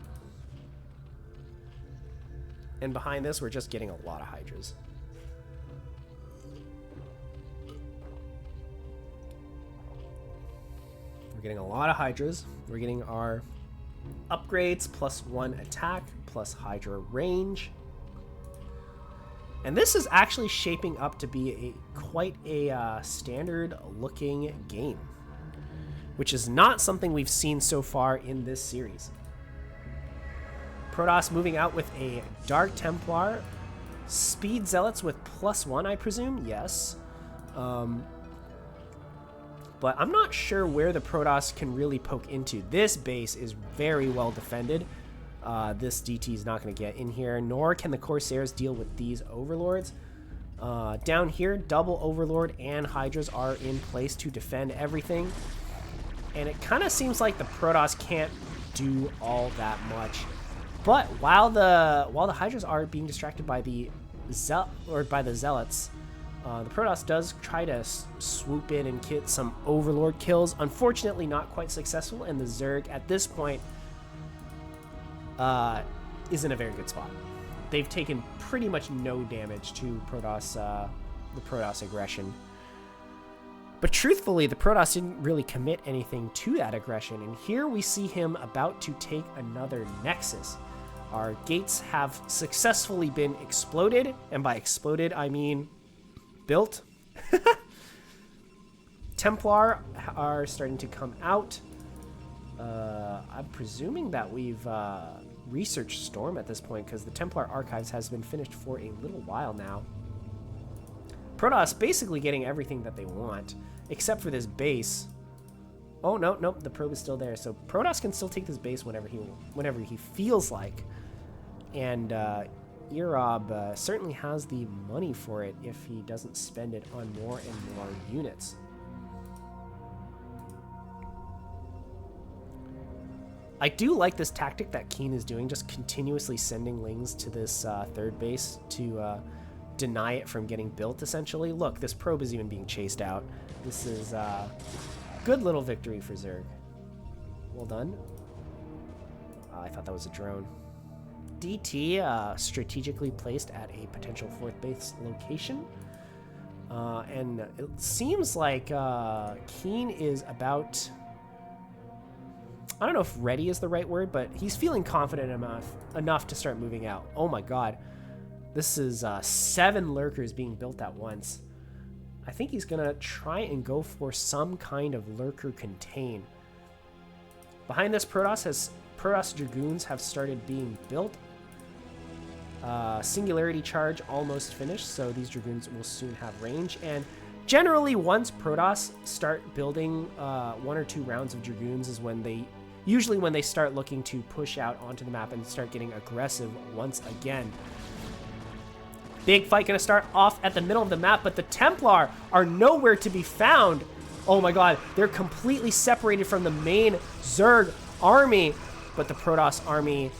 And behind this, we're just getting a lot of Hydras. We're getting a lot of Hydras. We're getting our upgrades, +1 attack, plus Hydra range. And this is actually shaping up to be quite a standard looking game, which is not something we've seen so far in this series. Protoss moving out with a Dark Templar. Speed Zealots with +1, I presume? Yes. But I'm not sure where the Protoss can really poke into. This base is very well defended. This DT is not going to get in here, nor can the Corsairs deal with these Overlords. Down here, double Overlord and Hydras are in place to defend everything. And it kind of seems like the Protoss can't do all that much. But while the Hydras are being distracted by the Zealots, the Protoss does try to swoop in and get some Overlord kills. Unfortunately, not quite successful, and the Zerg at this point is in a very good spot. They've taken pretty much no damage to Protoss, the Protoss aggression. But truthfully, the Protoss didn't really commit anything to that aggression, and here we see him about to take another Nexus. Our gates have successfully been exploded, and by exploded, I mean built. Templar are starting to come out. I'm presuming that we've researched Storm at this point, because the Templar Archives has been finished for a little while now. Protoss basically getting everything that they want, except for this base. Oh, no, nope, the probe is still there. So Protoss can still take this base whenever he feels like. And Erob certainly has the money for it if he doesn't spend it on more and more units. I do like this tactic that Keen is doing, just continuously sending Lings to this third base to deny it from getting built, essentially. Look, this probe is even being chased out. This is a good little victory for Zerg. Well done. I thought that was a drone. DT strategically placed at a potential fourth base location. And it seems like Keen is about... I don't know if ready is the right word, but he's feeling confident enough to start moving out. Oh my god. This is 7 lurkers being built at once. I think he's going to try and go for some kind of lurker contain. Behind this, Protoss Dragoons have started being built. Singularity Charge almost finished, so these Dragoons will soon have range. And generally, once Protoss start building 1 or 2 rounds of Dragoons is when they start looking to push out onto the map and start getting aggressive once again. Big fight gonna start off at the middle of the map, but the Templar are nowhere to be found. Oh my god, they're completely separated from the main Zerg army, but the Protoss army,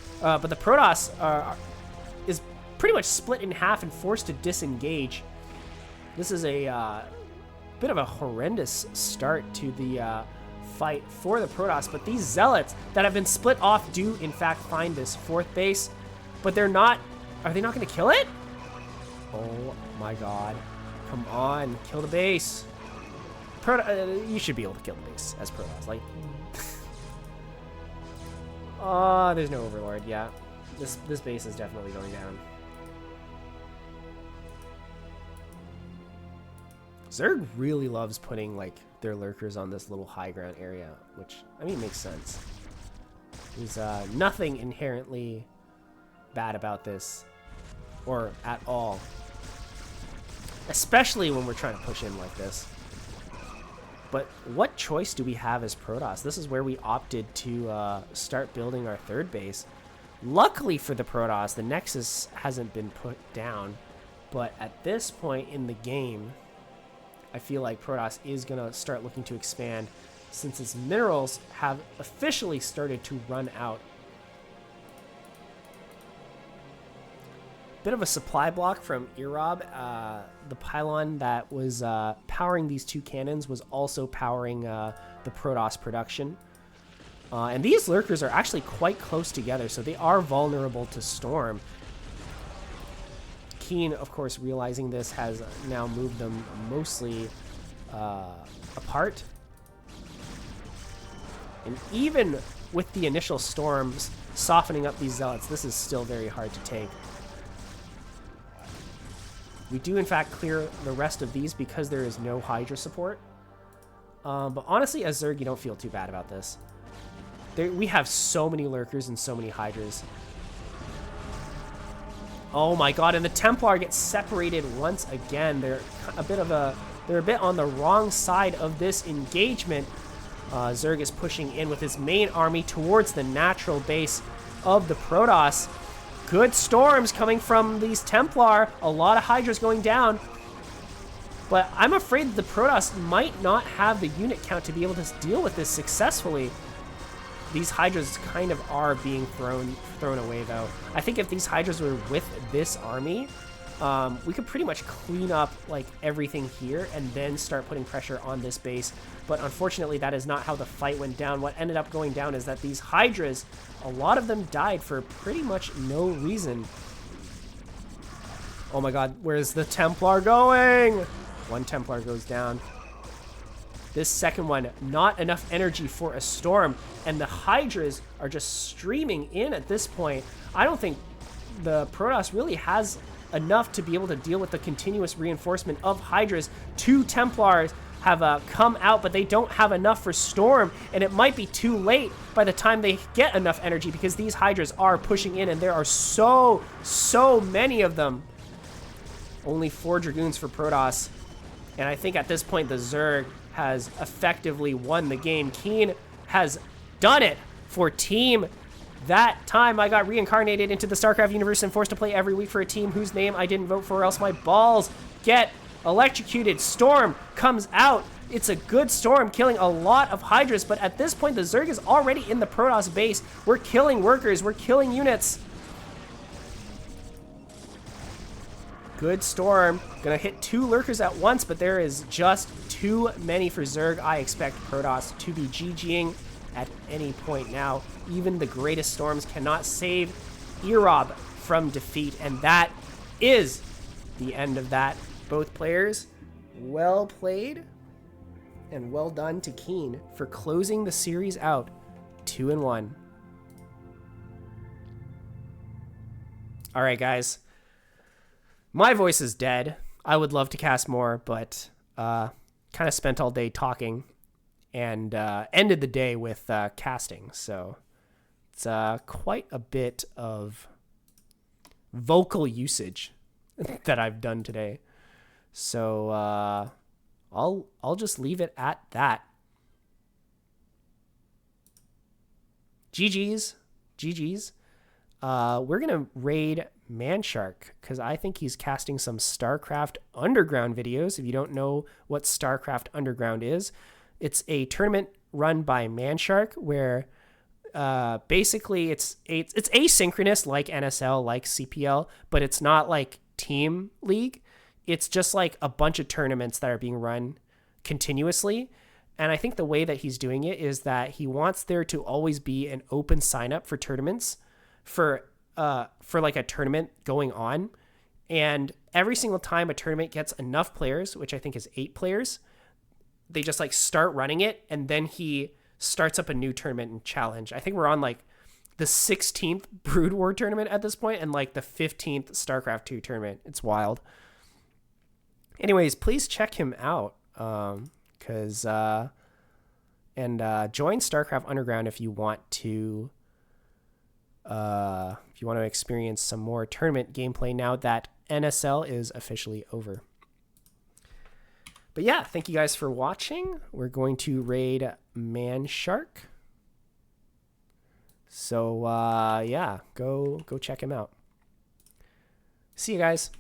is pretty much split in half and forced to disengage. This is a bit of a horrendous start to the fight for the Protoss, but these Zealots that have been split off do in fact find this fourth base, but they're not. Are they not going to kill it? Oh my god. Come on, kill the base. You should be able to kill the base as Protoss. Like, oh, there's no Overlord. Yeah, this base is definitely going down. Zerg really loves putting like their lurkers on this little high ground area, which I mean makes sense. There's nothing inherently bad about this, or at all. Especially when we're trying to push in like this. But what choice do we have as Protoss? This is where we opted to start building our third base. Luckily for the Protoss, the Nexus hasn't been put down. But at this point in the game, I feel like Protoss is going to start looking to expand since its minerals have officially started to run out. Bit of a supply block from Erob. The pylon that was powering these 2 cannons was also powering the Protoss production. And these lurkers are actually quite close together, so they are vulnerable to Storm. Keen, of course, realizing this, has now moved them mostly apart. And even with the initial Storms softening up these Zealots, this is still very hard to take. We do, in fact, clear the rest of these because there is no Hydra support. But honestly, as Zerg, you don't feel too bad about this. We have so many lurkers and so many Hydras. Oh my god, and the Templar gets separated once again. They're a bit on the wrong side of this engagement. Zerg is pushing in with his main army towards the natural base of the Protoss. Good storms coming from these Templar. A lot of Hydras going down. But I'm afraid the Protoss might not have the unit count to be able to deal with this successfully. These Hydras kind of are being thrown away, though. I think if these Hydras were with this army, we could pretty much clean up like everything here and then start putting pressure on this base. But unfortunately, that is not how the fight went down. What ended up going down is that these Hydras, a lot of them died for pretty much no reason. Oh my god, where's the Templar going? One Templar goes down. This second one, not enough energy for a storm, and the Hydras are just streaming in at this point. I don't think the Protoss really has enough to be able to deal with the continuous reinforcement of Hydras. 2 Templars have come out, but they don't have enough for Storm, and it might be too late by the time they get enough energy, because these Hydras are pushing in, and there are so many of them. Only 4 Dragoons for Protoss, and I think at this point the Zerg has effectively won the game. Keen has done it for Team. That time I got reincarnated into the StarCraft universe and forced to play every week for a team whose name I didn't vote for, or else my balls get electrocuted. Storm comes out. It's a good Storm, killing a lot of Hydras, but at this point the Zerg is already in the Protoss base. We're killing workers, we're killing units. Good Storm. Gonna hit 2 Lurkers at once, but there is just too many for Zerg. I expect Protoss to be GGing at any point now. Even the greatest Storms cannot save Erob from defeat, and that is the end of that. Both players, well played and well done to Keen for closing the series out 2-1. All right, guys. My voice is dead. I would love to cast more, but kind of spent all day talking and ended the day with casting. So it's quite a bit of vocal usage that I've done today. So I'll just leave it at that. GG's. We're going to raid Manshark because I think he's casting some StarCraft Underground videos. If you don't know what StarCraft Underground is, it's a tournament run by Manshark where basically it's asynchronous like NSL, like CPL, but it's not like Team League. It's just like a bunch of tournaments that are being run continuously. And I think the way that he's doing it is that he wants there to always be an open sign up for tournaments for like a tournament going on. And every single time a tournament gets enough players, which I think is 8 players, they just like start running it. And then he starts up a new tournament and challenge. I think we're on like the 16th Brood War tournament at this point and like the 15th StarCraft 2 tournament. It's wild. Anyways, please check him out. Join StarCraft Underground if you want to experience some more tournament gameplay now that NSL is officially over. But yeah, thank you guys for watching. We're going to raid Manshark. So yeah, go check him out. See you guys.